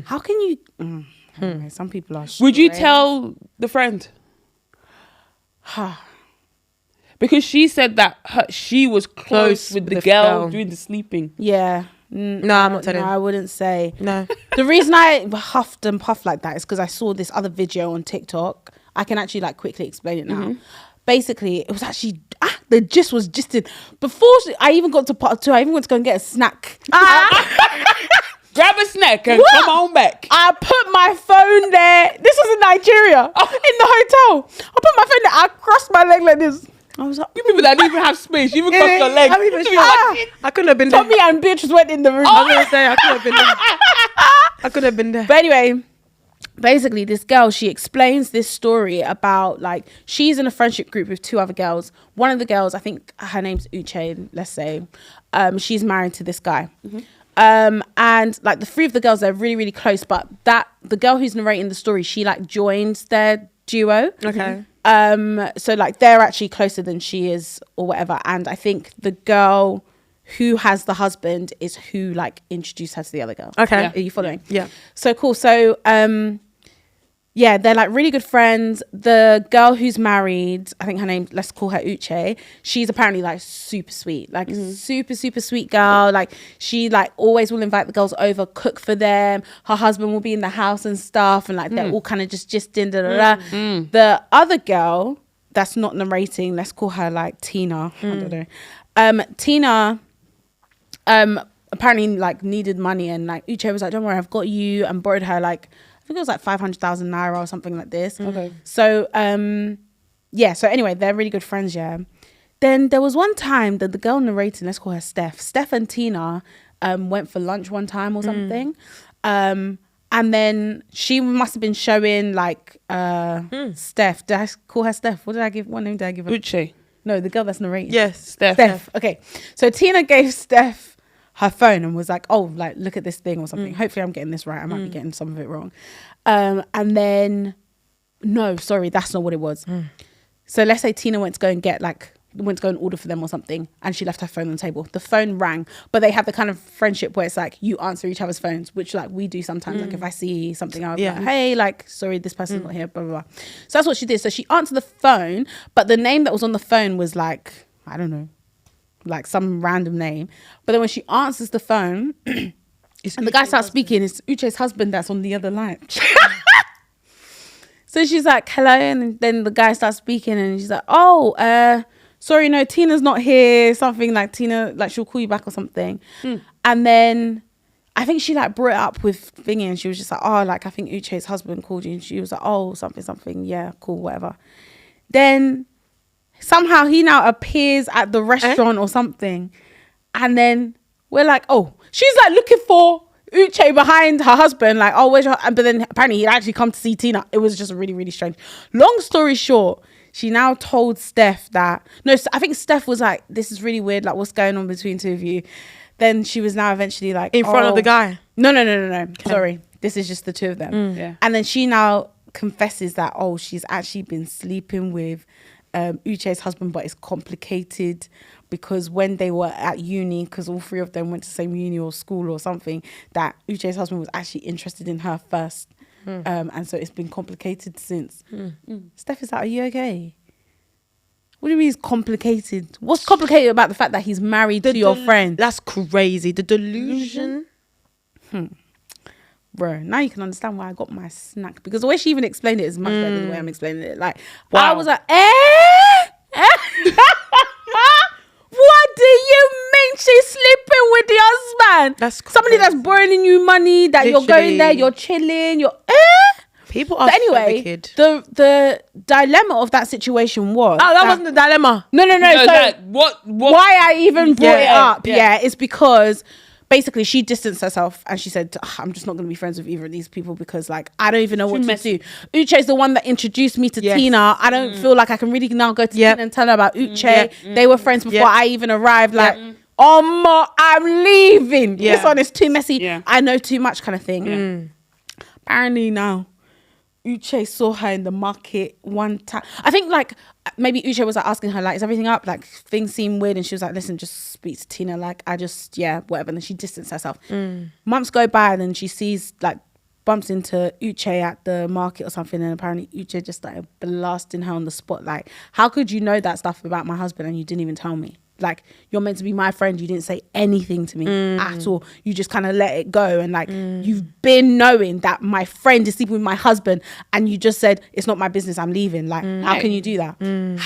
Speaker 3: How can you? Anyway, some people are.
Speaker 1: Would you
Speaker 3: strange.
Speaker 1: tell the friend? Because she said that she was close with the girl doing the sleeping.
Speaker 3: Yeah.
Speaker 2: No, I'm not telling.
Speaker 3: No, I wouldn't say.
Speaker 2: No.
Speaker 3: The reason I huffed and puffed like that is because I saw this other video on TikTok. I can actually like quickly explain it now. Basically, it was actually the gist was gisted. Before I even got to part 2, I even went to go and get a snack.
Speaker 1: Grab a snack and come on back.
Speaker 3: I put my phone there. This was in Nigeria, in the hotel. I put my phone there. I crossed my leg like this. I was like,
Speaker 1: You people that didn't even have space, you even crossed your legs.
Speaker 2: I'm even I couldn't have been there.
Speaker 3: Tommy and Beatrice went in the room.
Speaker 2: I was gonna say I could have been there. I could have been there.
Speaker 3: But anyway, basically this girl, she explains this story about like she's in a friendship group with 2 other girls. One of the girls, I think her name's Uche, let's say, she's married to this guy. And like the 3 of the girls, they're really, really close, but the girl who's narrating the story, she like joins their duo.
Speaker 2: Okay.
Speaker 3: So like they're actually closer than she is or whatever. And I think the girl who has the husband is who like introduced her to the other girl.
Speaker 2: Okay.
Speaker 3: Are you following?
Speaker 2: Yeah.
Speaker 3: So cool. So yeah, they're like really good friends. The girl who's married, I think her name, let's call her Uche. She's apparently like super sweet, like super, super sweet girl. Like she like always will invite the girls over, cook for them. Her husband will be in the house and stuff. And like they're all kind of just gisting, The other girl that's not narrating, let's call her like Tina. I don't know. Tina, apparently like needed money, and like Uche was like, don't worry, I've got you, and borrowed her like, I think it was like 500,000 naira or something like this.
Speaker 1: Okay.
Speaker 3: So, yeah. So anyway, they're really good friends, yeah. Then there was one time that the girl narrating, let's call her Steph. Steph and Tina went for lunch one time or something. And then she must have been showing like Steph. Did I call her Steph? What name did I give her?
Speaker 1: Uche.
Speaker 3: No, the girl that's narrating.
Speaker 2: Yes.
Speaker 3: Steph. Okay. So Tina gave Steph her phone and was like, oh, like, look at this thing or something. Hopefully I'm getting this right. I might be getting some of it wrong. And then, no, sorry, that's not what it was. So let's say Tina went to go and order for them or something, and she left her phone on the table. The phone rang, but they have the kind of friendship where it's like you answer each other's phones, which like we do sometimes. Like if I see something, I'll be like, hey, like, sorry, this person's not here, blah, blah, blah. So that's what she did. So she answered the phone, but the name that was on the phone was like, I don't know, like some random name. But then when she answers the phone and the guy starts speaking, it's Uche's husband that's on the other line. So she's like, hello, and then the guy starts speaking and she's like, oh, sorry, no, Tina's not here, something like Tina, like she'll call you back or something. And then I think she like brought it up with Thingy, and she was just like, oh, like I think Uche's husband called you, and she was like, oh, something, yeah, cool, whatever. Then somehow he now appears at the restaurant or something. And then we're like, oh, she's like looking for Uche behind her husband. Like, oh, where's your... But then apparently he'd actually come to see Tina. It was just really, really strange. Long story short, she now told Steph that... No, I think Steph was like, this is really weird. Like, what's going on between 2 of you? Then she was now eventually like...
Speaker 2: In front of the guy?
Speaker 3: No. Sorry. This is just the 2 of them.
Speaker 1: Yeah.
Speaker 3: And then she now confesses that, oh, she's actually been sleeping with Uche's husband, but it's complicated because when they were at uni, because all 3 of them went to the same uni or school or something, that Uche's husband was actually interested in her first. And so it's been complicated since. Steph is like, are you okay? What do you mean it's complicated? What's complicated about the fact that he's married to your friend?
Speaker 2: That's crazy. The delusion.
Speaker 3: Bro, now you can understand why I got my snack, because the way she even explained it is much better than the way I'm explaining it. Like,
Speaker 1: wow.
Speaker 3: I was like, what do you mean she's sleeping with the husband?
Speaker 2: That's
Speaker 3: somebody that's borrowing you money, that
Speaker 2: Literally.
Speaker 3: you're going there, you're chilling, you're
Speaker 2: People are
Speaker 3: so anyway,
Speaker 2: wicked.
Speaker 3: the dilemma of that situation was...
Speaker 2: Oh, that wasn't the dilemma.
Speaker 3: No.
Speaker 1: No,
Speaker 3: So
Speaker 1: like, what?
Speaker 3: why I even brought it up,
Speaker 1: yeah.
Speaker 3: is because... Basically, she distanced herself and she said, I'm just not going to be friends with either of these people because, like, I don't even know what to do. Uche's the one that introduced me to Tina. I don't feel like I can really now go to Tina and tell her about Uche. They were friends before I even arrived. Like, I'm leaving. This one is too messy.
Speaker 1: Yeah.
Speaker 3: I know too much kind of thing. Apparently now, Uche saw her in the market one time. I think like maybe Uche was like asking her like, is everything up? Like things seem weird, and she was like, listen, just speak to Tina. Like I just whatever. And then she distanced herself. Months go by, and then she sees like bumps into Uche at the market or something, and apparently Uche just started blasting her on the spot. Like, how could you know that stuff about my husband and you didn't even tell me? Like, you're meant to be my friend. You didn't say anything to me at all. You just kind of let it go. And like, you've been knowing that my friend is sleeping with my husband, and you just said, it's not my business, I'm leaving. Like, how can you do that?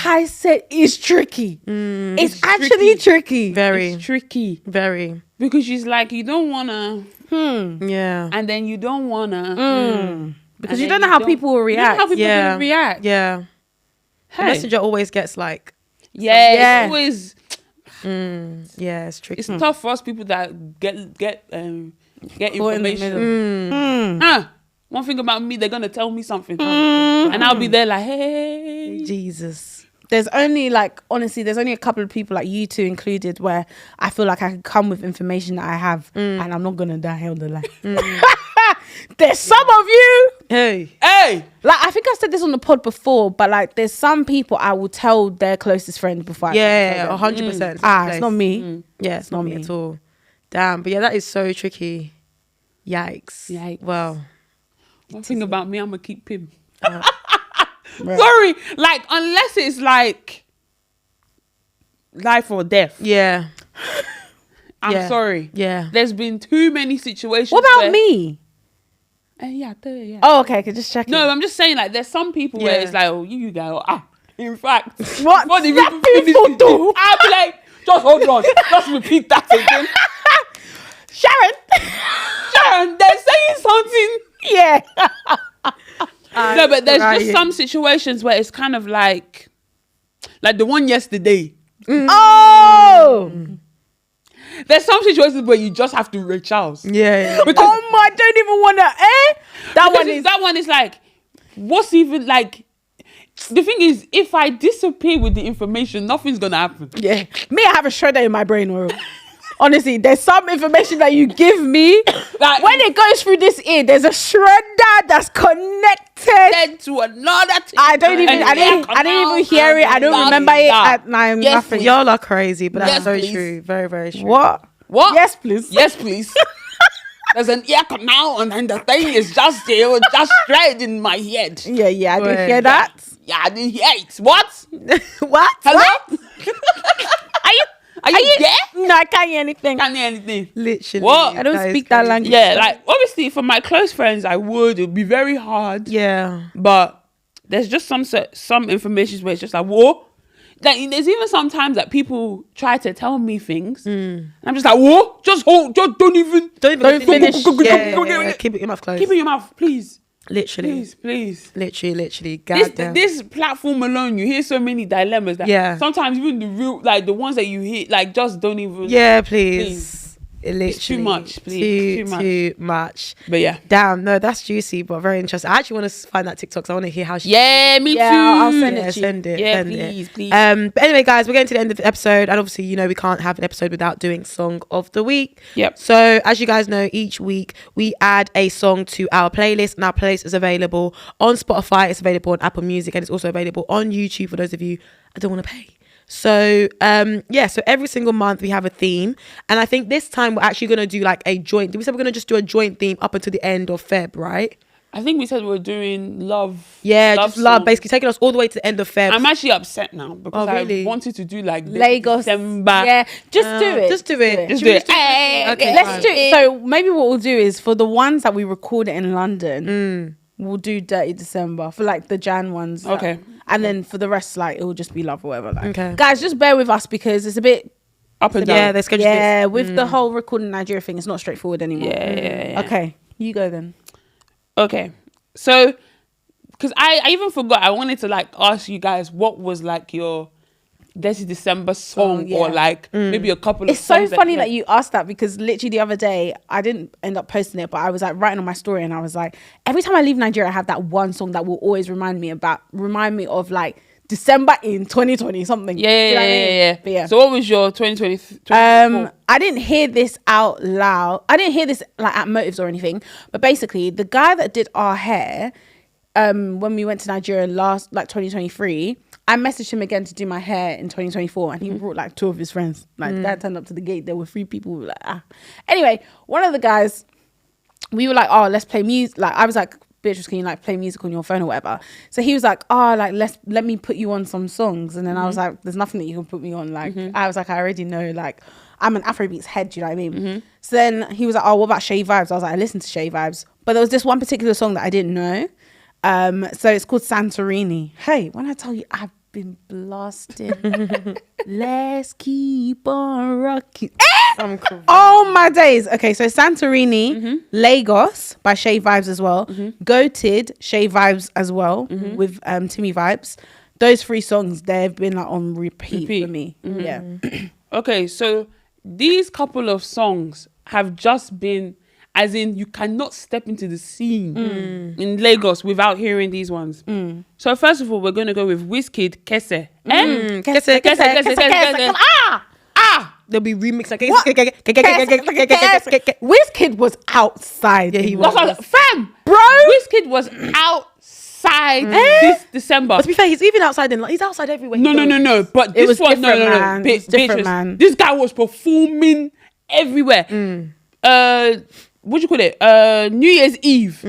Speaker 3: I said, it's tricky. It's actually tricky.
Speaker 2: Very.
Speaker 1: It's tricky.
Speaker 2: Very.
Speaker 1: Because she's like, you don't want to...
Speaker 2: Yeah.
Speaker 1: And then you don't want to...
Speaker 3: Because you don't know how people will react.
Speaker 1: You don't know how people will react.
Speaker 2: Yeah.
Speaker 1: Hey.
Speaker 2: The messenger always gets like...
Speaker 1: Yeah. It's always...
Speaker 2: yeah, it's tricky.
Speaker 1: It's tough for us people that get information. one thing about me, they're gonna tell me something, and I'll be there like, hey,
Speaker 2: Jesus.
Speaker 3: There's only honestly, there's only a couple of people like you two included where I feel like I can come with information that I have and I'm not gonna die on the line. There's some of you.
Speaker 2: Hey.
Speaker 3: Like, I think I said this on the pod before, but like, there's some people I will tell their closest friends before.
Speaker 2: Yeah, 100%.
Speaker 3: It's not me.
Speaker 2: Yeah, it's not me at all. Damn, but yeah, that is so tricky. Yikes. Well,
Speaker 1: one thing about me, I'm gonna keep him. Sorry, like unless it's like life or death.
Speaker 2: Yeah.
Speaker 1: I'm sorry.
Speaker 2: Yeah.
Speaker 1: There's been too many situations.
Speaker 3: What about me?
Speaker 1: Yeah.
Speaker 3: Oh, okay. Could just check.
Speaker 1: No, I'm just saying, like, there's some people where it's like, oh, you go. In fact,
Speaker 3: what
Speaker 1: did
Speaker 3: people do?
Speaker 1: I'll be like, just hold on, just repeat that again. Sharon, they're saying something.
Speaker 3: Yeah.
Speaker 1: No, but there's just some situations where it's kind of like the one yesterday.
Speaker 3: Oh.
Speaker 1: There's some situations where you just have to reach out.
Speaker 2: Yeah.
Speaker 1: Because,
Speaker 3: I don't even want to.
Speaker 1: That one is like, what's even like? The thing is, if I disappear with the information, nothing's gonna happen.
Speaker 3: Yeah. Me, I have a shredder in my brain, or honestly, there's some information that you give me. Like, when it goes through this ear, there's a shredder that's connected
Speaker 1: to another thing.
Speaker 3: I didn't even hear it. I don't remember it at night.
Speaker 1: Yes,
Speaker 3: nothing.
Speaker 2: Y'all are crazy, but that's
Speaker 1: Yes,
Speaker 2: so
Speaker 1: please.
Speaker 2: true. Very, very true.
Speaker 3: What? Yes, please.
Speaker 1: Yes, please. There's an ear canal, and then the thing is just straight in my head.
Speaker 3: Yeah, I didn't hear that.
Speaker 1: Yeah, I didn't hear it. What?
Speaker 3: What?
Speaker 1: Hello?
Speaker 3: What?
Speaker 1: Are you there?
Speaker 3: No, I can't hear anything.
Speaker 1: Can't hear anything.
Speaker 2: Literally.
Speaker 1: What?
Speaker 3: I don't speak that language.
Speaker 1: Yeah, like obviously for my close friends, I would. It would be very hard.
Speaker 2: Yeah.
Speaker 1: But there's just some information where it's just like, whoa. Like there's even sometimes that people try to tell me things. And I'm just like, whoa, just hold, just don't even
Speaker 2: finish.
Speaker 1: Keep
Speaker 2: Keep it in your mouth closed.
Speaker 1: it in your mouth, please.
Speaker 2: Literally.
Speaker 1: Please.
Speaker 2: Literally.
Speaker 1: This platform alone, you hear so many dilemmas that sometimes even the real, like the ones that you hear, like just don't even.
Speaker 2: Yeah, please. Literally.
Speaker 1: It's too much, please.
Speaker 2: Too much.
Speaker 1: But yeah.
Speaker 2: Damn, no, that's juicy, but very interesting. I actually want to find that TikTok, so I want to hear how she.
Speaker 1: Yeah, me too.
Speaker 3: I'll send it to you.
Speaker 2: Send it.
Speaker 1: Yeah,
Speaker 2: send
Speaker 1: please.
Speaker 2: But anyway, guys, we're getting to the end of the episode, and obviously, we can't have an episode without doing Song of the Week.
Speaker 1: Yep.
Speaker 2: So, as you guys know, each week we add a song to our playlist, and our playlist is available on Spotify. It's available on Apple Music, and it's also available on YouTube for those of you that don't want to pay. So so every single month we have a theme, and I think this time we're actually going to do like a joint. Did we say we're going to just do a joint theme up until the end of Feb, right?
Speaker 1: I think we said we were doing love.
Speaker 2: Yeah, just love, basically taking us all the way to the end of Feb.
Speaker 1: I'm actually upset now because
Speaker 2: really?
Speaker 1: I wanted to do like
Speaker 3: Lagos.
Speaker 1: December.
Speaker 3: Yeah, just do it.
Speaker 2: Just do it.
Speaker 1: Just do it.
Speaker 2: Okay,
Speaker 3: Let's do it. So maybe what we'll do is for the ones that we recorded in London, we'll do Dirty December for like the Jan ones.
Speaker 1: Okay.
Speaker 3: And then for the rest, like it will just be love or whatever. Like.
Speaker 2: Okay.
Speaker 3: Guys, just bear with us because it's a bit
Speaker 1: up and down.
Speaker 2: Yeah, there's schedule.
Speaker 3: Yeah, with the whole recording Nigeria thing, it's not straightforward anymore.
Speaker 1: Yeah.
Speaker 3: Okay, you go then.
Speaker 1: Okay. So, because I even forgot, I wanted to like ask you guys what was like your Dirty December song or like maybe a couple of
Speaker 3: It's so
Speaker 1: songs
Speaker 3: funny that you asked that because literally the other day I didn't end up posting it, but I was like writing on my story and I was like, every time I leave Nigeria I have that one song that will always remind me of like December in 2020 something.
Speaker 1: Yeah.
Speaker 3: But yeah.
Speaker 1: So what was your 2020?
Speaker 3: I didn't hear this out loud. I didn't hear this like at Motives or anything, but basically the guy that did our hair when we went to Nigeria last like 2023, I messaged him again to do my hair in 2024 and he brought like 2 of his friends. Like dad turned up to the gate, there were 3 people. We were like, ah. Anyway, one of the guys, we were like, oh, let's play music. Like I was like, Beatrice, can you like play music on your phone or whatever? So he was like, oh, like let me put you on some songs. And then I was like, there's nothing that you can put me on. Like I was like, I already know, like I'm an Afrobeats head, do you know what I mean? So then he was like, oh, what about Shay Vibes? I was like, I listened to Shay Vibes, but there was this one particular song that I didn't know. So it's called Santorini. Hey, when I tell you I've been blasting, let's keep on rocking. Oh my days. Okay, so Santorini, Lagos by Shay Vibes as well, Goated, Shay Vibes as well with Timmy Vibes. Those 3 songs, they've been like on repeat. For me. Yeah.
Speaker 1: Okay, so these couple of songs have just been As in, you cannot step into the scene in Lagos without hearing these ones. So first of all, we're going to go with Wizkid, Kese.
Speaker 2: Kese. There'll be remix like
Speaker 3: Wizkid was outside.
Speaker 2: Yeah, he was.
Speaker 1: Fam, bro. Wizkid was outside this December.
Speaker 2: But to be fair, he's even outside he's outside everywhere.
Speaker 1: No. But this
Speaker 3: was
Speaker 1: one,
Speaker 3: different,
Speaker 1: no.
Speaker 3: man. It was different, man.
Speaker 1: This guy was performing everywhere. What do you call it? New Year's Eve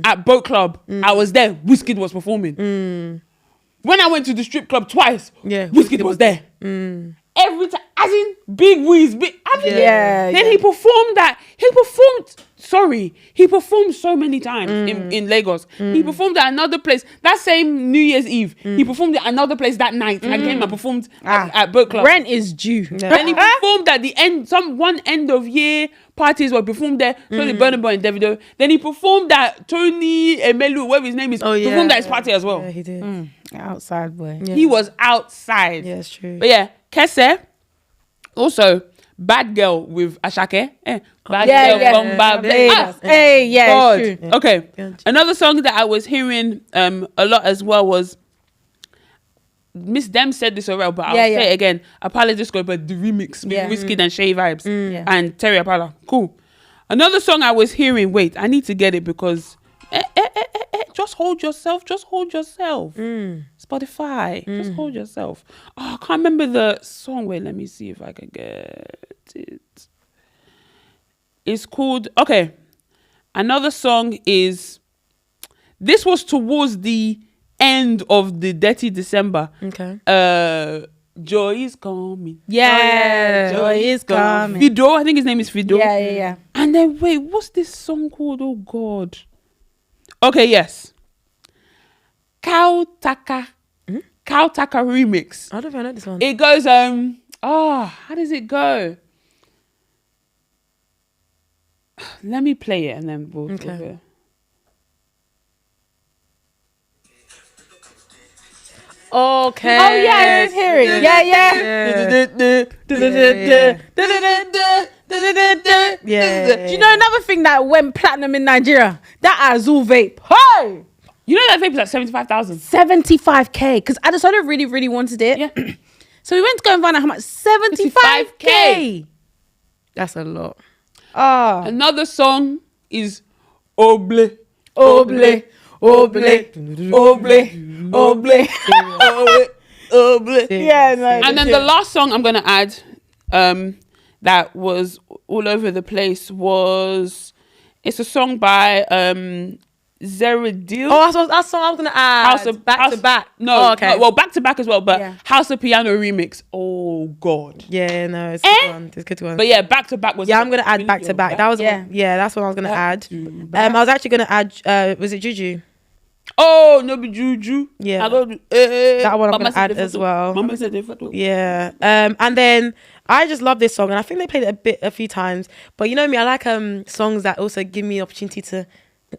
Speaker 1: at Boat Club. I was there. Wizkid was performing. When I went to the strip club twice, Wizkid was there. Every time, as in Big Wiz. Then he performed that. He performed so many times in Lagos. He performed at another place that same New Year's Eve. He performed at another place that night. I came and performed at Boat Club.
Speaker 3: Rent is due.
Speaker 1: Then he performed at the end, one end of year parties were performed there. So the Burna Boy and Davido. Then he performed at Tony Emelu, whatever his name is. Performed at his party as well.
Speaker 2: Yeah, he did.
Speaker 3: Outside boy.
Speaker 1: He was outside.
Speaker 2: Yeah, it's true.
Speaker 1: But yeah, Kese. Also, Bad Girl with Ashake. Bad Girl from Barbados.
Speaker 3: God. It's true.
Speaker 1: Okay. Another song that I was hearing a lot as well was Miss Dem said this already, but I'll say it again. Apala Disco, but the remix with Wizkid and Shay Vibes and Terry Apala. Cool. Another song I was hearing. Wait, I need to get it because just hold yourself. Spotify. Just hold yourself. Oh, I can't remember the song. Wait, let me see if I can get it. It's called, okay. Another song is, this was towards the end of the Detty December.
Speaker 2: Okay.
Speaker 1: Joy is coming.
Speaker 3: Joy is coming.
Speaker 1: Fido, I think his name is Fido.
Speaker 3: Yeah.
Speaker 1: And then wait, what's this song called? Oh God. Okay, yes. Cow Taka remix.
Speaker 2: I don't know this one.
Speaker 1: It goes how does it go? Let me play it and then we'll
Speaker 2: Okay. Okay.
Speaker 3: Oh yeah, I did hear it.
Speaker 2: Yeah.
Speaker 3: Do you know another thing that went platinum in Nigeria? That Azul vape. Hey!
Speaker 1: You know that vape is like 75,000.
Speaker 3: 75k. Because Adesola really, really wanted it.
Speaker 1: Yeah.
Speaker 3: So we went to go and find out how much. 75k.
Speaker 2: That's a lot.
Speaker 1: Another song is Oble.
Speaker 3: Oble. Yeah, no.
Speaker 1: And then the last song I'm gonna add, that was all over the place it's a song by Zeradil.
Speaker 2: Oh, that's song I was gonna add. Back to back.
Speaker 1: No,
Speaker 2: okay.
Speaker 1: no, well, back to back as well, but House of Piano remix. Oh God.
Speaker 2: Yeah, no, it's a good one. It's a good one.
Speaker 1: But yeah, back to back was.
Speaker 2: Yeah, I'm gonna add back to back. That was that's what I was gonna add. I was actually gonna add. Was it Juju?
Speaker 1: Oh, no, be Juju.
Speaker 2: Yeah.
Speaker 1: I go,
Speaker 2: that one I'm gonna add as well.
Speaker 1: Mama said different.
Speaker 2: Yeah. And then I just love this song, and I think they played it a few times. But you know me, I like songs that also give me the opportunity to.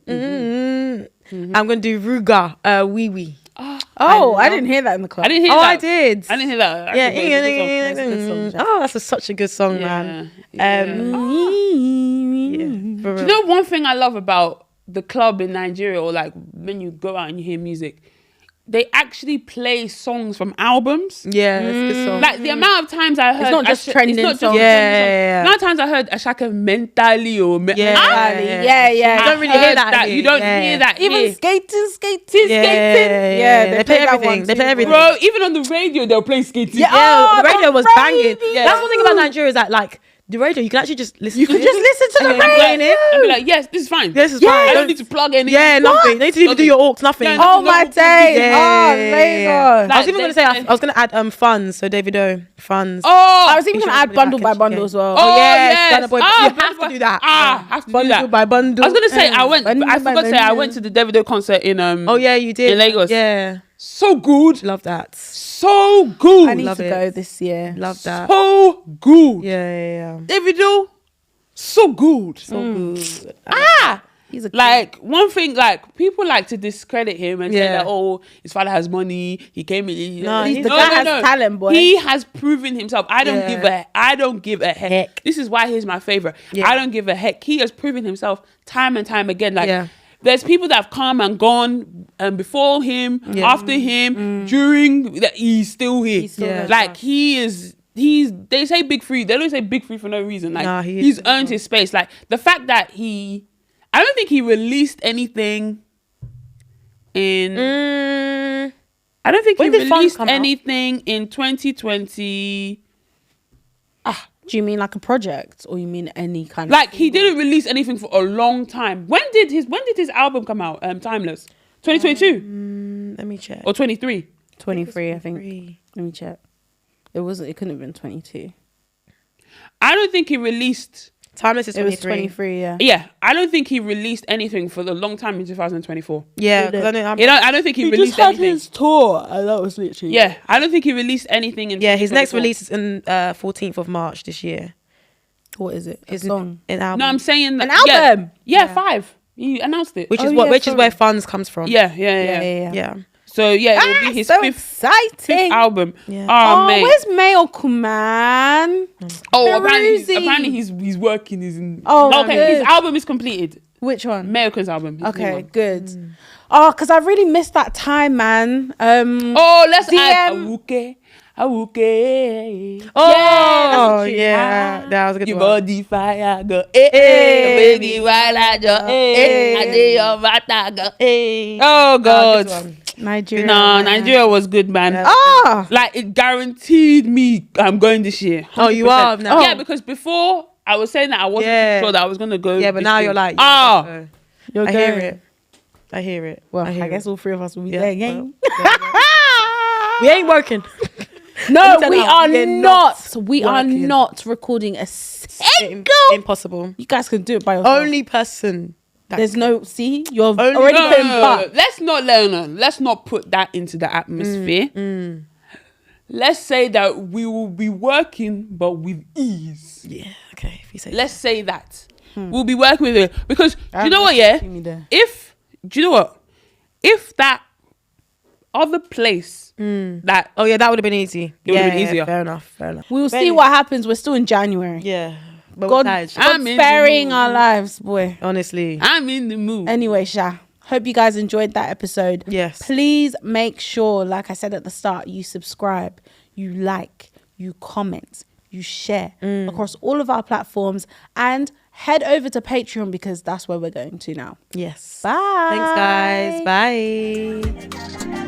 Speaker 2: I'm gonna do Ruga, Wee Wee.
Speaker 3: I didn't hear that in the club.
Speaker 1: I didn't hear that.
Speaker 2: I did.
Speaker 1: I didn't hear that.
Speaker 2: That's that's such a good song, man.
Speaker 1: Do you know one thing I love about the club in Nigeria, or like when you go out and you hear music, they actually play songs from albums.
Speaker 2: Yeah, that's a good song.
Speaker 1: Like the amount of times I heard,
Speaker 3: it's not just trending songs.
Speaker 1: The amount of times I heard Ashaka mentally or
Speaker 3: yeah.
Speaker 2: You don't really hear that.
Speaker 1: You don't hear that.
Speaker 3: Even skating.
Speaker 2: Yeah, they play everything. They play everything.
Speaker 1: Bro, even on the radio, they'll play skating.
Speaker 2: Yeah, the radio was banging. That's one thing about Nigeria is that like. The radio, you can actually just listen.
Speaker 3: You can just listen to the radio.
Speaker 1: And be like, yes, this is fine.
Speaker 2: This is fine.
Speaker 1: I don't need to plug anything.
Speaker 2: Yeah, nothing. You need to even do your aux, nothing.
Speaker 1: Yeah,
Speaker 3: oh my days.
Speaker 2: I was even going to say, I was going to add funds. So Davido, funds.
Speaker 1: Oh,
Speaker 3: I was even going to add bundle by bundle as well.
Speaker 2: Oh, yes. You have to do that.
Speaker 1: Have to do that.
Speaker 2: Bundle by bundle.
Speaker 1: I was going to say, I forgot to say, I went to the Davido concert in
Speaker 2: oh yeah, you did.
Speaker 1: in Lagos.
Speaker 2: Yeah.
Speaker 1: So good.
Speaker 2: Love that.
Speaker 1: So good.
Speaker 3: I need to go this year.
Speaker 2: Love that.
Speaker 1: So good.
Speaker 2: Yeah.
Speaker 1: Davido, so good.
Speaker 2: So good.
Speaker 3: He's a
Speaker 1: like one thing. Like people like to discredit him and say
Speaker 2: Yeah.
Speaker 1: that his father has money. He came in.
Speaker 2: No,
Speaker 3: the guy has talent, boy.
Speaker 1: He has proven himself. I don't give a heck.
Speaker 3: Heck.
Speaker 1: This is why he's my favorite.
Speaker 2: Yeah.
Speaker 1: I don't give a heck. He has proven himself time and time again. Like
Speaker 2: Yeah.
Speaker 1: there's people that have come and gone before him, after him, during that he's still here.
Speaker 3: He's still
Speaker 2: there.
Speaker 1: Like he is. They say big free. They don't say big free for no reason. Like
Speaker 2: Nah,
Speaker 1: he's earned his space. Like the fact that I don't think he released anything in. I don't think
Speaker 2: When
Speaker 1: he
Speaker 2: did Funds
Speaker 1: released
Speaker 2: come out?
Speaker 1: anything in 2020.
Speaker 3: Do you mean like a project, or you mean any kind of?
Speaker 1: Like he didn't release anything for a long time. When did his album come out? Timeless. 2022
Speaker 2: Let me check.
Speaker 1: or 23.
Speaker 3: 23, I think. Let me check. It couldn't have been 22.
Speaker 1: I don't think he released.
Speaker 2: Timeless is
Speaker 3: It was
Speaker 2: 23.
Speaker 3: 23, yeah.
Speaker 1: Yeah, I don't think he released anything for a long time in 2024.
Speaker 2: Yeah, because
Speaker 1: I don't think he released anything.
Speaker 3: tour, and that was literally.
Speaker 1: Yeah, I don't think he released anything in.
Speaker 2: yeah, his next
Speaker 1: 2024.
Speaker 2: release is in 14th of March this year.
Speaker 3: What is it?
Speaker 2: His
Speaker 3: song.
Speaker 2: An album.
Speaker 1: No, I'm saying that,
Speaker 3: An album?
Speaker 1: Yeah, 5. He announced it.
Speaker 2: which is
Speaker 3: Oh,
Speaker 2: what
Speaker 3: yeah,
Speaker 2: which is
Speaker 3: sorry.
Speaker 2: where Funds comes from.
Speaker 1: Yeah.
Speaker 2: Yeah.
Speaker 1: So yeah, it will be his
Speaker 3: so
Speaker 1: fifth
Speaker 3: exciting.
Speaker 1: album.
Speaker 2: Yeah.
Speaker 1: Oh,
Speaker 3: Oh,
Speaker 1: mate.
Speaker 3: where's Mayo Kuman?
Speaker 1: Apparently he's working. He's in.
Speaker 3: Oh,
Speaker 1: okay.
Speaker 3: good.
Speaker 1: His album is completed.
Speaker 3: Which one?
Speaker 1: America's album. his new
Speaker 3: Okay,
Speaker 1: one.
Speaker 3: good. Oh, because I really missed that time, man.
Speaker 1: Oh, let's add
Speaker 3: DM.
Speaker 1: Awuke.
Speaker 2: Oh, yeah. That was a good
Speaker 1: Your
Speaker 2: one.
Speaker 1: body fire, go.
Speaker 2: Baby,
Speaker 1: while I go.
Speaker 2: eh.
Speaker 1: I did your bata, go.
Speaker 2: Hey.
Speaker 1: Oh,
Speaker 2: Good
Speaker 1: God.
Speaker 2: one.
Speaker 3: Nigeria.
Speaker 1: No, Nigeria was good, man.
Speaker 2: Yeah.
Speaker 3: Ah,
Speaker 1: Like, it guaranteed me I'm going this year.
Speaker 2: Oh, you
Speaker 1: 100%.
Speaker 2: are now?
Speaker 1: Yeah, because before I was saying that I wasn't
Speaker 2: Yeah.
Speaker 1: sure that I was going to go.
Speaker 2: Yeah, but
Speaker 1: this
Speaker 2: now
Speaker 1: year.
Speaker 2: you're like,
Speaker 3: you're
Speaker 2: I hear
Speaker 3: going.
Speaker 2: it. I hear it.
Speaker 3: Well,
Speaker 2: I, hear
Speaker 3: I guess
Speaker 2: it.
Speaker 3: all three of us will be
Speaker 2: Yeah,
Speaker 3: there again.
Speaker 2: We ain't working.
Speaker 3: No,
Speaker 2: Let me tell
Speaker 3: we
Speaker 2: you,
Speaker 3: are
Speaker 2: we're
Speaker 3: not. We are
Speaker 2: working.
Speaker 3: not recording a single.
Speaker 2: Impossible.
Speaker 3: You guys can do it by yourself.
Speaker 2: Only person. That
Speaker 3: There's no. See, you're
Speaker 2: Only-
Speaker 3: already
Speaker 1: No,
Speaker 3: putting
Speaker 1: no,
Speaker 3: but.
Speaker 1: let's not put that into the atmosphere. Let's say that we will be working, but with ease.
Speaker 2: Yeah. Okay. If you say.
Speaker 1: Let's say that we'll be working with it because do you know what? Yeah,
Speaker 3: See me there.
Speaker 1: do you know what? If that other place that
Speaker 2: Oh yeah, that would have been easy.
Speaker 1: It would've been easier.
Speaker 2: Fair enough. Fair enough.
Speaker 3: We'll see what happens. We're still in January.
Speaker 2: Yeah. But
Speaker 3: God,
Speaker 2: we're tired.
Speaker 1: I'm
Speaker 3: God's
Speaker 1: in the
Speaker 3: sparing
Speaker 1: mood.
Speaker 3: our lives, boy.
Speaker 2: Honestly.
Speaker 1: I'm in the mood.
Speaker 3: Anyway, Sha, hope you guys enjoyed that episode.
Speaker 2: Yes.
Speaker 3: Please make sure, like I said at the start, you subscribe, you like, you comment, you share across all of our platforms, and head over to Patreon because that's where we're going to now.
Speaker 2: Yes.
Speaker 3: Bye.
Speaker 2: Thanks, guys. Bye.